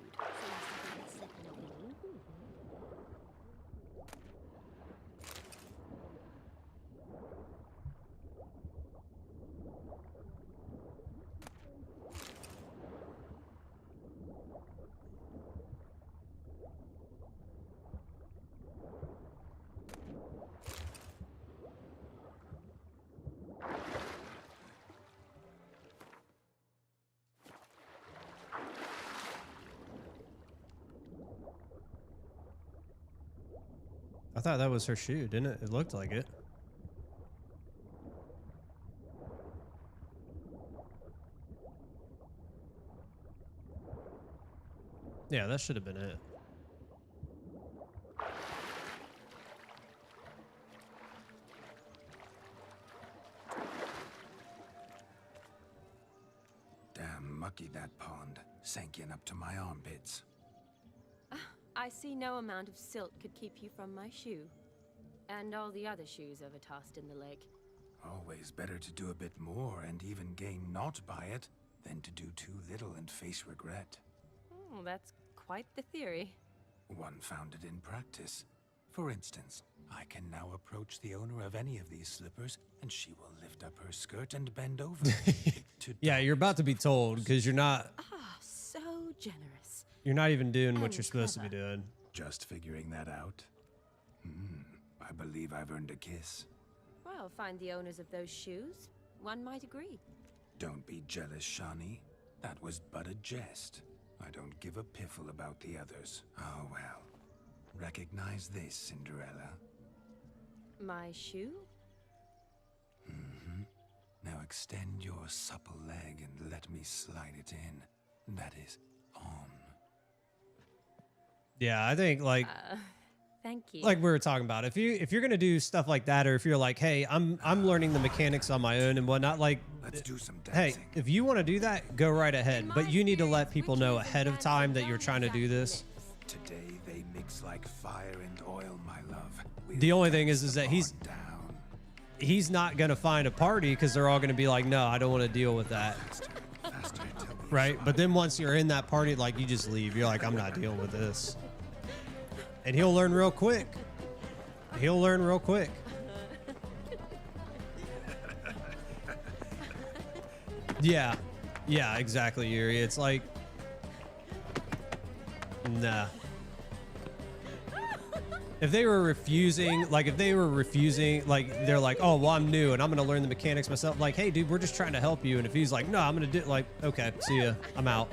I thought that was her shoe, didn't it? It looked like it. Yeah, that should have been it. Damn mucky that pond, sank in up to my armpits. I see no amount of silt could keep you from my shoe. And all the other shoes ever tossed in the lake. Always better to do a bit more and even gain naught by it than to do too little and face regret. Oh, that's quite the theory. One founded in practice. For instance, I can now approach the owner of any of these slippers and she will lift up her skirt and bend over. Yeah, you're about to be told because you're not. Ah, so generous. You're not even doing what you're supposed to be doing. Just figuring that out? I believe I've earned a kiss. Well, find the owners of those shoes. One might agree. Don't be jealous, Shani. That was but a jest. I don't give a piffle about the others. Oh well. Recognize this, Cinderella. My shoe? Now extend your supple leg and let me slide it in. That is on. Yeah, I think like thank you. Like we were talking about, if you're gonna do stuff like that, or if you're like, hey, I'm learning the mechanics on my own and whatnot, like, let's do some dancing. Hey, if you want to do that, go right ahead. But you need to let people know ahead of time that you're trying to do this. Today they mix like fire and oil, my love. The only thing is that he's not gonna find a party because they're all gonna be like, no, I don't want to deal with that. Right? But then once you're in that party, like, you just leave. You're like, I'm not dealing with this. And he'll learn real quick. He'll learn real quick. Yeah. Yeah, exactly, Yuri. It's like, nah. If they were refusing, like, they're like, oh, well, I'm new and I'm going to learn the mechanics myself. Like, hey, dude, we're just trying to help you. And if he's like, no, I'm going to do, like, okay, see ya. I'm out.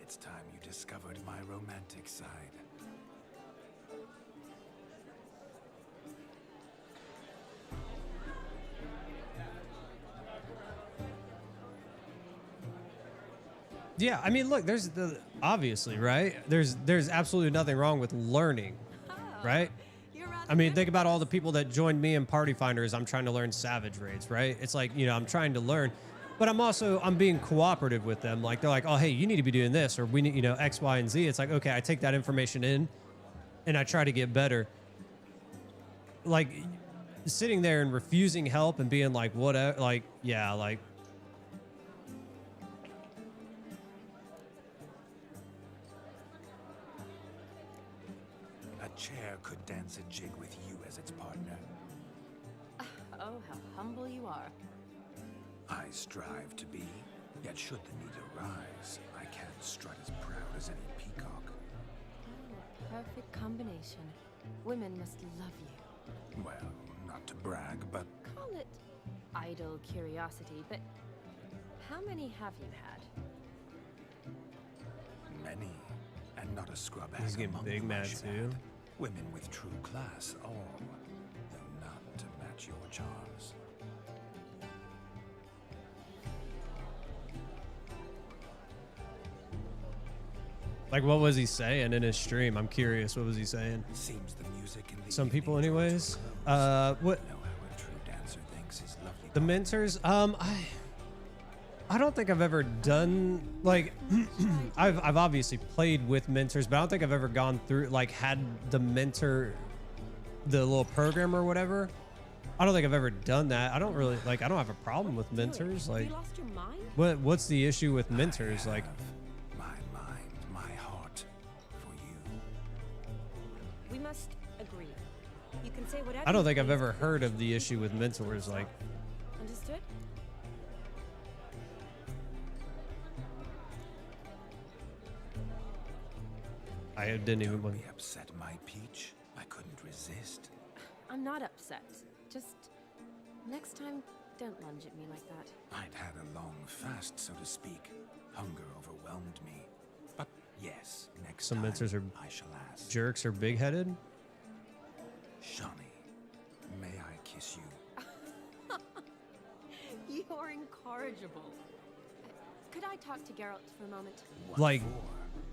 It's time you discovered my romantic side. Yeah, I mean, look, there's the obviously, right? There's absolutely nothing wrong with learning, right? I mean, think about all the people that joined me in Party Finders. I'm trying to learn Savage Raids, right? It's like, you know, I'm trying to learn, but I'm being cooperative with them. Like, they're like, oh, hey, you need to be doing this, or we need, you know, X, Y, and Z. It's like, okay, I take that information in and I try to get better. Like, sitting there and refusing help and being like, whatever, like, yeah, like, a chair could dance a jig with you as its partner. Oh, how humble you are. I strive to be, yet should the need arise, I can't strut as proud as any peacock. Oh, a perfect combination. Women must love you. Well, not to brag, but Call it idle curiosity, but how many have you had? many, and not a scrub He's hag getting among big them, I mad should too. add. Women with true class, all, though none to match your charms. Like, what was he saying in his stream? I'm curious. What was he saying? Seems the music in the Some people, anyways. What? know how a true dancer thinks is lovely. The mentors? I don't think I've ever done like I've obviously played with mentors, but I don't think I've ever gone through like had the mentor, the little program or whatever. I don't think I've ever done that. I don't really like. I don't have a problem with mentors. Like, you lost your mind? what's the issue with mentors? Like, my mind, my heart for you. We must agree. You can say whatever. I don't you think I've please. ever heard of the issue with mentors. Like, Understood? I didn't even. Don't be upset, my peach. I couldn't resist. I'm not upset. Just next time, don't lunge at me like that. I'd had a long fast, so to speak. Hunger overwhelmed me. But yes, next Some time mentors are I shall ask. jerks or big-headed. Shawnee, may I kiss you? You're incorrigible. Could I talk to Geralt for a moment? Like,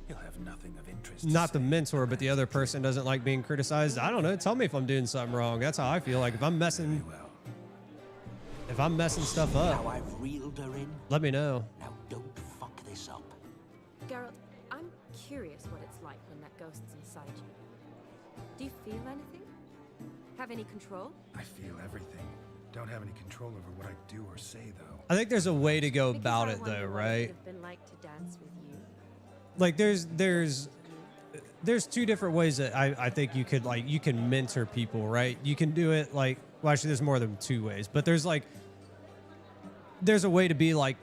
He'll have nothing of interest. not the mentor, but the other person doesn't like being criticized. I don't know. Tell me if I'm doing something wrong. That's how I feel. Like if I'm messing stuff up, Now I've reeled her in. let me know. Now don't fuck this up. Geralt, I'm curious what it's like when that ghost's inside you. Do you feel anything? Have any control? I feel everything. Don't have any control over what I do or say, though. I think there's a way to go Because about I it, wonder though, what it right? would have been like to dance with you. Like there's two different ways that I think you could like you can mentor people, right? You can do it like well actually there's more than two ways, but there's a way to be like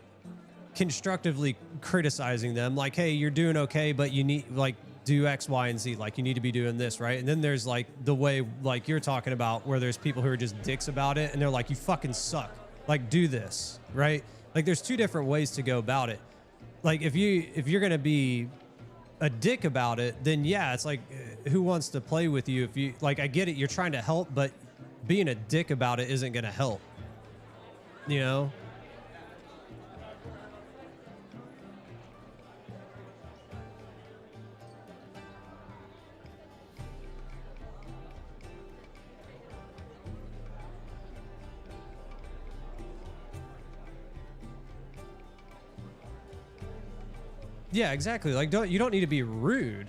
constructively criticizing them, like, hey, you're doing okay, but you need like do X, Y, and Z, like you need to be doing this, right? And then there's like the way like you're talking about where there's people who are just dicks about it and they're like, you fucking suck, like do this, right? Like there's two different ways to go about it. Like if you're gonna be a dick about it, then yeah, it's like who wants to play with you? If you like, I get it, you're trying to help, but being a dick about it isn't gonna help. You know? Yeah, exactly. Like you don't need to be rude.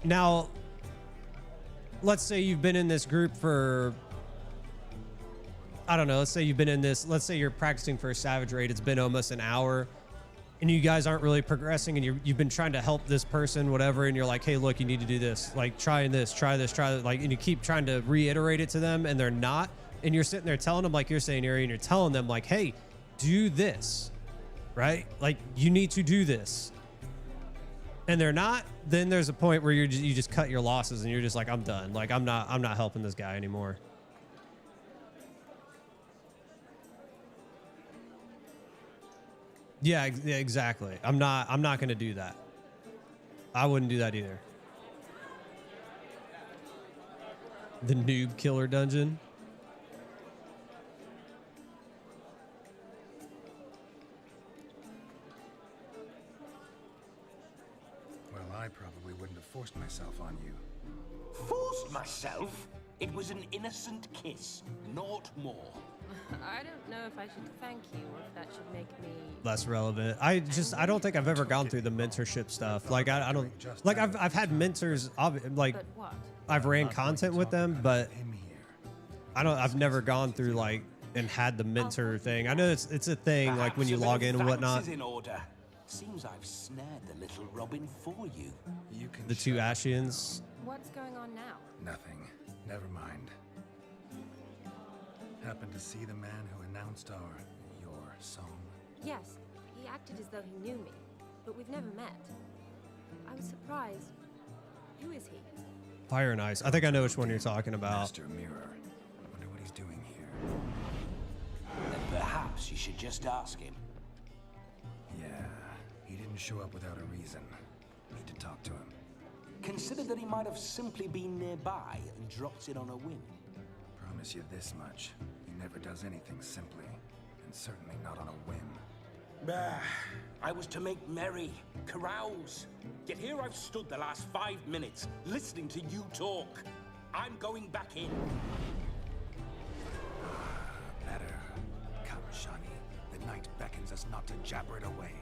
Now, let's say you've been in this group for I don't know, let's say you're practicing for a Savage Raid, it's been almost an hour and you guys aren't really progressing and you've been trying to help this person, whatever, and you're like, hey, look, you need to do this, like try this, like, and you keep trying to reiterate it to them and they're not. And you're sitting there telling them, like you're saying, Ari, and you're telling them, like, hey, do this, right? Like, you need to do this. And they're not, then there's a point where you just cut your losses and you're just like, I'm done. Like, I'm not helping this guy anymore. Yeah, exactly. I'm not going to do that. I wouldn't do that either. The noob killer dungeon. I probably wouldn't have forced myself on you. Forced myself? It was an innocent kiss, not more. I don't know if I should thank you or if that should make me less relevant. I don't think I've ever gone through the mentorship stuff. Like I don't like I've had mentors, like I've ran content with them, but I've never gone through like and had the mentor thing. I know it's a thing like when you log in and whatnot. In order. Seems I've snared the little Robin for you. You can the two Ashians. What's going on now? Nothing. Never mind. Happened to see the man who announced your song? Yes, he acted as though he knew me, but we've never met. I was surprised. Who is he? Fire and Ice. I think I know which one you're talking about. Master Mirror. Wonder what he's doing here. Then perhaps you should just ask him. Yeah, he didn't show up without a reason. Need to talk to him. Consider that he might have simply been nearby and dropped in on a whim. Promise you this much. He never does anything simply, and certainly not on a whim. Bah, I was to make merry, carouse. Yet here I've stood the last 5 minutes, listening to you talk. I'm going back in. reminds us not to jabber it away.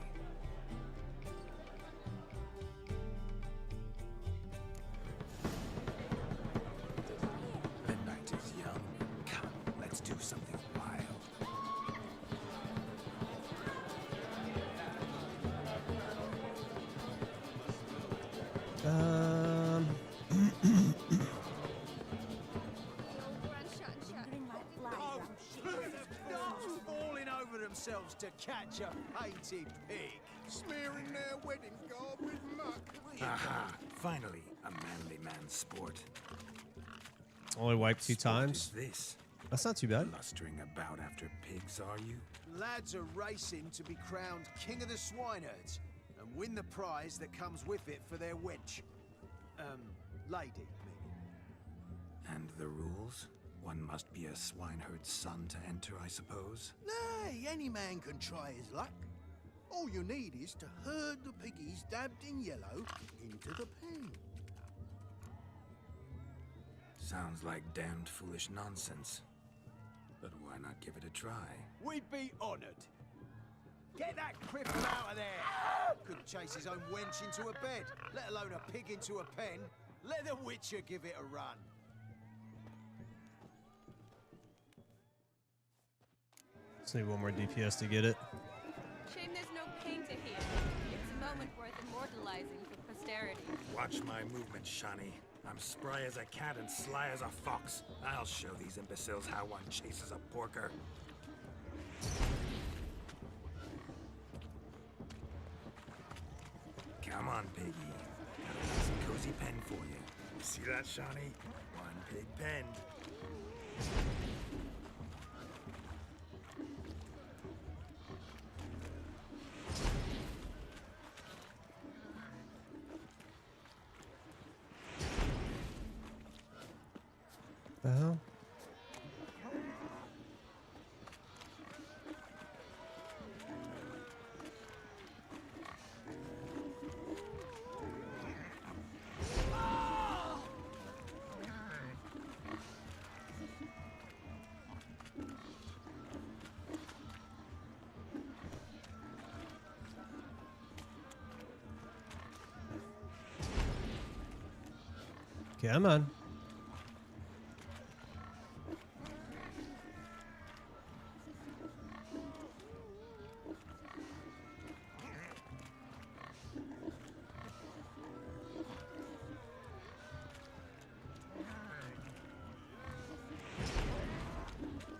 The night is young. Come, let's do something wild. Falling over themselves to catch a painted pig. Smearing their wedding garb with muck. Aha! Finally, a manly man's sport. Only wiped 2 What times. is this? That's not too bad. Blustering about after pigs, are you? Lads are racing to be crowned king of the swineherds and win the prize that comes with it for their wench. Lady, meaning. And the rules? One must be a swineherd's son to enter, I suppose? Nay, any man can try his luck. All you need is to herd the piggies dabbed in yellow into the pen. Sounds like damned foolish nonsense. But why not give it a try? We'd be honored. Get that cripple out of there! Couldn't chase his own wench into a bed, let alone a pig into a pen. Let the Witcher give it a run. Just need 1 more DPS to get it. Shame there's no painter here. It's a moment worth immortalizing for posterity. Watch my movement, Shani. I'm spry as a cat and sly as a fox. I'll show these imbeciles how one chases a porker. Come on, piggy. Got a nice and cozy pen for you. You see that, Shani? One pig penned. The hell? Come on.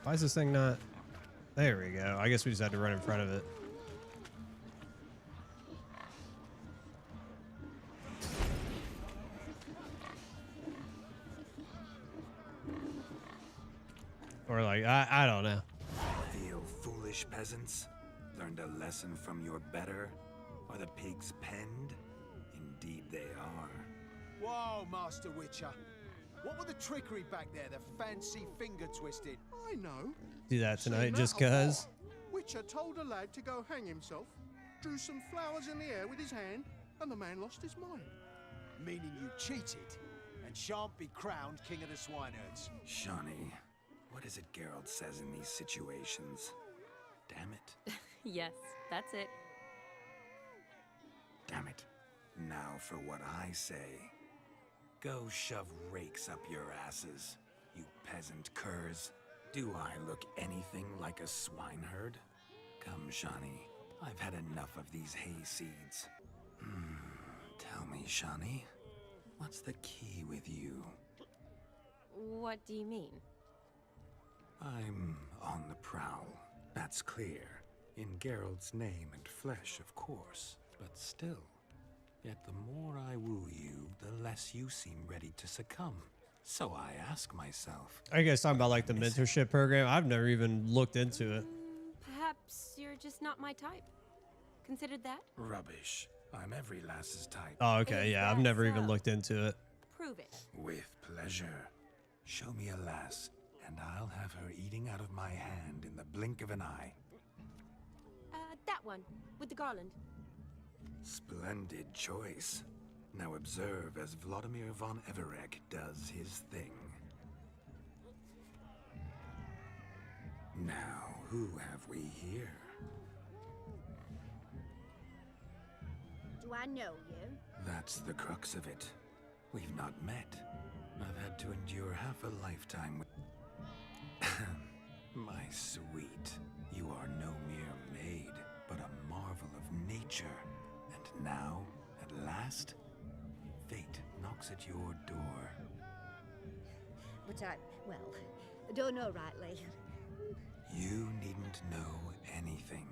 Why is this thing not? There we go. I guess we just had to run in front of it. Or like, I don't know. Feel foolish peasants? Learned a lesson from your better? Are the pigs penned? Indeed they are. Whoa, Master Witcher. What were the trickery back there, the fancy finger twisting? I know. Do that tonight Seen just that afore. cause. Witcher told a lad to go hang himself, drew some flowers in the air with his hand, and the man lost his mind. Meaning you cheated and shan't be crowned king of the swineherds. Shani, what is it Geralt says in these situations? Damn it. Yes, that's it. Damn it. Now for what I say. Go shove rakes up your asses, you peasant curs. Do I look anything like a swineherd? Come, Shani. I've had enough of these hayseeds. Tell me, Shani, what's the key with you? What do you mean? I'm on the prowl. That's clear. In Geralt's name and flesh, of course. But still. Yet the more I woo you, the less you seem ready to succumb. So I ask myself... Are you guys talking about like the mentorship program? I've never even looked into it. Perhaps you're just not my type. Considered that? Rubbish. I'm every lass's type. Oh, okay. Yeah, I've never even looked into it. Prove it. With pleasure. Show me a lass, and I'll have her eating out of my hand in the blink of an eye. That one, with the garland. Splendid choice. Now observe as Vladimir von Everek does his thing. Now, who have we here? Do I know you? That's the crux of it. We've not met. I've had to endure half a lifetime with... My sweet, you are no mere maid, but a marvel of nature. And now, at last, fate knocks at your door. But well, I don't know rightly. You needn't know anything.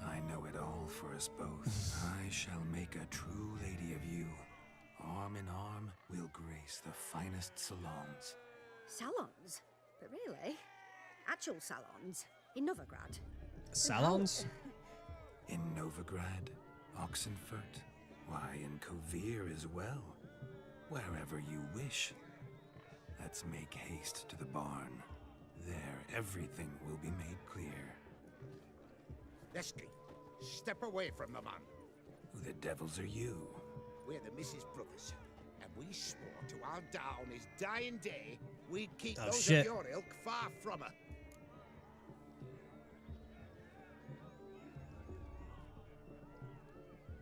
I know it all for us both. I shall make a true lady of you. Arm in arm, we'll grace the finest salons. Salons? But really? Actual salons? In Novigrad? Salons? In Novigrad, Oxenfurt, why, in Kovir as well. Wherever you wish. Let's make haste to the barn. There, everything will be made clear. Lesky, step away from the man. Who the devils are you? We're the Mrs. Brothers, and we swore to our down his dying day we'd keep those shit. of your ilk far from her.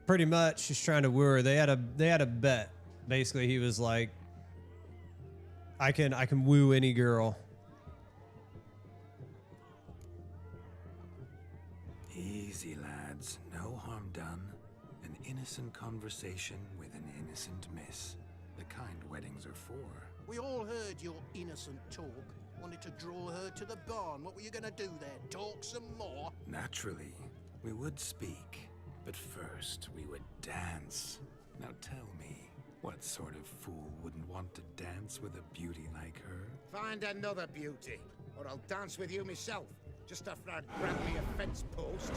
Pretty much, just trying to woo her. They had a bet. Basically, he was like, I can woo any girl. Easy, lads. No harm done. An innocent conversation with an innocent miss. The kind weddings are for. We all heard your innocent talk. Wanted to draw her to the barn. What were you gonna do there? Talk some more? Naturally, we would speak. But first, we would dance. Now tell me, what sort of fool wouldn't want to dance with a beauty like her? Find another beauty, or I'll dance with you myself, just after I'd grab me a fence post.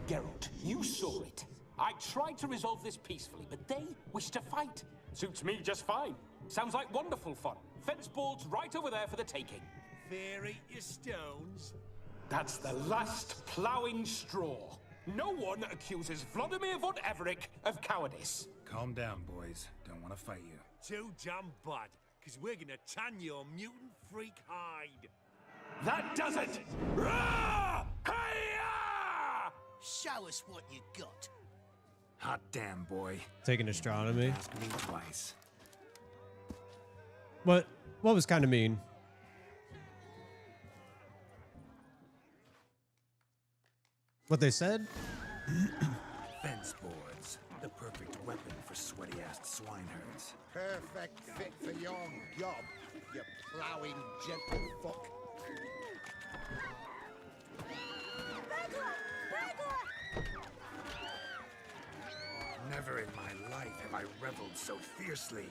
Geralt, you saw it. I tried to resolve this peacefully, but they wish to fight. Suits me just fine. Sounds like wonderful fun. Fence boards right over there for the taking. Fear eat your stones. That's the last ploughing straw. No one accuses Vladimir von Everett of cowardice. Calm down, boys. Don't want to fight you. Too damn bad, because we're gonna tan your mutant freak hide. That does it! Rah! Hi-ya! Show us what you got. Hot damn, boy. Taking astronomy. Ask me twice. What was kind of mean? What they said? Fence boards. The perfect weapon for sweaty-assed swineherds. Perfect fit for your job, you ploughing gentle fuck. Never in my life have I reveled so fiercely.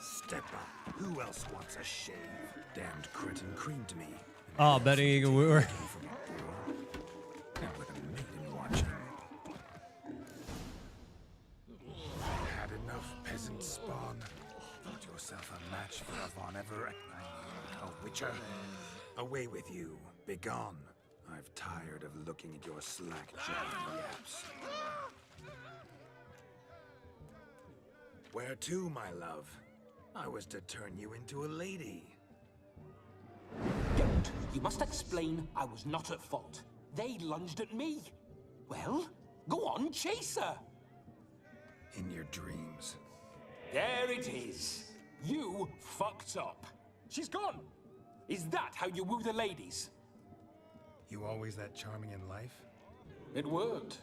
Step up. Who else wants a shave? Damned cretin creamed me. Oh, betting you can woo her. And with a maiden watching. Had enough peasant spawn. Thought yourself a match for a Von Everett. A witcher. Away with you. Begone. I've tired of looking at your slack-jawed yaps. Where to, my love? I was to turn you into a lady. Geralt, you must explain I was not at fault. They lunged at me. Well, go on, chase her. In your dreams. There it is. You fucked up. She's gone. Is that how you woo the ladies? You always that charming in life? It worked.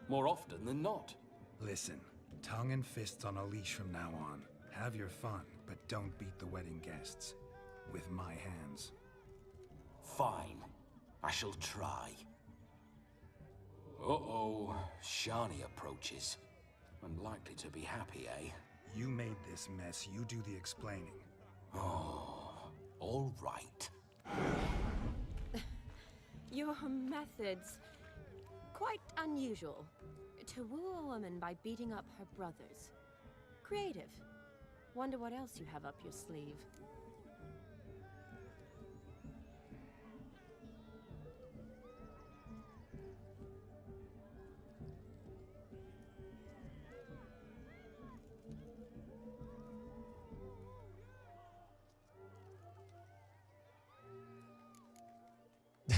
More often than not. Listen, tongue and fists on a leash from now on. Have your fun, but don't beat the wedding guests. With my hands. Fine. I shall try. Uh-oh. Shani approaches. Unlikely to be happy, eh? You made this mess. You do the explaining. Oh, all right. Your methods, quite unusual. To woo a woman by beating up her brothers. Creative. Wonder what else you have up your sleeve.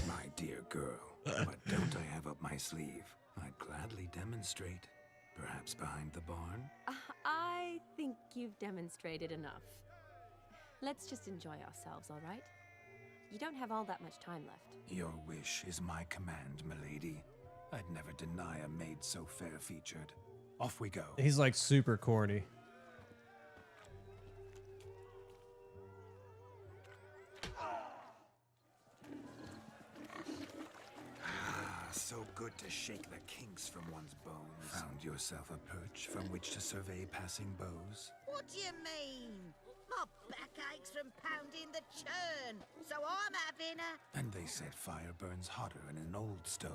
My dear girl, what don't I have up my sleeve? I'd gladly demonstrate. Perhaps behind the barn? I think you've demonstrated enough. Let's just enjoy ourselves, all right? You don't have all that much time left. Your wish is my command, milady. I'd never deny a maid so fair-featured. Off we go. He's like super corny. So good to shake the kinks from one's bones. Found yourself a perch from which to survey passing beaux? What do you mean? My back aches from pounding the churn, so I'm having a... And they said fire burns hotter in an old stove.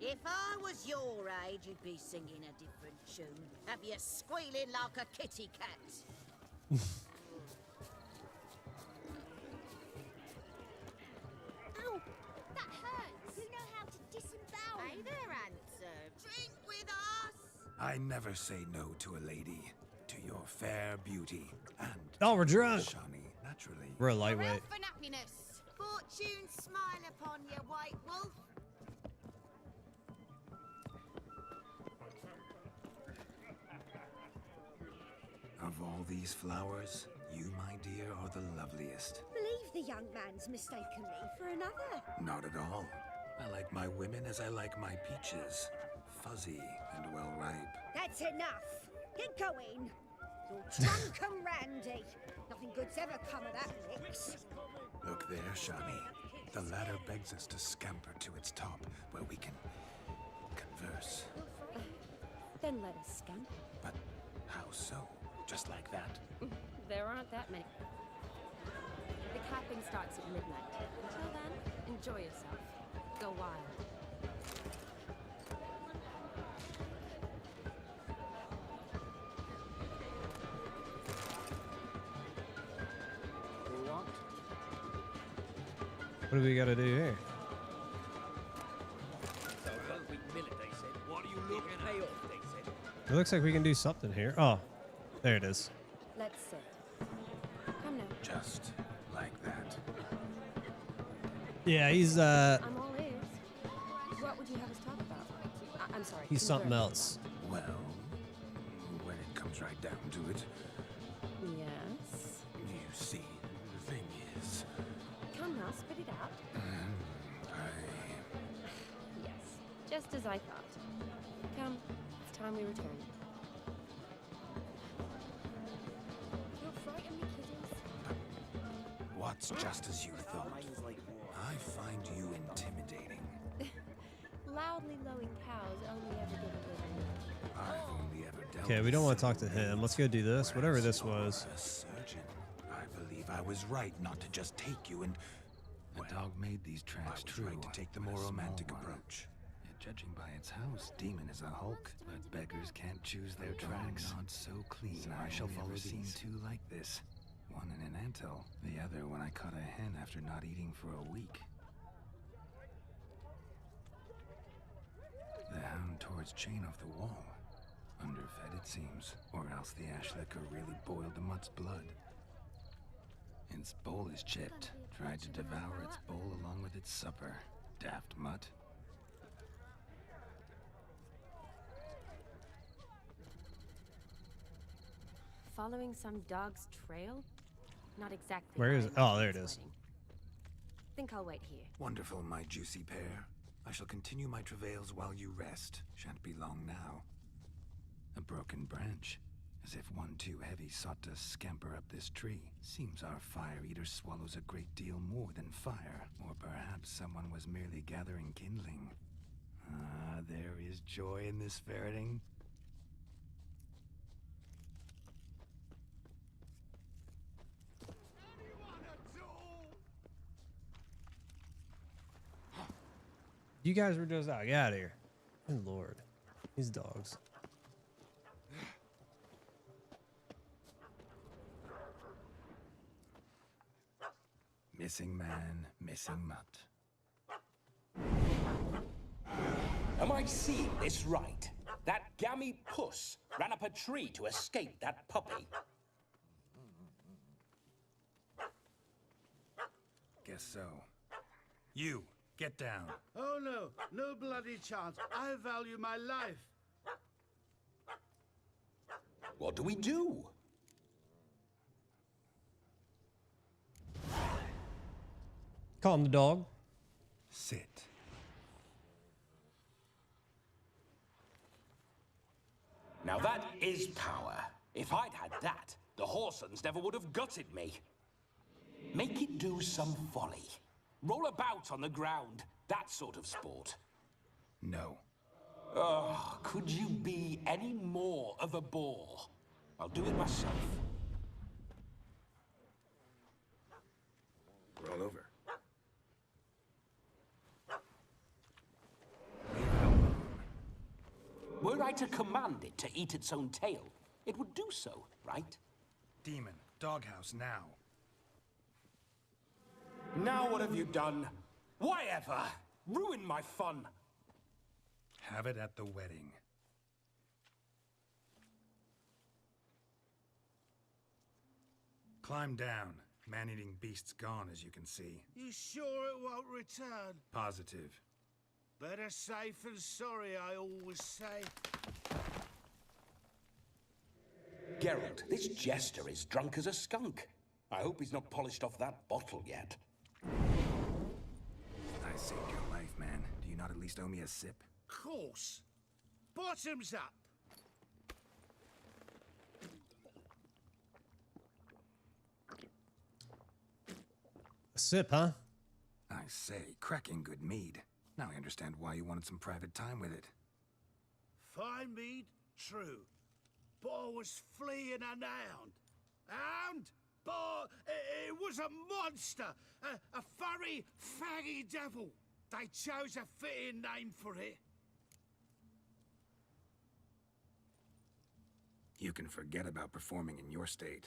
If I was your age, you'd be singing a different tune. Have you squealing like a kitty cat? Ow! That hurts! You know how to disembowel. Hey there, handsome. Drink with us! I never say no to a lady. To your fair beauty and... Oh, we're drunk. Shani, naturally. We're a lightweight. For nappiness. Fortune smile upon you, white wolf. Of all these flowers, you, my dear, are the loveliest. Believe the young man's mistaken me for another. Not at all. I like my women as I like my peaches. Fuzzy and well ripe. That's enough. Get going. You're drunk and randy. Nothing good's ever come of that mix. Look there, Shani. The ladder begs us to scamper to its top, where we can converse. Then let us scamper. But how so? Just like that? There aren't that many. The capping starts at midnight. Until then, enjoy yourself. Go wild. What do we got to do here? It looks like we can do something here. Oh, there it is. Let's sit. Come now. Just like that. Yeah, he's I'm all ears. What would you have us talk about? I'm sorry. he's something else. Well, when it comes right down to it, Yes. you see, the thing is, Come now, spit it out. Yes, just as I thought. Come, it's time we return. Don't frighten me, kiddies. What's just as you thought? I find you intimidating. Loudly lowing cows only ever give a little milk. I've only ever dealt Okay, we with don't want to talk to him. Let's go do this. Whatever this was. a surgeon. I believe I was right not to just take you and... The dog made these tracks true. Right to take the more romantic approach. Judging by its house, Demon is a hulk, but beggars can't choose their tracks. Not so clean. So I shall follow seen two like this. One in an anthill, the other when I caught a hen after not eating for a week. The hound tore its chain off the wall. Underfed, it seems, or else the ash liquor really boiled the mutt's blood. Its bowl is chipped. Tried to devour its bowl along with its supper. Daft mutt. Following some dog's trail? Not exactly. Where is it? Oh, there it is. Think I'll wait here. Wonderful, my juicy pear. I shall continue my travails while you rest. Shan't be long now. A broken branch, as if one too heavy sought to scamper up this tree. Seems our fire eater swallows a great deal more than fire, or perhaps someone was merely gathering kindling. Ah, there is joy in this ferreting. You guys were just out. Get out of here. Good Lord. These dogs. Missing man, missing mutt. Am I seeing this right? That gammy puss ran up a tree to escape that puppy. Guess so. You, get down. Oh no, no bloody chance. I value my life. What do we do? Calm the dog. Sit. Now that is power. If I'd had that, the Horsons never would have gutted me. Make it do some folly. Roll about on the ground. That sort of sport. No. Oh, could you be any more of a bore? I'll do it myself. Roll over. Were I to command it to eat its own tail, it would do so, right? Demon, doghouse now. Now what have you done? Why ever? Ruin my fun. Have it at the wedding. Climb down. Man-eating beast's gone, as you can see. You sure it won't return? Positive. Better safe than sorry, I always say. Geralt, this jester is drunk as a skunk. I hope he's not polished off that bottle yet. I saved your life, man. Do you not at least owe me a sip? Course. Bottoms up. A sip, huh? I say, cracking good mead. Now I understand why you wanted some private time with it. Fine mead, true. But I was fleeing an hound. Hound? But it was a monster. A furry, faggy devil. They chose a fitting name for it. You can forget about performing in your state.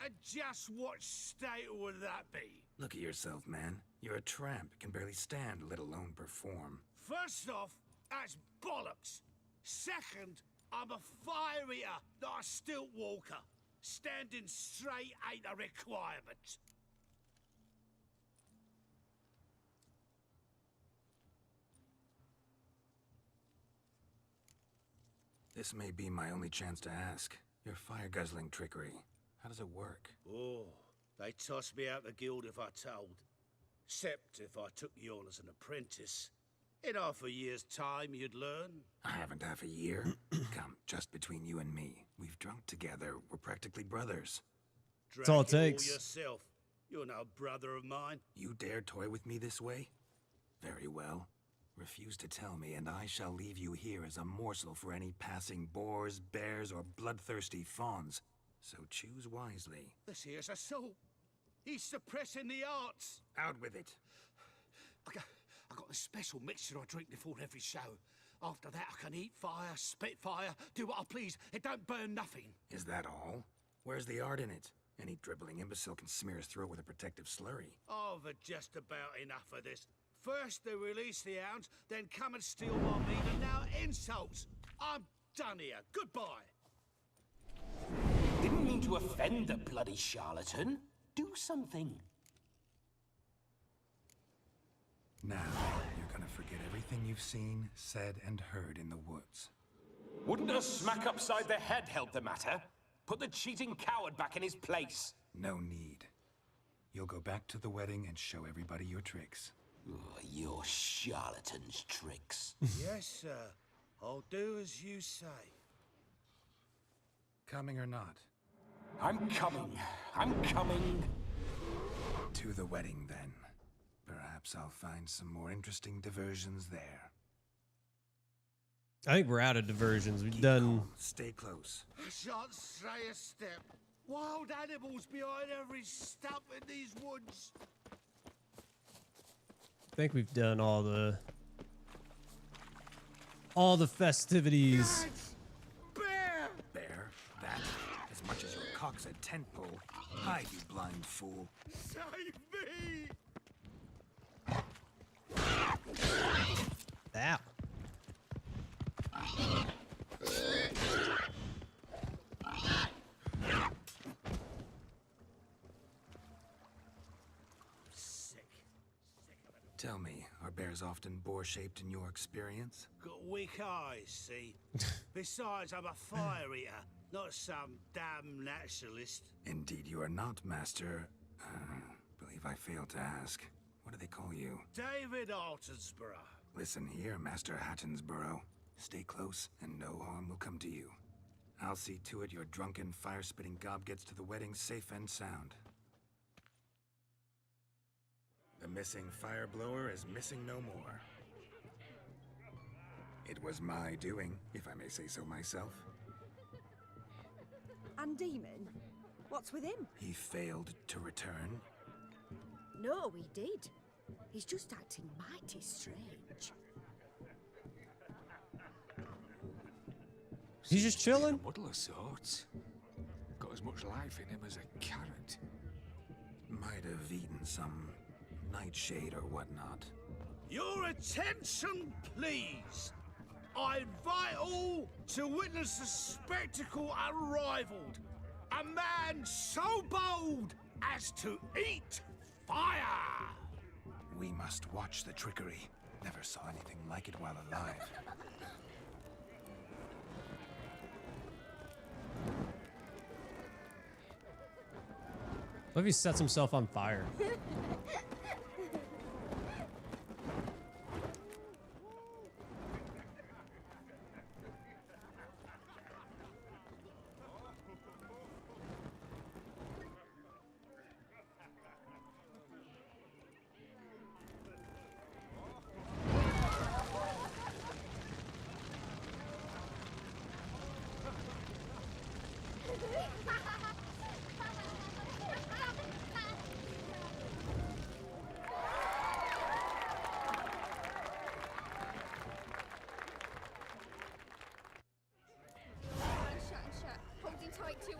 And just what state would that be? Look at yourself, man. You're a tramp, can barely stand, let alone perform. First off, that's bollocks. Second, I'm a fire eater, not a stilt walker. Standing straight ain't a requirement. This may be my only chance to ask. Your fire-guzzling trickery, how does it work? Oh, they toss me out the guild if I told. Except if I took you on as an apprentice. In half a year's time, you'd learn. I haven't half a year. Come, just between you and me. We've drunk together. We're practically brothers. That's all it Drag takes. yourself. You're no brother of mine. You dare toy with me this way? Very well. Refuse to tell me, and I shall leave you here as a morsel for any passing boars, bears, or bloodthirsty fawns. So choose wisely. This here's assault. He's suppressing the arts. Out with it. I got a special mixture I drink before every show. After that, I can eat fire, spit fire, do what I please. It don't burn nothing. Is that all? Where's the art in it? Any dribbling imbecile can smear his throat with a protective slurry. I've had just about enough of this. First they release the hounds, then come and steal my meat, and now insults. I'm done here. Goodbye. Didn't mean to offend the bloody charlatan. Do something. Now, you're gonna forget everything you've seen, said, and heard in the woods. Wouldn't a smack upside the head help the matter? Put the cheating coward back in his place. No need. You'll go back to the wedding and show everybody your tricks. Your charlatan's tricks. Yes, sir. I'll do as you say. Coming or not? I'm coming. I'm coming. To the wedding, then. Perhaps I'll find some more interesting diversions there. I think we're out of diversions. We've Keep done. calm. Stay close. I shan't stray a step. Wild animals behind every stump in these woods. I think we've done all the festivities. Bear! Bear? That? As much as your cock's a tent pole. Hide, you blind fool. Save me! Ow. Tell me, are bears often boar-shaped in your experience? Got weak eyes, see? Besides, I'm a fire eater, not some damn naturalist. Indeed you are not, Master. Believe I failed to ask. What do they call you? David Altonsborough. Listen here, Master Hattonsborough. Stay close, and no harm will come to you. I'll see to it your drunken, fire-spitting gob gets to the wedding safe and sound. The missing fire blower is missing no more. It was my doing, if I may say so myself. And Demon? What's with him? He failed to return. No, he did. He's just acting mighty strange. He's just chilling. A muddle of sorts. Got as much life in him as a carrot. Might have eaten some nightshade or whatnot. Your attention, please. I invite all to witness the spectacle unrivaled. A man so bold as to eat fire. We must watch the trickery. Never saw anything like it while alive. What if he sets himself on fire?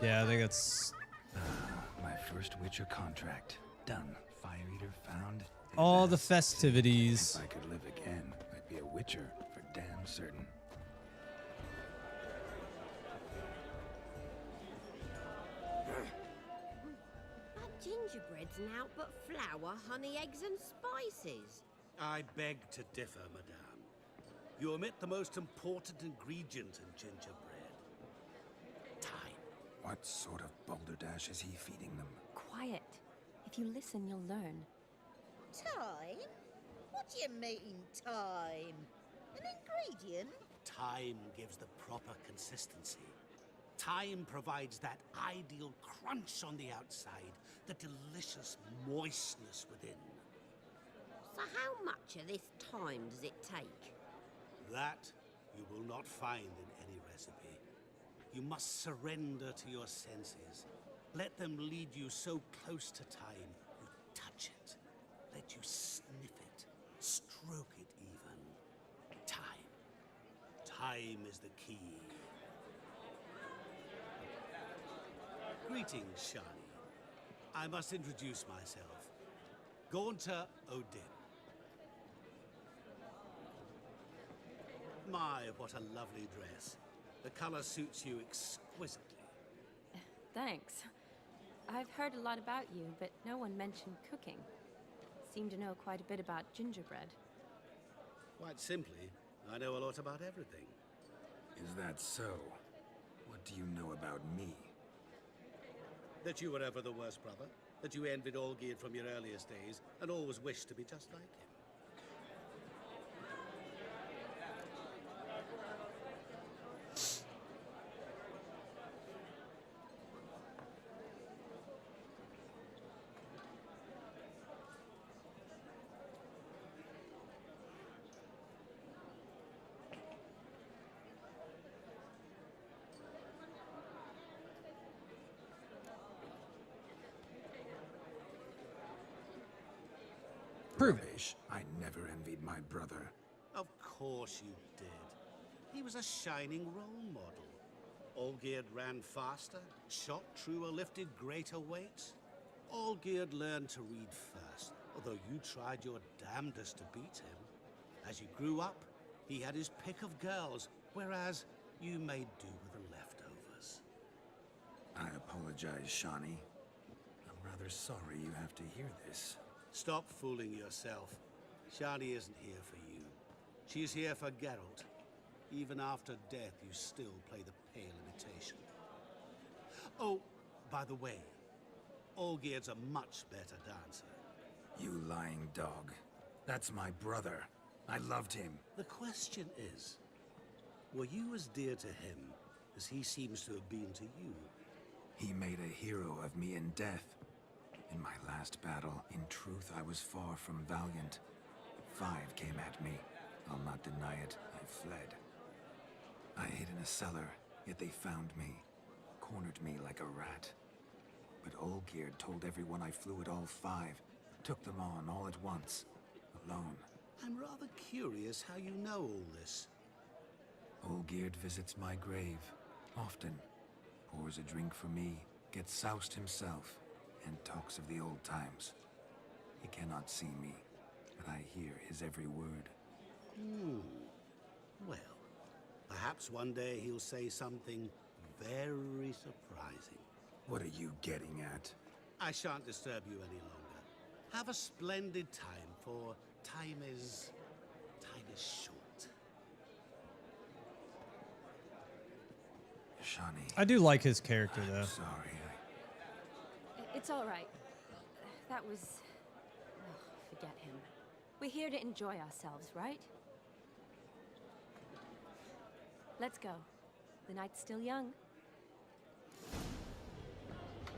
Yeah, I think it's My first Witcher contract. Done. Fire Eater found. all the festivities. If I could live again, I'd be a Witcher for damn certain. That gingerbread's naught but flour, honey, eggs and spices. I beg to differ, madame. You omit the most important ingredient in gingerbread. Time. What sort of balderdash is he feeding them? Quiet. If you listen, you'll learn. Time? What do you mean, time? An ingredient? Time gives the proper consistency. Time provides that ideal crunch on the outside, the delicious moistness within. So how much of this time does it take? That you will not find in any recipe. You must surrender to your senses. Let them lead you so close to time, you touch it. Let you sniff it, stroke it even. Time. Time is the key. Greetings, Shani. I must introduce myself. Gaunter Odin. My, what a lovely dress. The color suits you exquisitely. Thanks. I've heard a lot about you, but no one mentioned cooking. Seem to know quite a bit about gingerbread. Quite simply, I know a lot about everything. Is that so? What do you know about me? That you were ever the worst brother, that you envied Olgierd from your earliest days, and always wished to be just like him. Rubbish. I never envied my brother. Of course you did. He was a shining role model. Olgierd ran faster, shot truer, lifted greater weights. Olgierd learned to read first, although you tried your damnedest to beat him. As you grew up, he had his pick of girls, whereas you made do with the leftovers. I apologize, Shani. I'm rather sorry you have to hear this. Stop fooling yourself. Shani isn't here for you. She's here for Geralt. Even after death, you still play the pale imitation. Oh, by the way, Olgierd's a much better dancer. You lying dog. That's my brother. I loved him. The question is, were you as dear to him as he seems to have been to you? He made a hero of me in death. In my last battle, in truth, I was far from valiant. 5 came at me. I'll not deny it. I fled. I hid in a cellar, yet they found me. Cornered me like a rat. But Olgierd told everyone I flew at all 5. Took them on all at once. Alone. I'm rather curious how you know all this. Olgierd visits my grave. Often. Pours a drink for me. Gets soused himself. And talks of the old times. He cannot see me. But I hear his every word. Well, perhaps one day he'll say something very surprising. What are you getting at? I shan't disturb you any longer. Have a splendid time, for time is short. Shani. I do like his character, though. Sorry. It's all right. That was... Oh, forget him. We're here to enjoy ourselves, right? Let's go. The night's still young.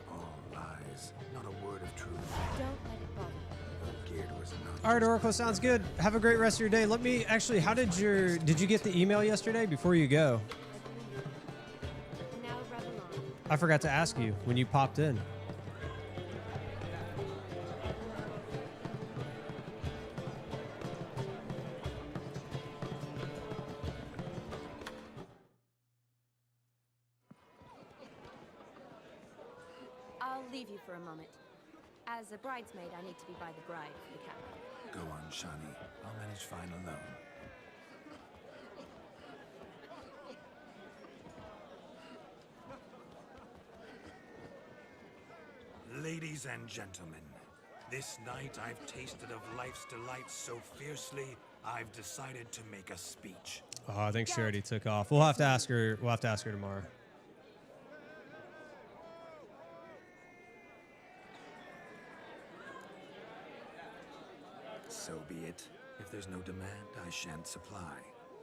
All lies. Not a word of truth. Don't let it bother you. Olgierd was not... All right, Oracle, sounds good. Have a great rest of your day. Let me actually, did you get the email yesterday before you go? Now revel on. I forgot to ask you when you popped in. I'll leave you for a moment. As a bridesmaid, I need to be by the bride for the cap. Go on, Shani. I'll manage fine alone. Ladies and gentlemen, this night I've tasted of life's delights so fiercely, I've decided to make a speech. Oh, I think she already took off. We'll have to ask her. We'll have to ask her tomorrow. So be it. If there's no demand, I shan't supply.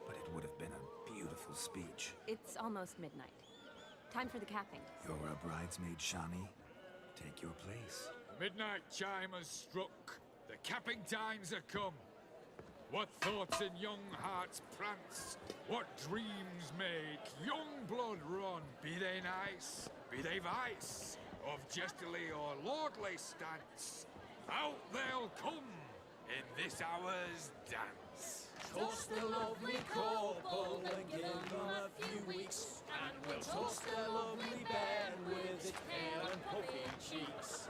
But it would have been a beautiful speech. It's almost midnight. Time for the capping. You're a bridesmaid, Shani. Take your place. The midnight chime has struck. The capping times are come. What thoughts in young hearts prance? What dreams make young blood run? Be they nice, be they vice, of jestily or lordly stance, out they'll come in this hour's dance. Toast the lovely couple and give them a few weeks, and we'll toast the lovely bed with its pale and puffy cheeks.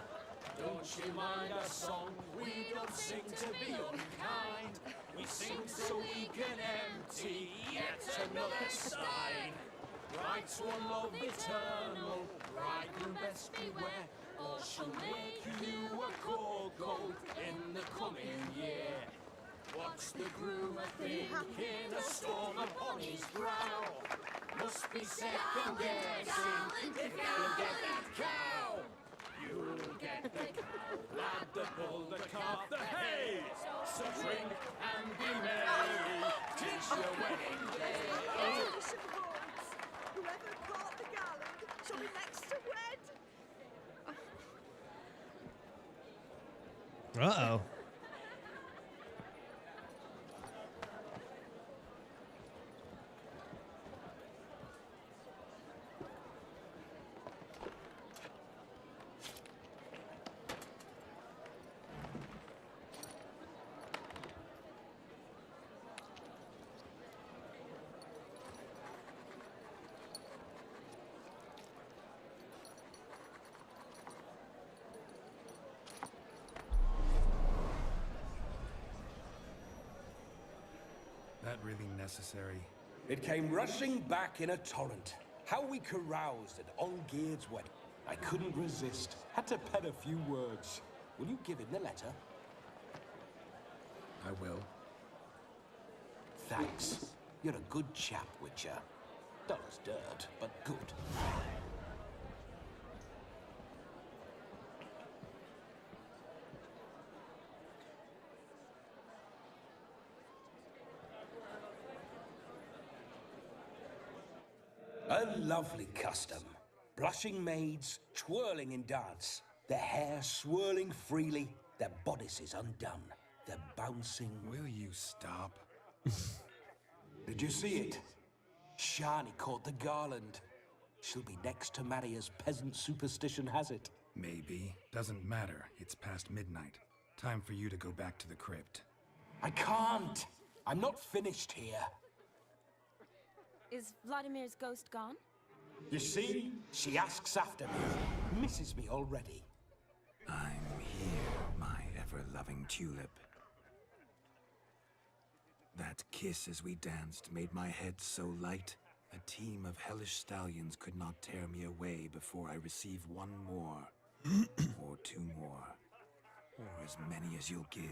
Don't you mind our song? We don't sing to be unkind. We sing so we can empty yet another stein. Bride's one love eternal, bridegroom best beware, or she'll make you a cold in the coming year. What's the groom a thinking? A storm upon his brow. Must be second guessing if you'll get that cow. You'll get the cow, lad, the bull, the calf, the hay. So drink and be merry, 'tis your wedding day. Attention, boys. Whoever caught the garland shall be next to wed. Uh-oh. That really necessary? It came rushing back in a torrent. How we caroused at Olgierd's wedding. I couldn't resist. Had to pen a few words. Will you give him the letter? I will. Thanks. You're a good chap, Witcher. Dull as dirt, but good. A lovely custom. Blushing maids, twirling in dance. Their hair swirling freely, their bodices undone. They're bouncing... Will you stop? Did you see it? Shani caught the garland. She'll be next to marry as peasant superstition has it. Maybe. Doesn't matter. It's past midnight. Time for you to go back to the crypt. I can't! I'm not finished here. Is Vladimir's ghost gone? You see? She asks after me. Misses me already. I'm here, my ever-loving tulip. That kiss as we danced made my head so light, a team of hellish stallions could not tear me away before I receive one more, or two more, or as many as you'll give.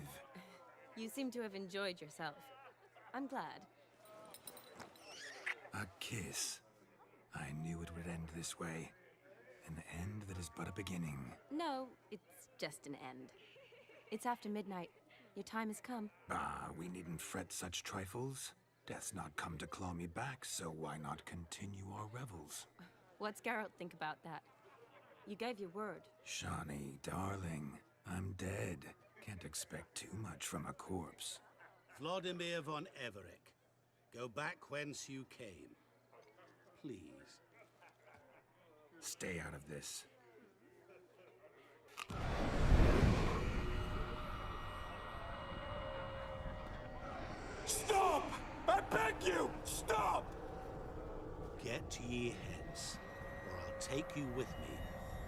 You seem to have enjoyed yourself. I'm glad. A kiss. I knew it would end this way. An end that is but a beginning. No, it's just an end. It's after midnight. Your time has come. Ah, we needn't fret such trifles. Death's not come to claw me back, so why not continue our revels? What's Geralt think about that? You gave your word. Shani, darling, I'm dead. Can't expect too much from a corpse. Vladimir von Everett, go back whence you came. Please. Stay out of this. Stop! I beg you! Stop! Get ye hence, or I'll take you with me,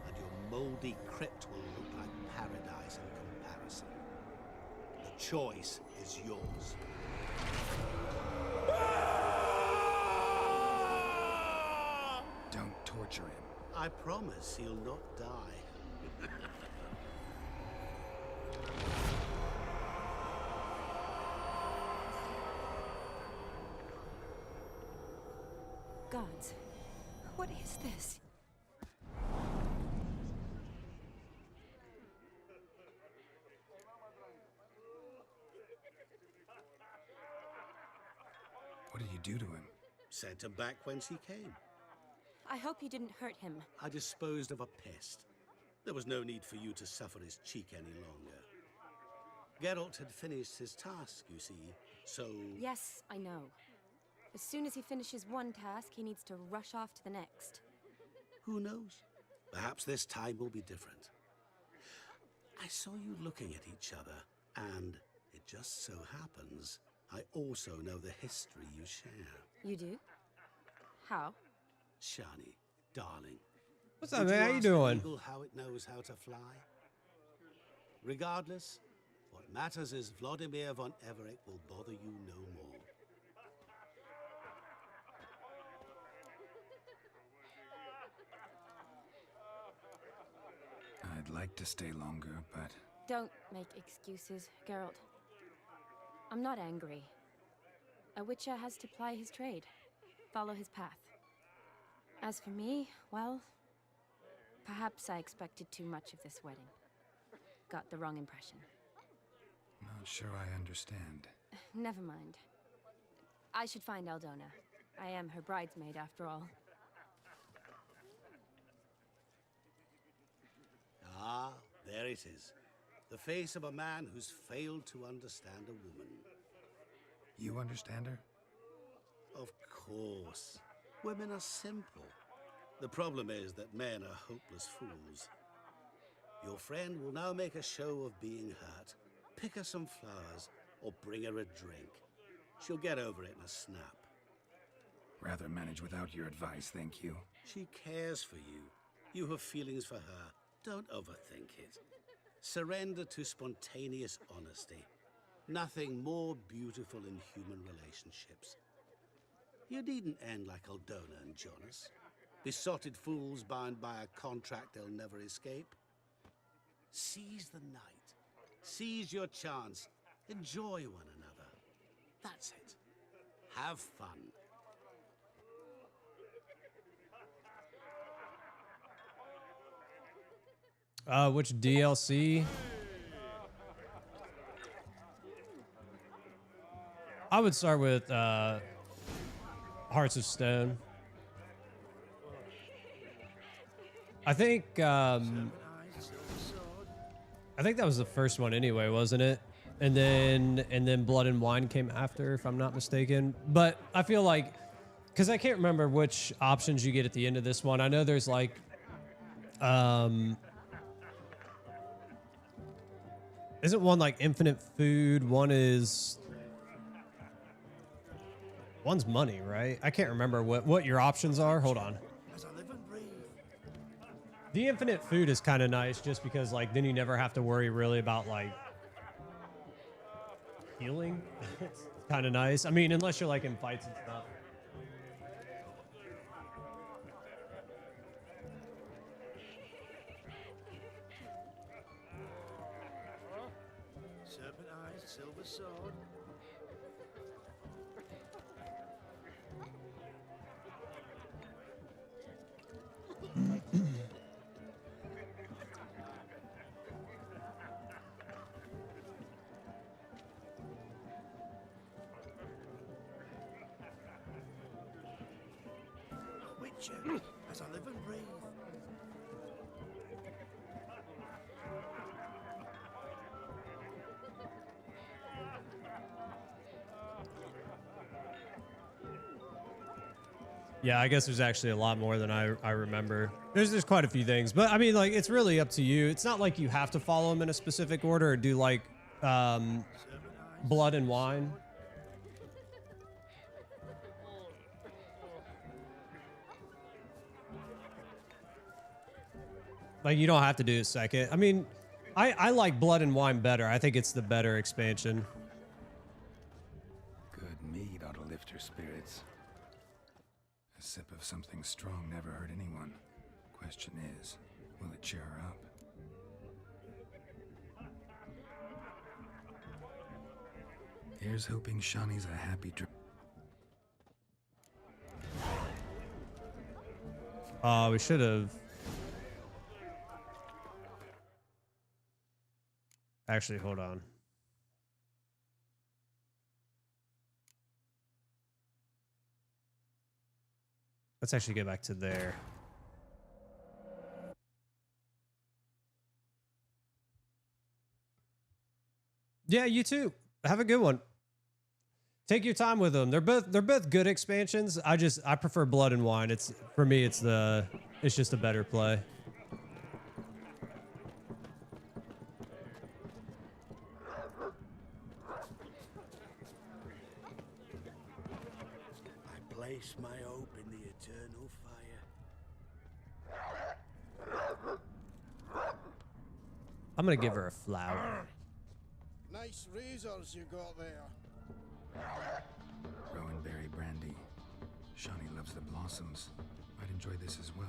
and your moldy crypt will look like paradise in comparison. The choice is yours. Don't torture him. I promise he'll not die. Gods, what is this? What did you do to him? Sent him back whence he came. I hope you didn't hurt him. I disposed of a pest. There was no need for you to suffer his cheek any longer. Geralt had finished his task, you see, so... Yes, I know. As soon as he finishes one task, he needs to rush off to the next. Who knows? Perhaps this time will be different. I saw you looking at each other, and it just so happens I also know the history you share. You do? How? Shani, darling. What's up, man? How you doing? Eagle how it knows how to fly? Regardless, what matters is Vladimir von Everett will bother you no more. I'd like to stay longer, but... Don't make excuses, Geralt. I'm not angry. A witcher has to ply his trade, follow his path. As for me, well, perhaps I expected too much of this wedding. Got the wrong impression. Not sure I understand. Never mind. I should find Aldona. I am her bridesmaid, after all. Ah, there it is. The face of a man who's failed to understand a woman. You understand her? Of course. Women are simple. The problem is that men are hopeless fools. Your friend will now make a show of being hurt. Pick her some flowers, or bring her a drink. She'll get over it in a snap. Rather manage without your advice, thank you. She cares for you. You have feelings for her. Don't overthink it. Surrender to spontaneous honesty. Nothing more beautiful in human relationships. You needn't end like Aldona and Jonas. Besotted fools bound by a contract they'll never escape. Seize the night. Seize your chance Enjoy one another. That's it. Have fun. Which DLC? I would start with Hearts of Stone. I think that was the first one anyway, wasn't it? And then Blood and Wine came after, if I'm not mistaken. But I feel like, because I can't remember which options you get at the end of this one. I know there's like isn't one like infinite food? One's money, right? I can't remember what your options are. Hold on. The infinite food is kind of nice just because like then you never have to worry really about like healing. It's kind of nice. I mean, unless you're like in fights and stuff. Serpent eyes, silver sword. Witcher, as I live and breathe. Yeah, I guess there's actually a lot more than I remember. There's quite a few things, but I mean, like, it's really up to you. It's not like you have to follow them in a specific order or do like Blood and Wine. Like, you don't have to do it second. I mean, I like Blood and Wine better. I think it's the better expansion. Good mead ought to lift your spirits. A sip of something strong never hurt anyone. Question is, will it cheer her up? Here's hoping Shawnee's a happy trip. We should have. Actually, hold on. Let's actually get back to there. Yeah, you too. Have a good one. Take your time with them. They're both good expansions. I prefer Blood and Wine. It's for me. It's just a better play. I place my hope in the eternal fire. I'm gonna give her a flower. Nice razors you got there. Rowan berry brandy. Shawnee loves the blossoms. Might enjoy this as well.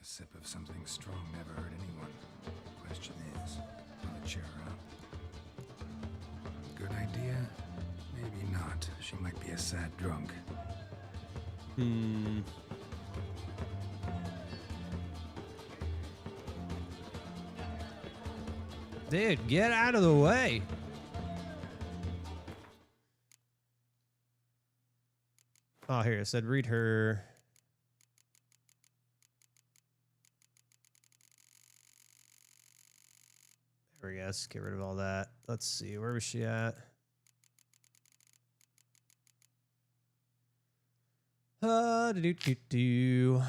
A sip of something strong never hurt anyone. Question is, will it cheer her up? Good idea? Maybe not. She might be a sad drunk. Dude, get out of the way. Oh, here, it said read her. There we go. Let's get rid of all that. Let's see. Where was she at? Do.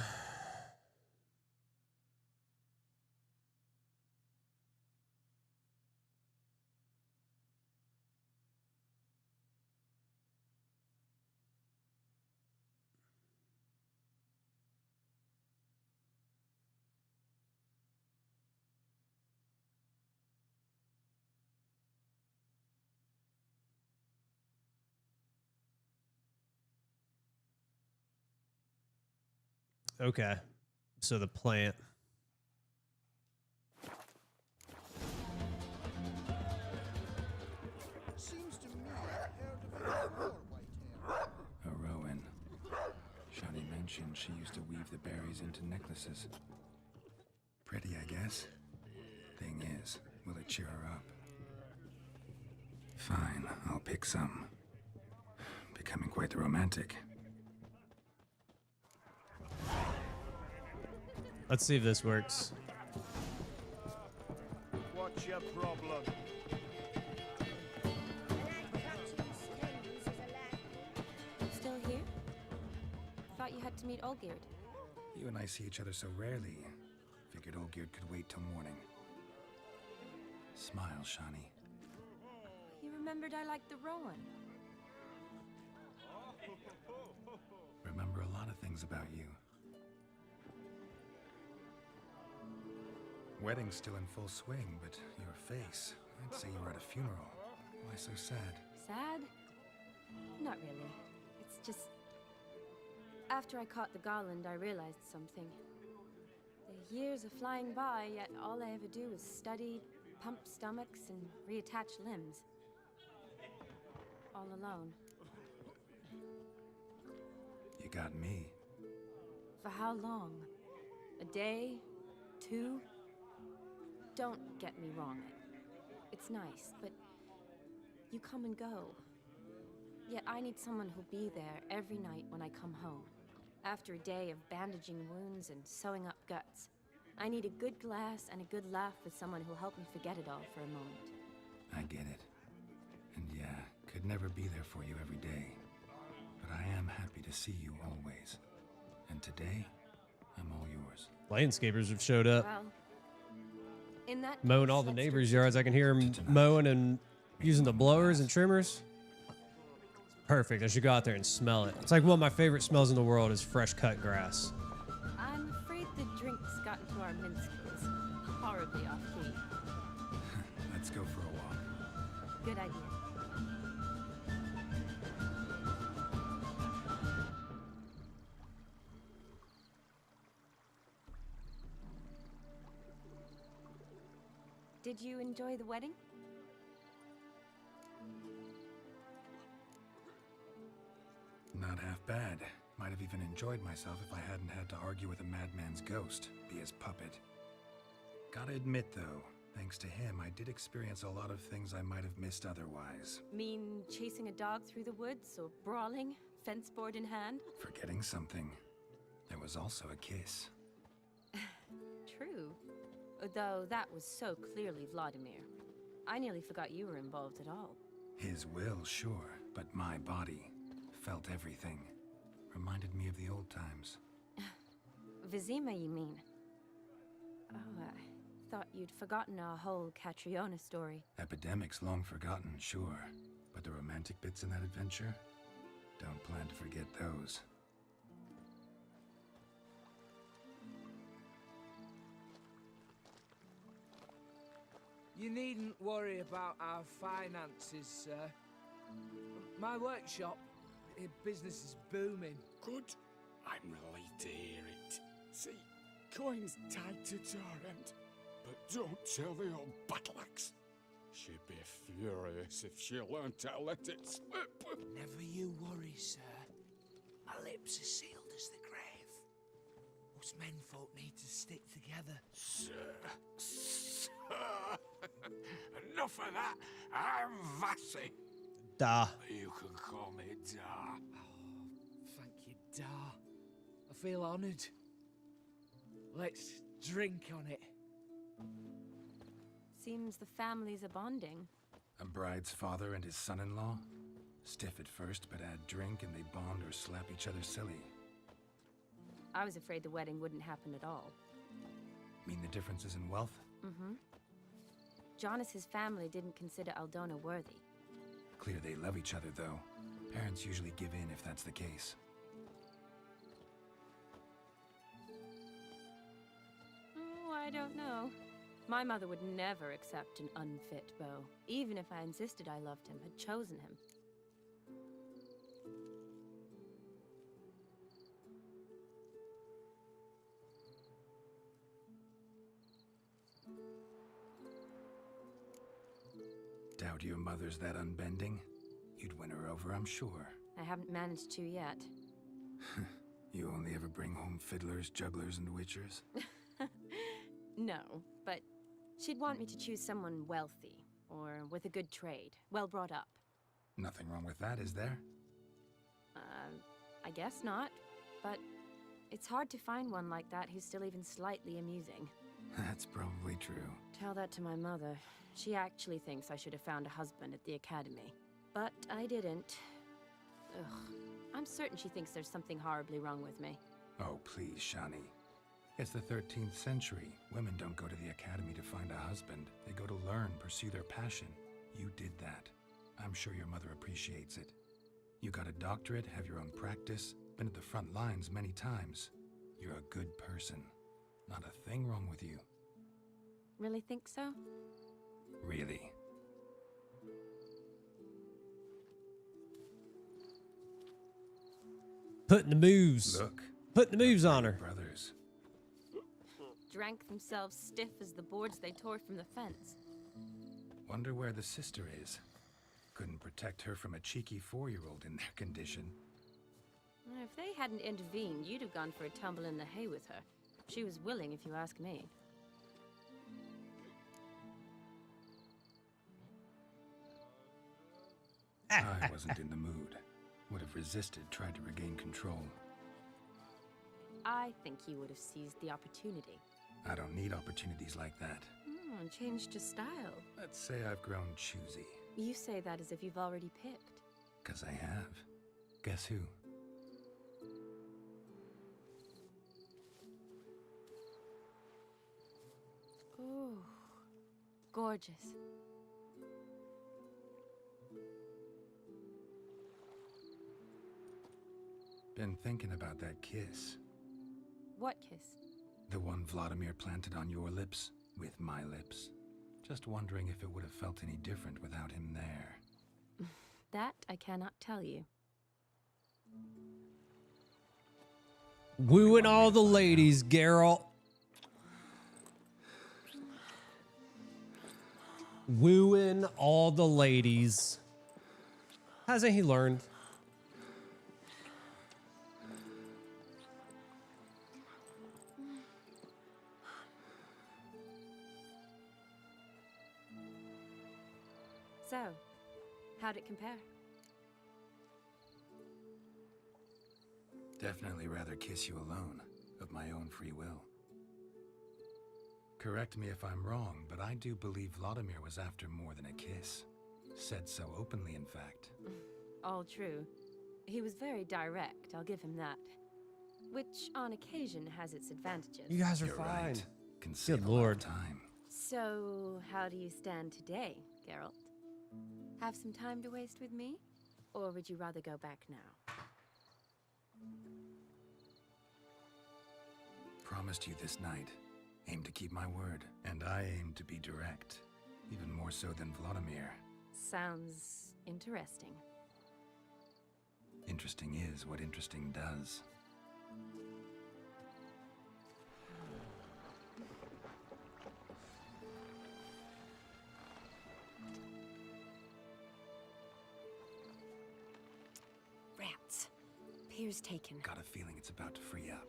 Okay, so the plant. mentioned she used to weave the berries into necklaces. Pretty, I guess. Thing is, will it cheer her up? Fine, I'll pick some. Becoming quite the romantic. Let's see if this works. What's your problem? Still here? Thought you had to meet Olgierd. You and I see each other so rarely. Figured Olgierd could wait till morning. Smile, Shani. You remembered I liked the Rowan. Remember a lot of things about you. Wedding's still in full swing, but your face, I'd say you were at a funeral. Why so sad? Sad? Not really. It's just... After I caught the garland, I realized something. The years are flying by, yet all I ever do is study, pump stomachs, and reattach limbs. All alone. You got me. For how long? A day? 2? Don't get me wrong. It's nice, but you come and go. Yet I need someone who'll be there every night when I come home. After a day of bandaging wounds and sewing up guts, I need a good glass and a good laugh with someone who'll help me forget it all for a moment. I get it. And yeah, could never be there for you every day. But I am happy to see you always. And today, I'm all yours. Landscapers have showed up. Well, in that Mowing case, all the let's neighbors' do yards. I can hear them mowing and using the blowers and trimmers. Perfect. I should go out there and smell it. It's like one of my favorite smells in the world is fresh cut grass. I'm afraid the drinks got into our minstrels. Horribly off key. Let's go for a walk. Good idea. Did you enjoy the wedding? Not half bad. Might have even enjoyed myself if I hadn't had to argue with a madman's ghost, be his puppet. Gotta admit, though, thanks to him, I did experience a lot of things I might have missed otherwise. Mean chasing a dog through the woods or brawling, fence board in hand? Forgetting something. There was also a kiss. True. Though that was so clearly Vladimir. I nearly forgot you were involved at all. His will, sure, but my body felt everything. Reminded me of the old times. Vizima, you mean? Oh, I thought you'd forgotten our whole Catriona story. Epidemics long forgotten, sure. But the romantic bits in that adventure? Don't plan to forget those. You needn't worry about our finances, sir. My workshop, business is booming. Good. I'm relieved to hear it. See, coin's tied to Torrent. But don't tell the old battle-axe. She'd be furious if she learned to let it slip. Never you worry, sir. My lips are sealed as the grave. Us menfolk need to stick together. Sir. Enough of that. I'm Vassy. Da. You can call me Da. Oh, thank you, Da. I feel honored. Let's drink on it. Seems the families are bonding. A bride's father and his son-in-law? Stiff at first, but add drink and they bond or slap each other silly. I was afraid the wedding wouldn't happen at all. Mean the differences in wealth? Mm-hmm. Jonas's family didn't consider Aldona worthy. Clear they love each other, though. Parents usually give in if that's the case. Oh, I don't know. My mother would never accept an unfit beau, even if I insisted I loved him, had chosen him. Doubt your mother's that unbending? You'd win her over, I'm sure. I haven't managed to yet. You only ever bring home fiddlers, jugglers, and witchers? No, but she'd want me to choose someone wealthy, or with a good trade, well brought up. Nothing wrong with that, is there? I guess not, but it's hard to find one like that who's still even slightly amusing. That's probably true. Tell that to my mother. She actually thinks I should have found a husband at the academy. But I didn't. Ugh. I'm certain she thinks there's something horribly wrong with me. Oh, please, Shani. It's the 13th century. Women don't go to the academy to find a husband. They go to learn, pursue their passion. You did that. I'm sure your mother appreciates it. You got a doctorate, have your own practice, been at the front lines many times. You're a good person. Not a thing wrong with you. Really think so? Really. Putting the moves. Look. Putting the moves on her. Brothers. Drank themselves stiff as the boards they tore from the fence. Wonder where the sister is. Couldn't protect her from a cheeky 4-year-old in their condition. If they hadn't intervened, you'd have gone for a tumble in the hay with her. She was willing, if you ask me. I wasn't in the mood. Would have resisted, tried to regain control. I think you would have seized the opportunity. I don't need opportunities like that. And changed your style. Let's say I've grown choosy. You say that as if you've already picked. 'Cause I have. Guess who? Ooh, gorgeous. Been thinking about that kiss. What kiss? The one Vladimir planted on your lips, with my lips. Just wondering if it would have felt any different without him there. That I cannot tell you. Wooing all the ladies, Geralt. Wooing all the ladies. Hasn't he learned? So, how'd it compare? Definitely rather kiss you alone, of my own free will. Correct me if I'm wrong, but I do believe Vladimir was after more than a kiss. Said so openly, in fact. All true. He was very direct, I'll give him that. Which, on occasion, has its advantages. You guys are You're fine. right. Can save Good a lot of lord. time. So, how do you stand today, Geralt? Have some time to waste with me? Or would you rather go back now? Promised you this night. Aim to keep my word. And I aim to be direct. Even more so than Vladimir. Sounds interesting. Interesting is what interesting does. Rats. Pier's taken. Got a feeling it's about to free up.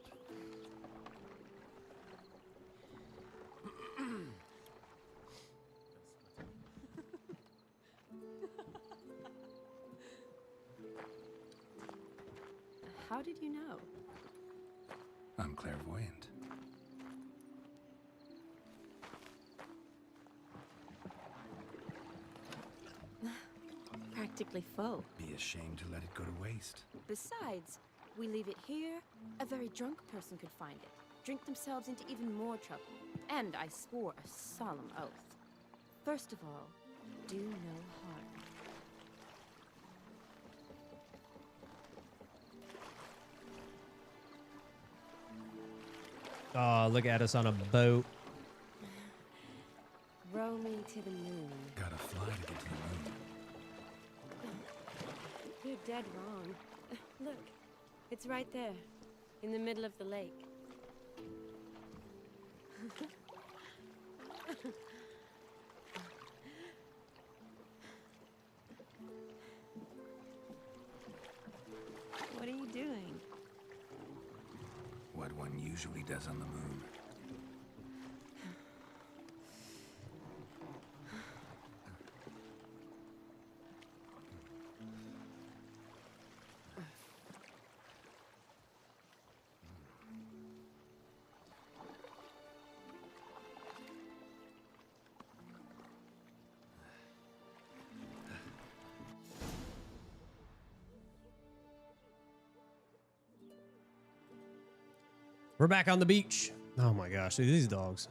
How did you know? I'm clairvoyant. Practically full. Be ashamed to let it go to waste. Besides, we leave it here, a very drunk person could find it, drink themselves into even more trouble. And I swore a solemn oath. First of all, do no harm. Oh, look at us on a boat. Row me to the moon. Gotta fly to get to the moon. You're dead wrong. Look, it's right there, in the middle of the lake. What are you doing? usually does on the moon. We're back on the beach. Oh my gosh, look at these dogs.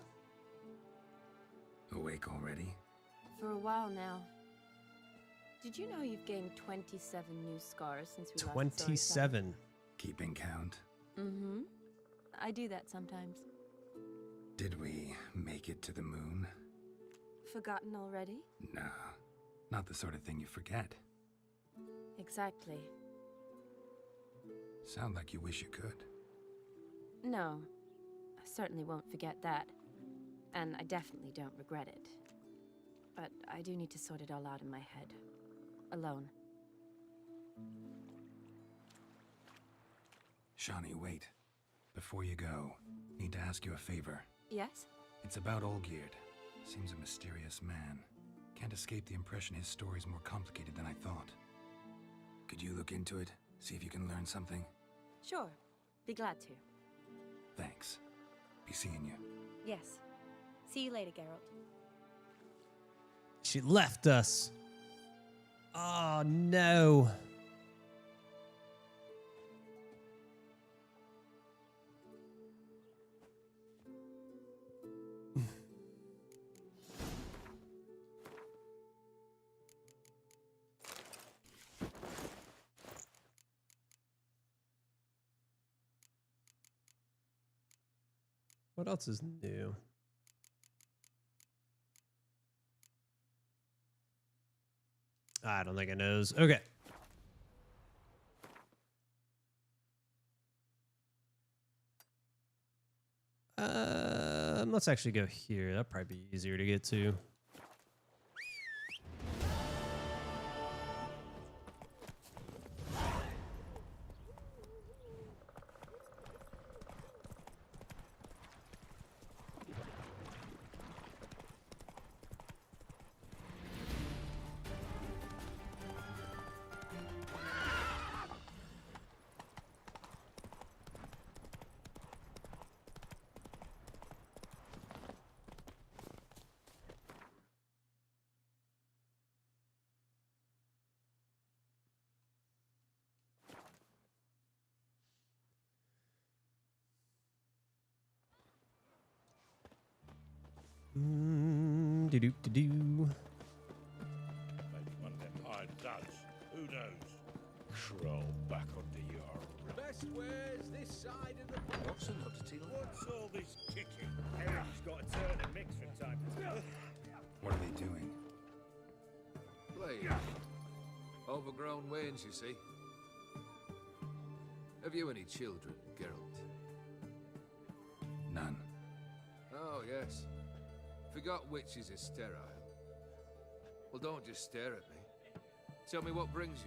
Awake already? For a while now. Did you know you've gained 27 new scars since we last saw each other? 27. Keeping count? Mm-hmm. I do that sometimes. Did we make it to the moon? Forgotten already? Nah, not the sort of thing you forget. Exactly. Sound like you wish you could. No, I certainly won't forget that. And I definitely don't regret it. But I do need to sort it all out in my head. Alone. Shani, wait. Before you go, need to ask you a favor. Yes? It's about Olgierd. Seems a mysterious man. Can't escape the impression his story's more complicated than I thought. Could you look into it? See if you can learn something? Sure. Be glad to. Thanks. Be seeing you. Yes. See you later, Geralt. She left us. Oh no. What else is new? I don't think it knows. Okay. Let's actually go here. That'd probably be easier to get to. Do-do-do-do. Maybe one of them hired duds. Who knows? Crawl back under your... Best wares this side of the... What's an oddity? What's all this kicking? Eric's got a turn and mix from time to time. What are they doing? Playing. Overgrown wains, you see. Have you any children, Geralt? None. Oh, yes. Forgot witches are sterile. Well, don't just stare at me. Tell me what brings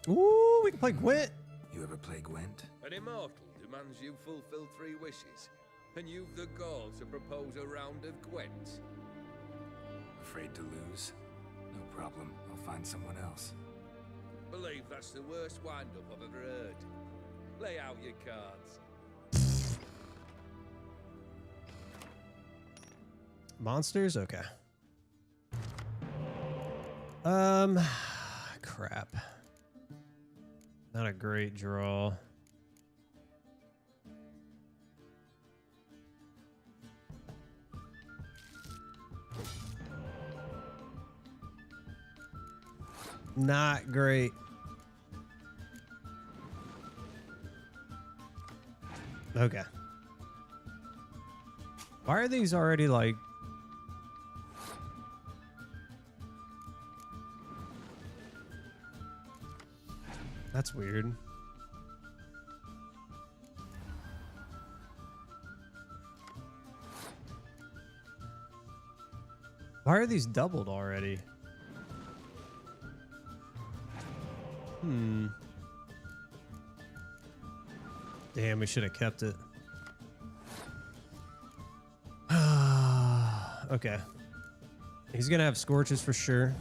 you. Ooh, we can play Gwent. You ever play Gwent? An immortal demands you fulfill 3 wishes, and you've the gall to propose a round of Gwent. Afraid to lose? No problem. I'll find someone else. Believe that's the worst wind-up I've ever heard. Lay out your cards. Monsters? Okay. Crap. Not a great draw. Not great. Okay. Why are these already like... That's weird. Why are these doubled already? Damn, we should have kept it. Okay. He's gonna have scorches for sure.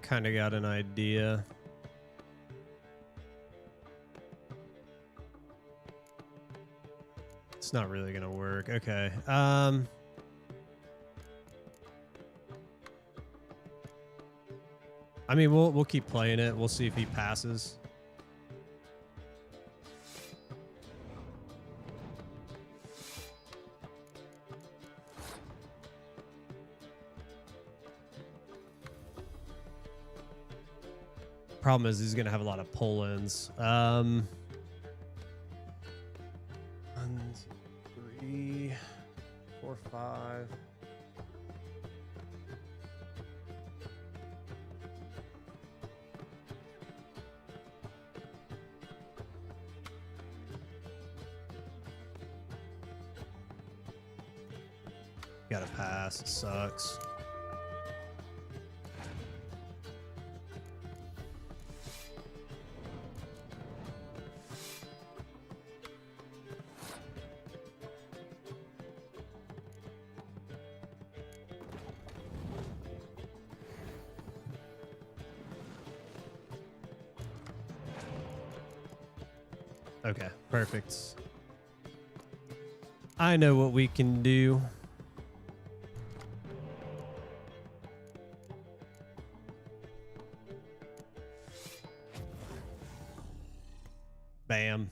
Kind of got an idea. It's not really gonna work. Okay. I mean, we'll keep playing it. We'll see if he passes. Problem is he's gonna have a lot of pull-ins. 1, 2, 3, 4, 5. Gotta pass. It sucks. Okay, perfect. I know what we can do. Bam.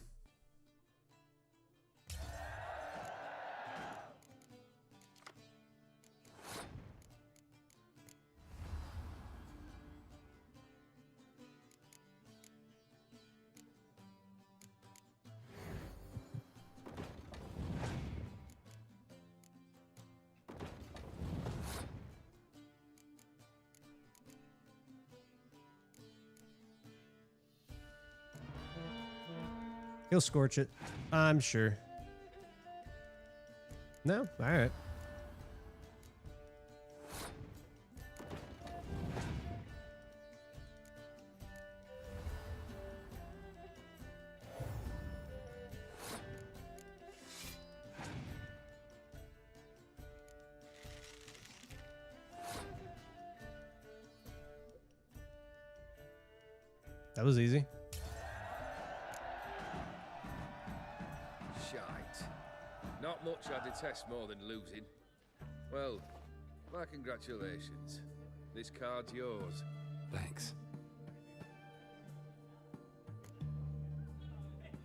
He'll scorch it, I'm sure. No? All right. That was easy. Not much I detest more than losing. Well, my congratulations. This card's yours. Thanks.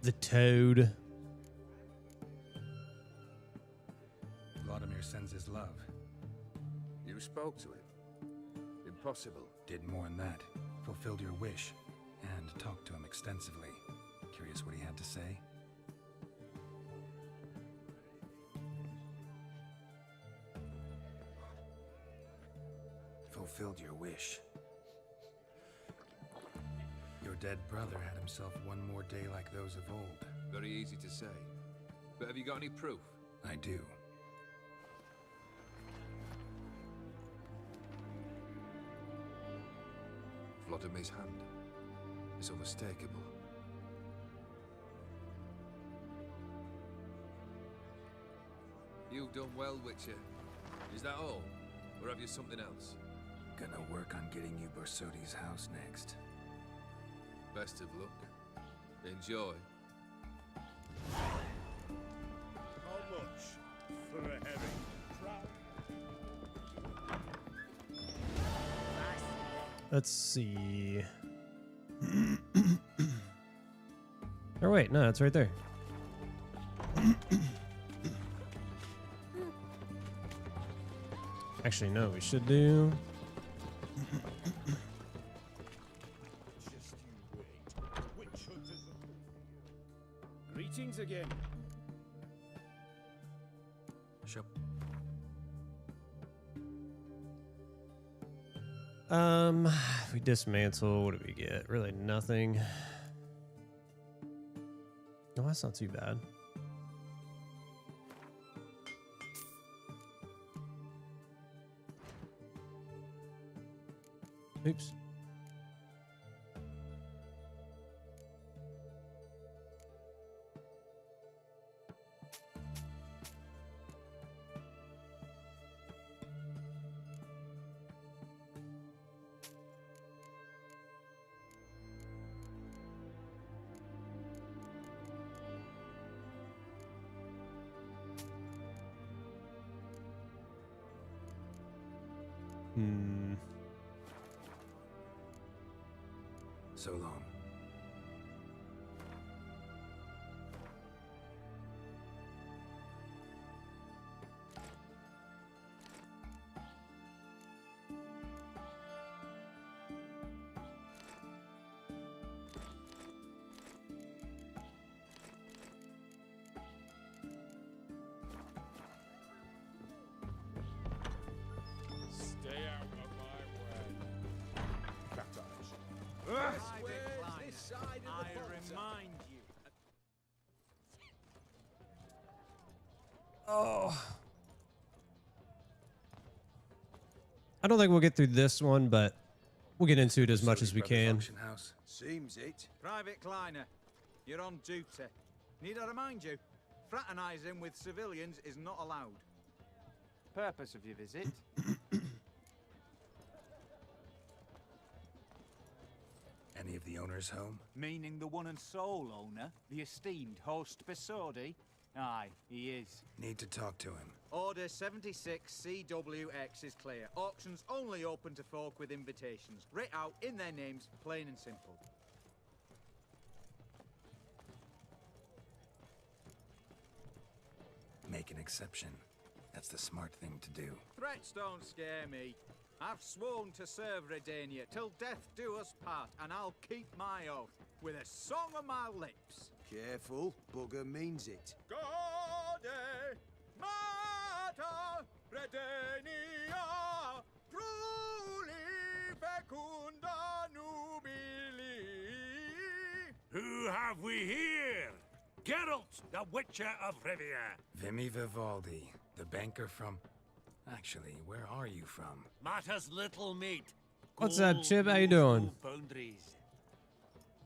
The toad. Vladimir sends his love. You spoke to him? Impossible. Did more than that. Fulfilled your wish. And talked to him extensively. Curious what he had to say? Fulfilled your wish. Your dead brother had himself one more day like those of old. Very easy to say. But have you got any proof? I do. Vladimir's hand. It's unmistakable. You've done well, Witcher. Is that all? Or have you something else? Gonna work on getting you Bersodi's house next. Best of luck. Enjoy. How much for a herring? Let's see. Or wait, no, it's right there. Actually, no, we should do. Greetings again. Shop. If we dismantle, what do we get? Really nothing. No, that's not too bad. Oops. So long. Stay out of my way. Where's this side of the remind you. Oh. I don't think we'll get through this one, but we'll get into it as much as we can. Seems it. Private Kleiner, you're on duty. Need I remind you, fraternizing with civilians is not allowed. Purpose of your visit? Any of the owners home? Meaning the one and sole owner, the esteemed host Besodi? Aye, he is. Need to talk to him. Order 76 CWX is clear. Auctions only open to folk with invitations. Writ out in their names, plain and simple. Make an exception. That's the smart thing to do. Threats don't scare me. I've sworn to serve Redania till death do us part, and I'll keep my oath with a song on my lips. Careful, bugger means it. Gode Mater Redania truly fecunda nubili. Who have we here? Geralt, the Witcher of Rivia. Vimy Vivaldi, the banker from... Actually, where are you from? Matta's little mate. What's up, Chip? How you doing? Boundaries.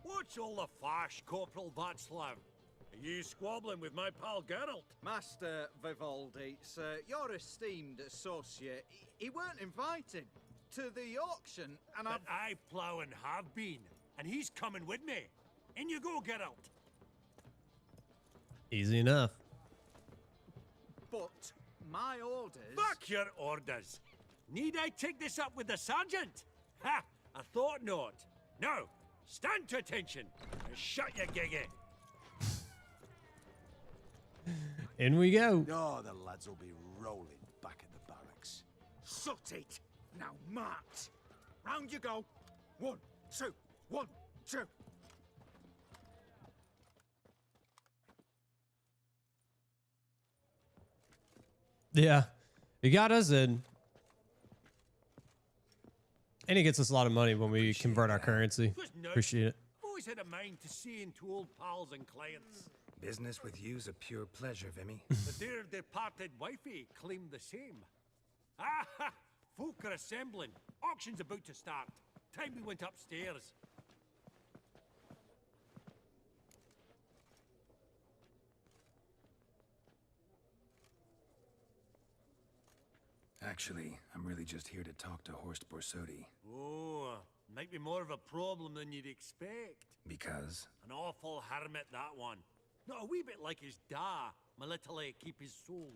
What's all the fash, Corporal Václav? Are you squabbling with my pal Geralt? Master Vivaldi, sir, your esteemed associate, he weren't invited to the auction, and But I plough and have been, and he's coming with me. In you go, Geralt. Easy enough. But my orders... Fuck your orders. Need I take this up with the sergeant? Ha! I thought not. No. Stand to attention and shut your giggy. In we go. Oh, the lads will be rolling back at the barracks. Sut it! Now march! Round you go! 1, 2, 1, 2. Yeah, he got us in. And he gets us a lot of money when we convert our currency. Appreciate it. I've always had a mind to see into old pals and clients. Business with you's a pure pleasure, Vimy. The dear departed wifey claimed the same. Ah ha! Folk are assembling. Auction's about to start. Time we went upstairs. Actually, I'm really just here to talk to Horst Borsodi. Oh, might be more of a problem than you'd expect. Because? An awful hermit, that one. Not a wee bit like his da, my little keep his soul.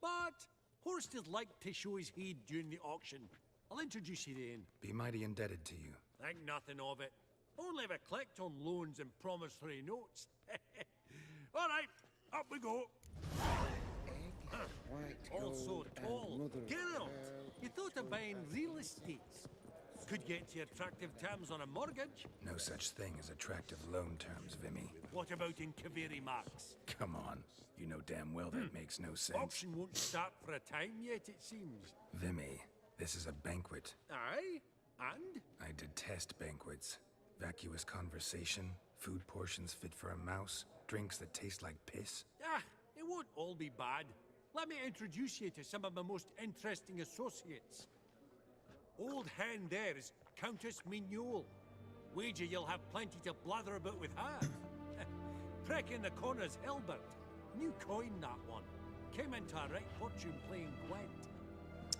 But Horst is like to show his head during the auction. I'll introduce you then. Be mighty indebted to you. Think nothing of it. Only ever collect on loans and promissory notes. All right, up we go. Also tall. Geralt, you thought of buying real estate. Could get you attractive terms on a mortgage. No such thing as attractive loan terms, Vimy. What about in Kaviri Marks? Come on. You know damn well that makes no sense. Auction won't start for a time yet, it seems. Vimy, this is a banquet. Aye? And? I detest banquets. Vacuous conversation, food portions fit for a mouse, drinks that taste like piss. Ah, it won't all be bad. Let me introduce you to some of my most interesting associates. Old hen there is Countess Mignol. Wager you'll have plenty to blather about with her. Prick in the corner's Hilbert. New coin, that one. Came into a right fortune playing Gwent.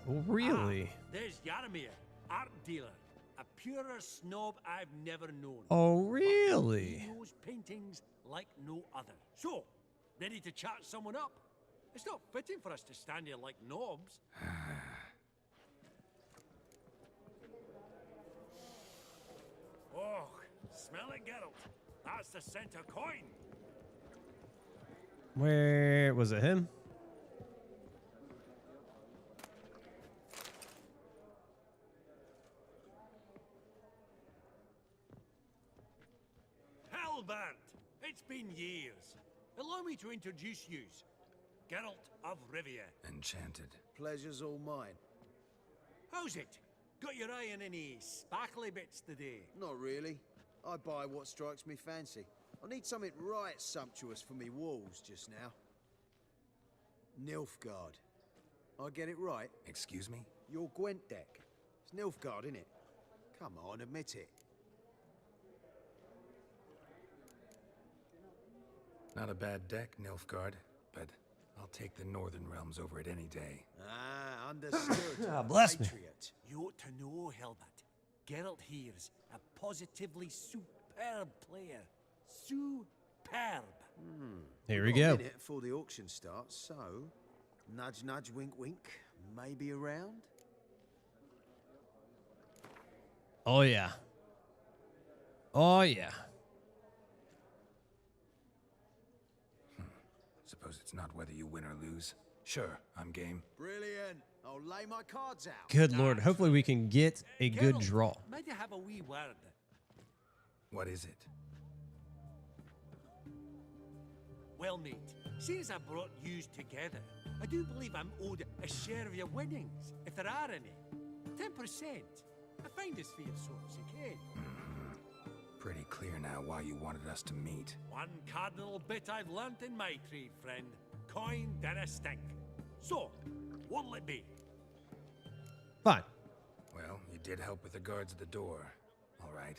Oh, really? There's Yaramir, art dealer. A purer snob I've never known. Oh, really? He knows paintings like no other. So, ready to chat someone up? It's not fitting for us to stand here like knobs. Oh, smell it, Geralt. That's the center coin. Where was it? Him? Hellbent! It's been years. Allow me to introduce yous. Geralt of Rivia. Enchanted. Pleasure's all mine. How's it? Got your eye on any sparkly bits today? Not really. I buy what strikes me fancy. I need something right sumptuous for me walls just now. Nilfgaard. I get it right? Excuse me? Your Gwent deck. It's Nilfgaard, innit? Come on, admit it. Not a bad deck, Nilfgaard, but I'll take the Northern Realms over it any day. Ah, understood. Bless me. Patriot. You ought to know, Helbert. Geralt here's a positively superb player. Superb. Here we Got a go. minute before the auction starts, so nudge, nudge, wink, wink. Maybe around. Oh, yeah. Oh, yeah. Suppose it's not whether you win or lose. Sure, I'm game. Brilliant. I'll lay my cards out. Good Lord. Hopefully we can get a good draw. Might I have a wee word? What is it? Well, mate, since I brought yous together, I do believe I'm owed a share of your winnings, if there are any. 10%. I find this for your sorts, okay? Pretty clear now why you wanted us to meet. One cardinal bit I've learnt in my trade, friend. Coin dinna stink. So, what'll it be? Fine. Well, you did help with the guards at the door. All right.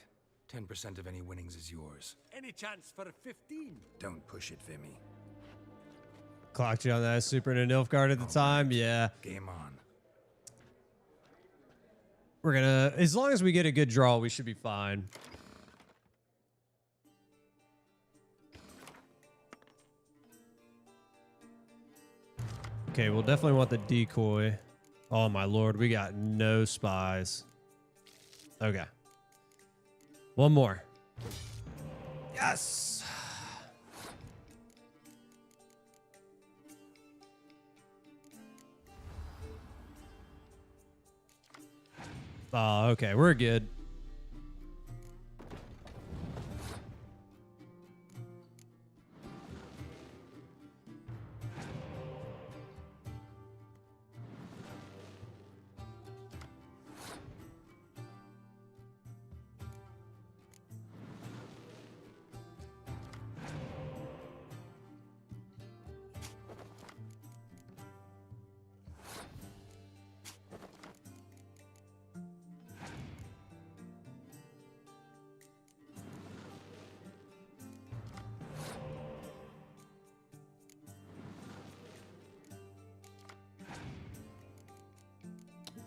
10% of any winnings is yours. Any chance for 15? Don't push it, Vimy. Clocked you on that Super into Nilfgaard at the time. Yeah. Game on. We're gonna, as long as we get a good draw, we should be fine. Okay, we'll definitely want the decoy. Oh my lord, we got no spies. Okay. One more. Yes! Oh, okay, we're good.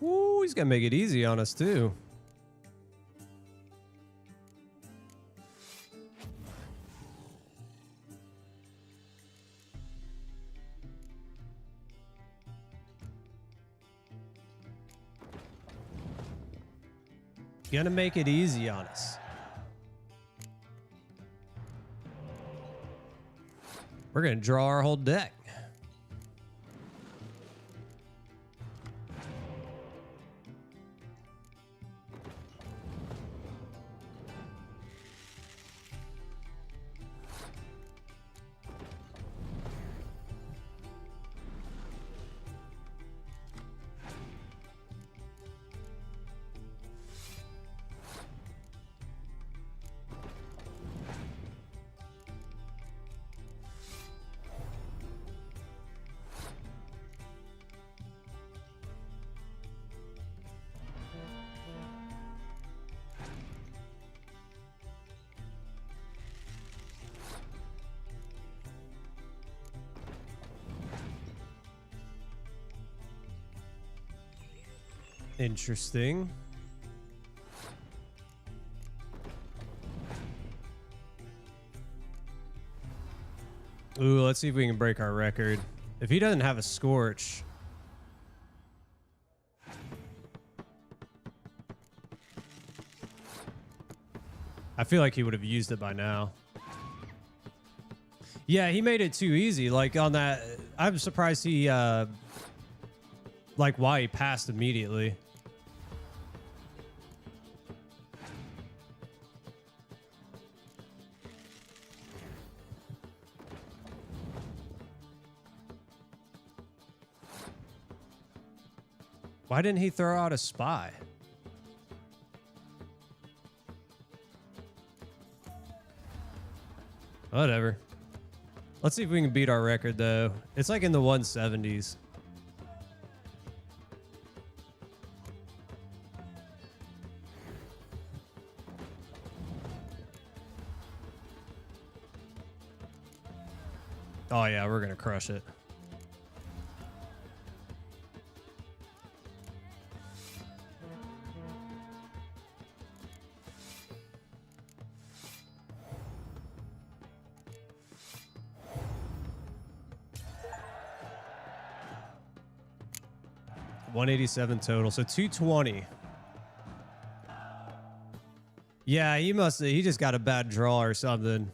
Ooh, he's gonna make it easy on us too. Gonna make it easy on us. We're gonna draw our whole deck. Interesting. Ooh, let's see if we can break our record. If he doesn't have a scorch. I feel like he would have used it by now. Yeah, he made it too easy. Like on that, I'm surprised he, like why he passed immediately. Why didn't he throw out a spy? Whatever. Let's see if we can beat our record, though. It's like in the 170s. Oh, yeah, we're going to crush it. $187 total, so 220. Yeah, he just got a bad draw or something.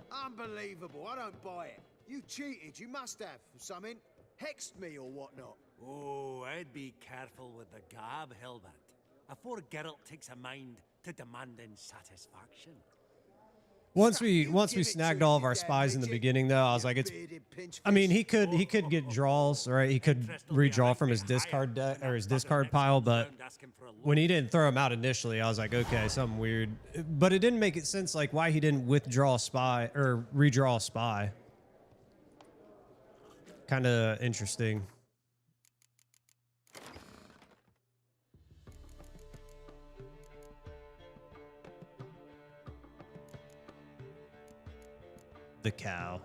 Unbelievable, I don't buy it. You cheated, you must have, something. Hexed me or whatnot. Oh, I'd be careful with the gab, Hilbert, afore Geralt takes a mind to demanding satisfaction. Once we snagged all of our spies in the beginning, though, I was like, I mean, he could get draws, right? He could redraw from his discard deck or his discard pile, but when he didn't throw him out initially, I was like, okay, something weird. But it didn't make it sense, like why he didn't withdraw spy or redraw spy. Kind of interesting. The cow.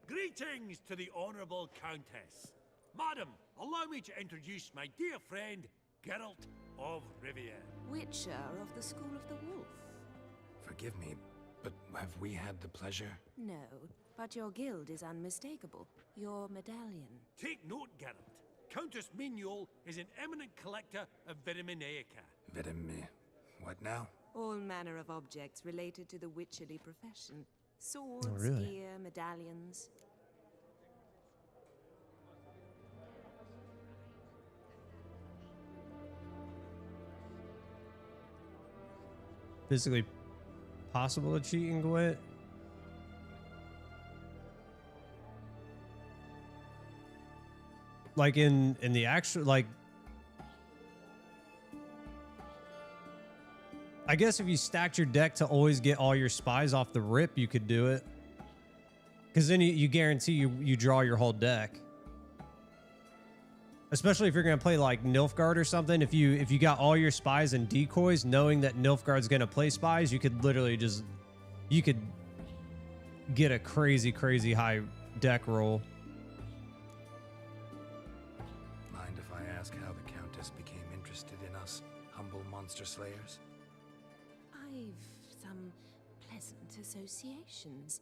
Greetings to the Honourable Countess. Madam, allow me to introduce my dear friend, Geralt of Rivia. Witcher of the School of the Wolf. Forgive me, but have we had the pleasure? No, but your guild is unmistakable. Your medallion. Take note, Geralt. Countess Mignoul is an eminent collector of Vitaminaica. What now? All manner of objects related to the witcherly profession. Swords, really? gear, medallions. Physically possible to cheat and Gwent? Like in the actual, like, I guess if you stacked your deck to always get all your spies off the rip, you could do it. Because then you guarantee you draw your whole deck. Especially if you're going to play like Nilfgaard or something. If you got all your spies and decoys, knowing that Nilfgaard's going to play spies, you could literally just, you could get a crazy, crazy high deck roll. Mind if I ask how the Countess became interested in us, humble monster slayers? I've some pleasant associations,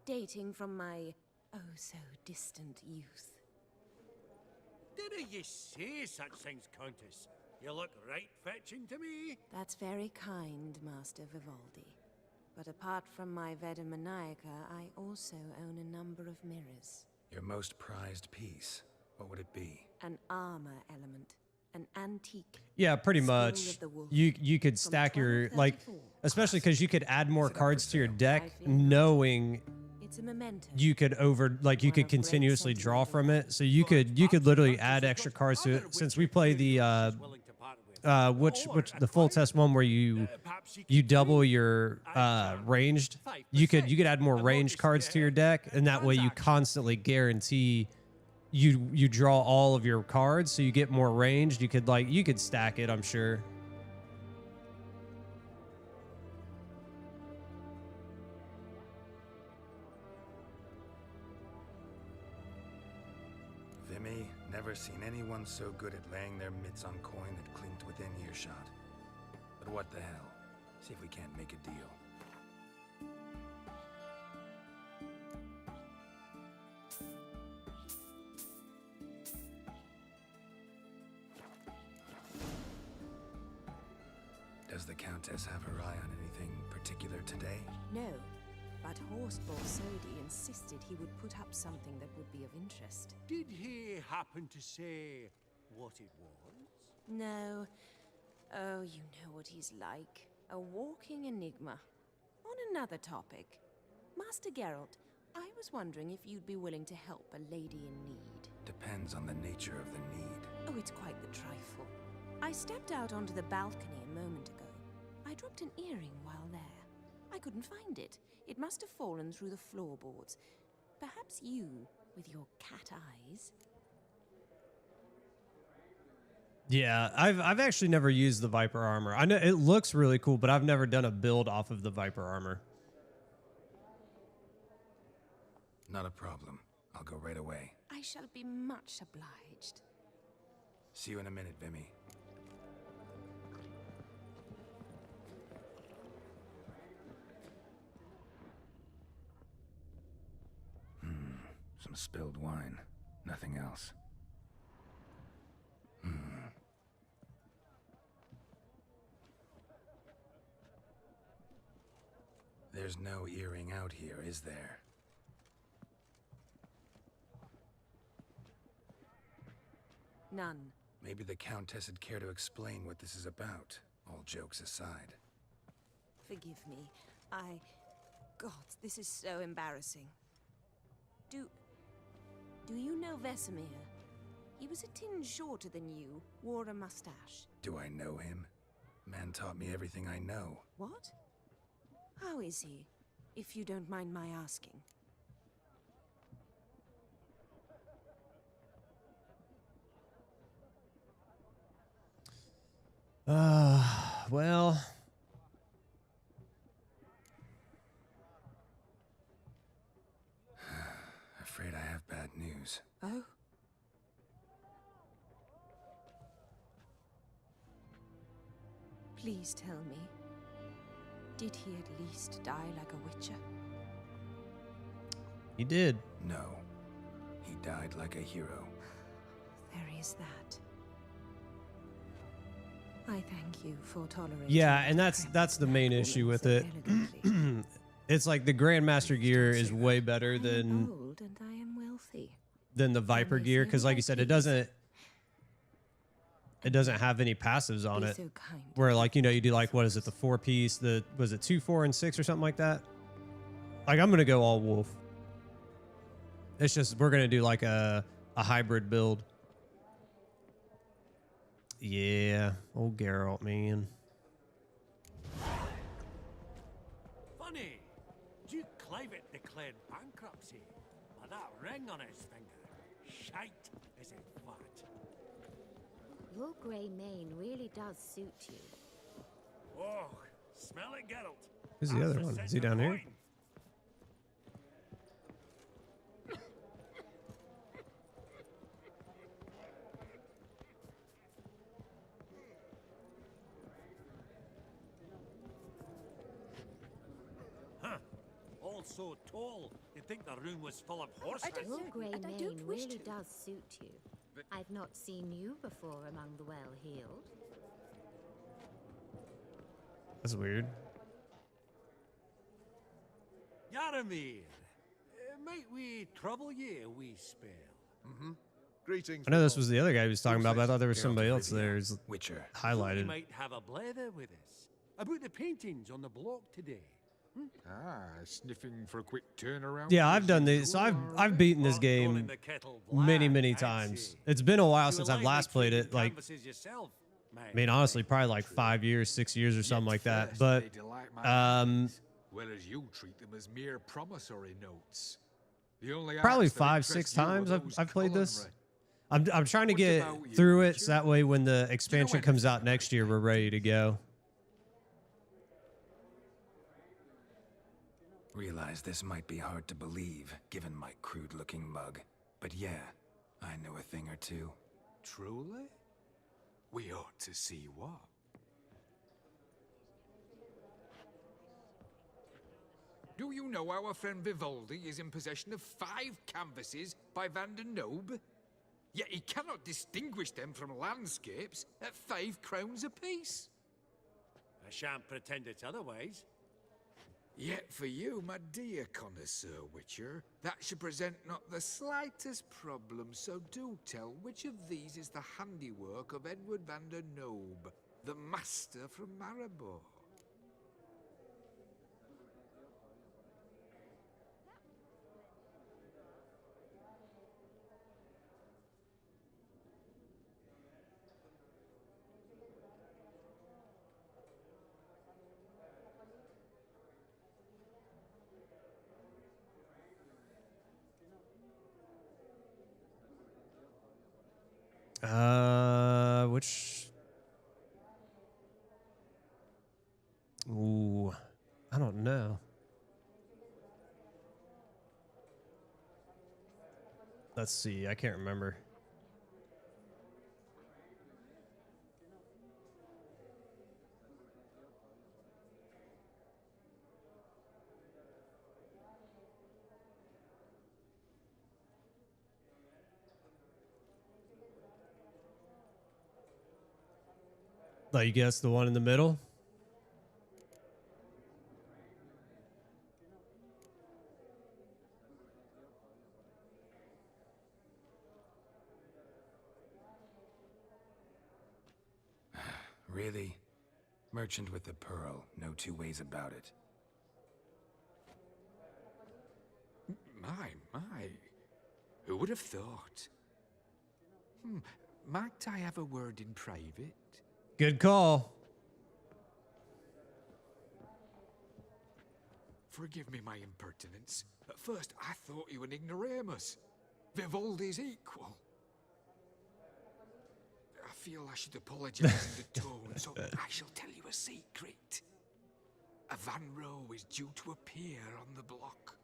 dating from my oh-so-distant youth. Didn't you say such things, Countess? You look right fetching to me. That's very kind, Master Vivaldi. But apart from my Vitaminaica, I also own a number of mirrors. Your most prized piece, what would it be? An armor element. An antique. Yeah, pretty much. You could stack your, like, especially because you could add more cards to your deck, knowing it's a memento. You could you could continuously draw from it. So you could literally add extra cards to it. Since we play the which the full test one where you double your ranged, you could add more ranged cards to your deck, and that way you constantly guarantee you draw all of your cards, so you get more ranged. You could stack it, I'm sure. never seen anyone so good at laying their mitts on coin that clinked within earshot. But what the hell? See if we can't make a deal. Does the Countess have her eye on anything particular today? No, but Horseball Sodi insisted he would put up something that would be of interest. Did he happen to say what it was? No. Oh, you know what he's like. A walking enigma. On another topic, Master Geralt, I was wondering if you'd be willing to help a lady in need. Depends on the nature of the need. Oh, it's quite the trifle. I stepped out onto the balcony a moment ago. I dropped an earring while there. I couldn't find it. It must have fallen through the floorboards. Perhaps you, with your cat eyes. Yeah, I've actually never used the Viper armor. I know it looks really cool, but I've never done a build off of the Viper armor. Not a problem. I'll go right away. I shall be much obliged. See you in a minute, Vimy. Some spilled wine. Nothing else. There's no earring out here, is there? None. Maybe the Countess would care to explain what this is about, all jokes aside. Forgive me. God, this is so embarrassing. Do you know Vesemir? He was a tinge shorter than you, wore a mustache. Do I know him? Man taught me everything I know. What? How is he, if you don't mind my asking? Well... Afraid I have bad news. Oh? Please tell me. Did he at least die like a witcher? He did. No. He died like a hero. There is that. I thank you for tolerating. Yeah, and that's the main issue with it. It's like the Grandmaster gear is way better than Old and I am wealthy. than the Viper gear, because like you said, it doesn't have any passives on it. So kind. Where like, you know, you do like, what is it, the 4-piece, was it 2, 4, and 6 or something like that? Like, I'm gonna go all wolf. It's just we're gonna do like a hybrid build. Yeah, old Geralt, man. Funny, Duke Clivet declared bankruptcy, but that ring on his finger, shite is it fat. Your grey mane really does suit you. Oh, smell it, Geralt. Who's the other one? Is he down here? All so tall, you'd think the room was full of horses. Your grey mane really does suit you. I've not seen you before among the well-heeled. That's weird. Yaramir, might we trouble ye a wee spell? Mm-hmm. Greetings. I know this was the other guy he was talking about, but I thought there was somebody else there who's Witcher. You highlighted. might have a blather with us about the paintings on the block today. Ah, sniffing for a quick turnaround. Yeah, I've done these. So I've beaten this game many times. It's been a while since I've last played it. Like, I mean, honestly, probably like 5 years, 6 years, or something like that. But whereas you treat them as mere promissory notes. The only probably arts that 5, interest 6 you are times those I've played this. culinary. I'm trying to get through it so that way when the expansion comes out next year, we're ready to go. Realize this might be hard to believe, given my crude-looking mug. But yeah, I know a thing or two. Truly? We ought to see what. Do you know our friend Vivaldi is in possession of 5 canvases by Van der Noob? Yet he cannot distinguish them from landscapes at 5 crowns apiece. I shan't pretend it's otherwise. Yet for you, my dear connoisseur Witcher, that should present not the slightest problem, so do tell which of these is the handiwork of Edward van der Noob, the master from Maribor. Which? Ooh, I don't know. Let's see. I can't remember. Oh, you guess the one in the middle? Really? Merchant with the pearl, no two ways about it. My. Who would have thought? Might I have a word in private? Good call. Forgive me my impertinence. At first, I thought you an ignoramus. Vivaldi's equal. I feel I should apologize in the tone, so I shall tell you a secret. A Van Rohe is due to appear on the block.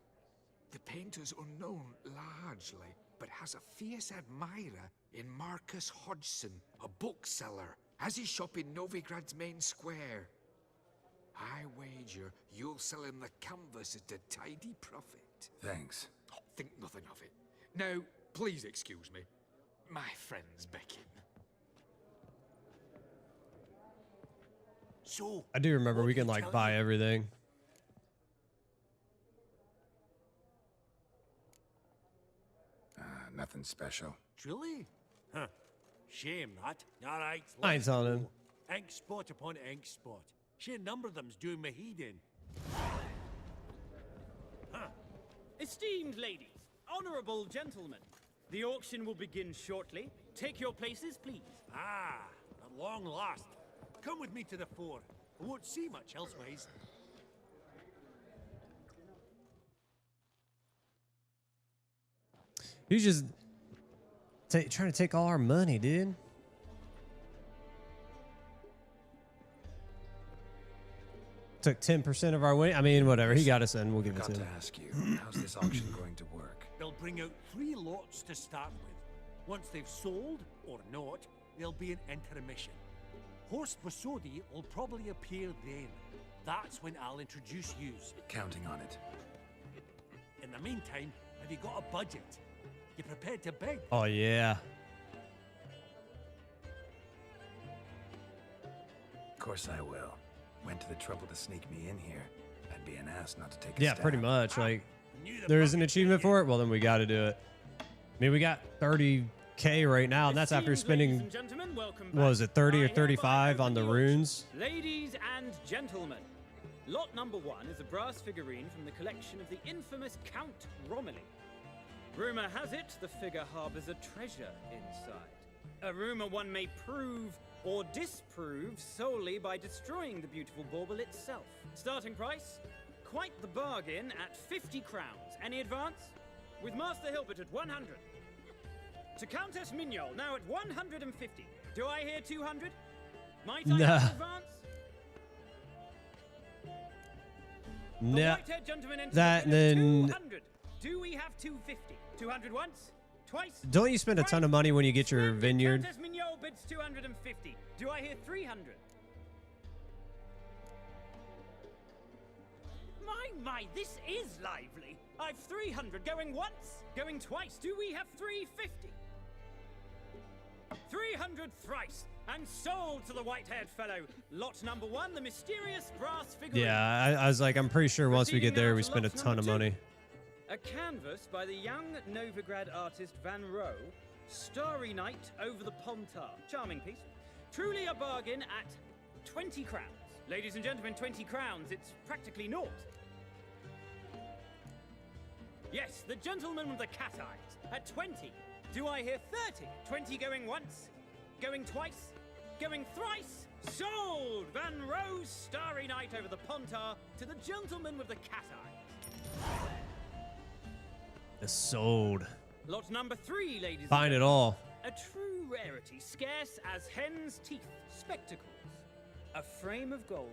The painter's unknown largely, but has a fierce admirer in Marcus Hodgson, a bookseller. Has his shop in Novigrad's main square. I wager you'll sell him the canvas at a tidy profit. Thanks. Oh, think nothing of it. Now, please excuse me. My friends beckon. So, I do remember we can like buy everything. Nothing special. Truly? Huh. Shame that. All right. I ain't telling him. Ink spot upon ink spot. Sheer number of them's doing my heat in. Huh. Esteemed ladies, honorable gentlemen, the auction will begin shortly. Take your places, please. Ah, at long last. Come with me to the fore. I won't see much elsewise. He's just trying to take all our money, dude. Took 10% of our win. I mean, whatever. He got us in. We'll give it to him. I got to ask you, how's this auction going to work? They'll bring out 3 lots to start with. Once they've sold, or not, there'll be an intermission. Horst Bosodi will probably appear then. That's when I'll introduce yous. Counting on it. In the meantime, have you got a budget? You prepared to beg? Oh, yeah. Of course I will. Went to the trouble to sneak me in here. I'd be an ass not to take a Yeah, stab. pretty much. Like, there is an achievement for it. Well, then we got to do it. I mean, we got 30K right now, and that's after spending, what was it, 30 or 35 on the runes? Ladies and gentlemen, lot number 1 is a brass figurine from the collection of the infamous Count Romilly. Rumor has it the figure harbors a treasure inside. A rumor one may prove or disprove solely by destroying the beautiful bauble itself. Starting price? Quite the bargain at 50 crowns. Any advance? With Master Hilbert at 100. To Countess Mignol, now at 150. Do I hear 200? Might I have advance? No. White-haired gentleman enters That the bid of then 200. Do we have 250? 200 once? Twice. Don't you spend a ton of money when you get your vineyard? Countess Mignol bids 250. Do I hear 300? My, this is lively. I've 300 going once, going twice. Do we have 350? 300 thrice, and sold to the white-haired fellow. Lot number 1, the mysterious brass figurine. Yeah, I was like, I'm pretty sure once we get there, we spend a ton of money. A canvas by the young Novigrad artist Van Rohe, Starry Night over the Pontar. Charming piece. Truly a bargain at 20 crowns. Ladies and gentlemen, 20 crowns. It's practically naught. Yes, the gentleman with the cat eyes at 20. Do I hear 30? 20 going once, going twice, going thrice. Sold! Van Rohe's Starry Night over the Pontar to the gentleman with the cat eyes. It's sold. Lot number 3, ladies. Find it all. A true rarity, scarce as hen's teeth. Spectacles. A frame of gold.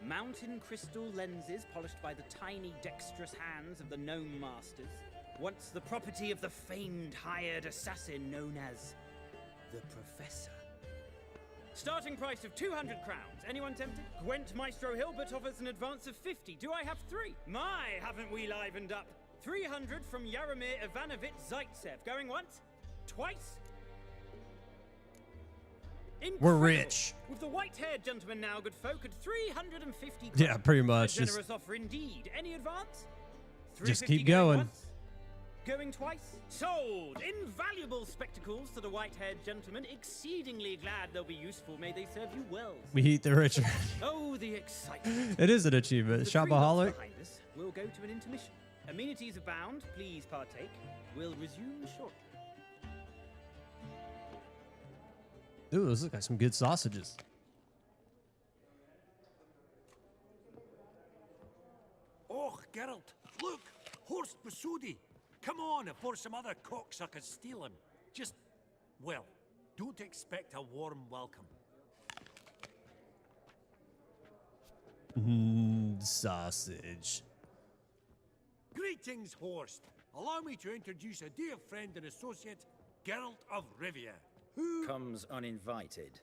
Mountain crystal lenses polished by the tiny, dexterous hands of the gnome masters. Once the property of the famed hired assassin known as the Professor. Starting price of 200 crowns. Anyone tempted? Gwent Maestro Hilbert offers an advance of 50. Do I have 3? My, haven't we livened up? 300 from Yaromir Ivanovich Zaitsev. Going once? Twice? We're rich. With the white-haired gentleman now, good folk, at 350 crowns. Yeah, pretty much. A generous offer indeed. Any advance? Just keep going. Once? Going twice? Sold! Invaluable spectacles to the white-haired gentleman. Exceedingly glad they'll be useful. May they serve you well. We eat the rich. Oh, the excitement. It is an achievement. Shopaholic. We'll go to an intermission. Amenities abound. Please partake. We'll resume shortly. Ooh, those look like some good sausages. Oh, Geralt, look! Horst Basudi! Come on, before some other cocksuckers steal him. Just, well, don't expect a warm welcome. Sausage. Greetings, Horst. Allow me to introduce a dear friend and associate, Geralt of Rivia. Who comes uninvited.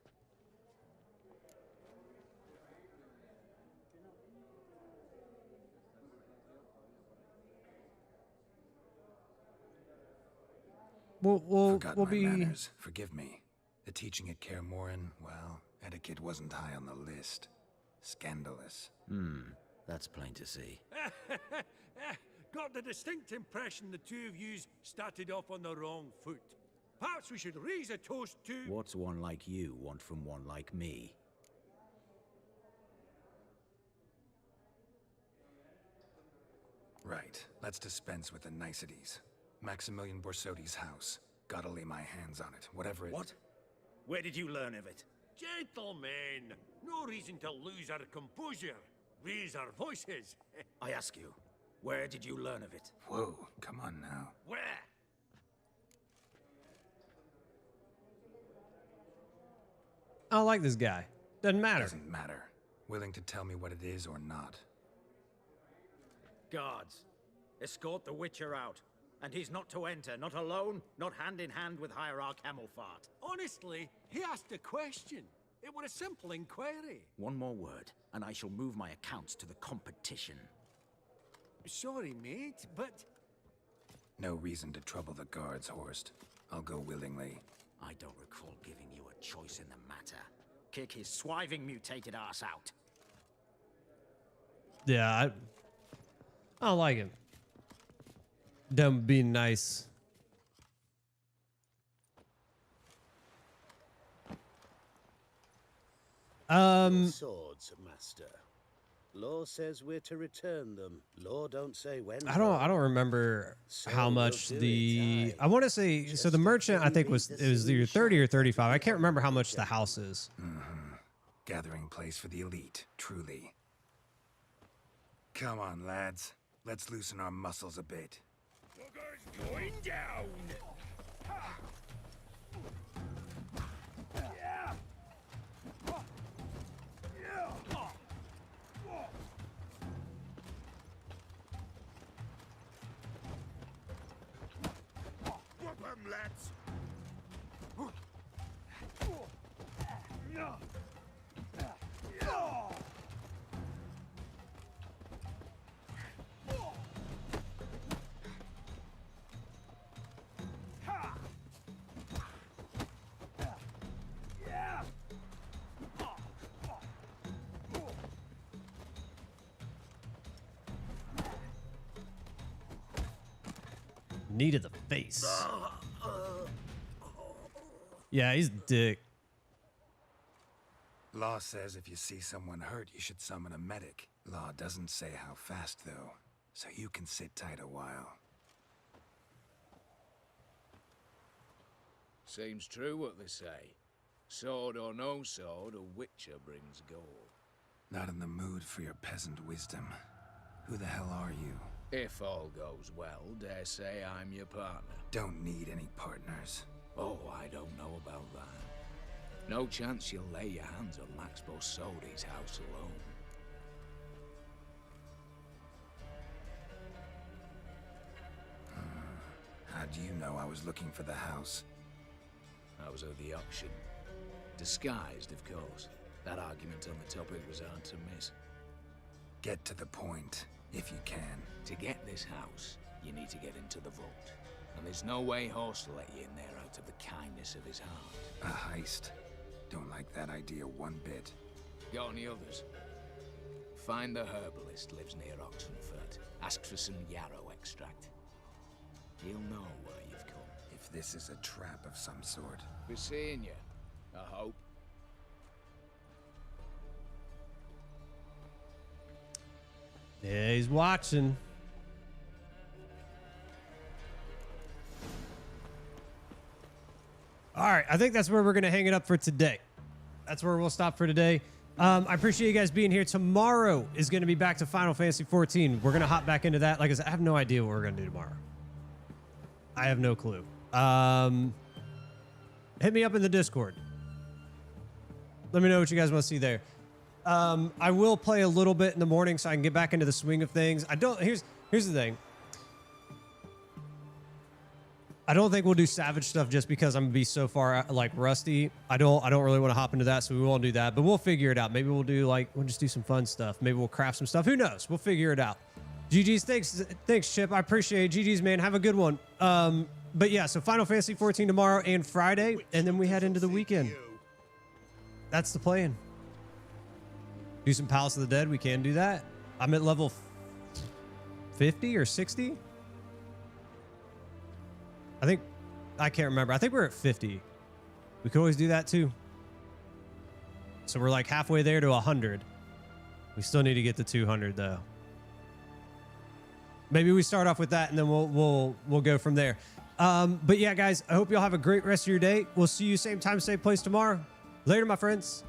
We'll Forgot be. my manners. Forgive me. The teaching at Kaer Morhen, well, etiquette wasn't high on the list. Scandalous. That's plain to see. Got the distinct impression the two of yous started off on the wrong foot. Perhaps we should raise a toast to... What's one like you want from one like me? Right. Let's dispense with the niceties. Maximilian Borsodi's house. Gotta lay my hands on it, whatever it... What? Where did you learn of it? Gentlemen, no reason to lose our composure. Raise our voices. I ask you, where did you learn of it? Whoa, come on now. Where? I don't like this guy. Doesn't matter. Doesn't matter. Willing to tell me what it is or not. Guards, escort the Witcher out. And he's not to enter, not alone, not hand in hand with Hierarch Hamelfart. Honestly, he asked a question. It was a simple inquiry. One more word, and I shall move my accounts to the competition. Sorry, mate, but... No reason to trouble the guards, Horst. I'll go willingly. I don't recall giving you a choice in the matter. Kick his swiving mutated ass out. Yeah, I don't like him. Them being nice. Swords, master. Law says we're to return them. Law don't say when. I don't remember how much the I want to say so the merchant I think it was either 30 or 35. I can't remember how much the house is. Gathering place for the elite, truly. Come on, lads. Let's loosen our muscles a bit. Going down! lads. Knee to the face. Yeah, he's a dick. Law says if you see someone hurt, you should summon a medic. Law doesn't say how fast, though, so you can sit tight a while. Seems true what they say. Sword or no sword, a witcher brings gold. Not in the mood for your peasant wisdom. Who the hell are you? If all goes well, dare say I'm your partner. Don't need any partners. Oh, I don't know about that. No chance you'll lay your hands on Max Bosodi's house alone. How do you know I was looking for the house? I was at the auction. Disguised, of course. That argument on the topic was hard to miss. Get to the point, if you can. To get this house, you need to get into the vault. And there's no way Horst will let you in there out of the kindness of his heart. A heist. Don't like that idea one bit. Got any others? Find the herbalist, lives near Oxenfurt. Ask for some yarrow extract. He'll know where you've come. If this is a trap of some sort. Be seeing you, I hope. Yeah, he's watching. All right, I think that's where we're going to hang it up for today. That's where we'll stop for today. I appreciate you guys being here. Tomorrow is going to be back to Final Fantasy 14. We're going to hop back into that. Like I said, I have no idea what we're going to do tomorrow. I have no clue. Hit me up in the Discord. Let me know what you guys want to see there. I will play a little bit in the morning so I can get back into the swing of things. Here's the thing. I don't think we'll do Savage stuff just because I'm gonna be so far like rusty. I don't really want to hop into that, so we won't do that. But we'll figure it out. Maybe we'll just do some fun stuff. Maybe we'll craft some stuff. Who knows? We'll figure it out. GG's, thanks, Chip. I appreciate it. GG's, man. Have a good one. But yeah, so Final Fantasy 14 tomorrow and Friday, and then we head into the weekend. That's the plan. Do some Palace of the Dead. We can do that. I'm at level 50 or 60. I can't remember. I think we're at 50. We could always do that too. So we're like halfway there to 100. We still need to get to 200 though. Maybe we start off with that and then we'll go from there. But yeah, guys, I hope y'all have a great rest of your day. We'll see you same time, same place tomorrow. Later, my friends.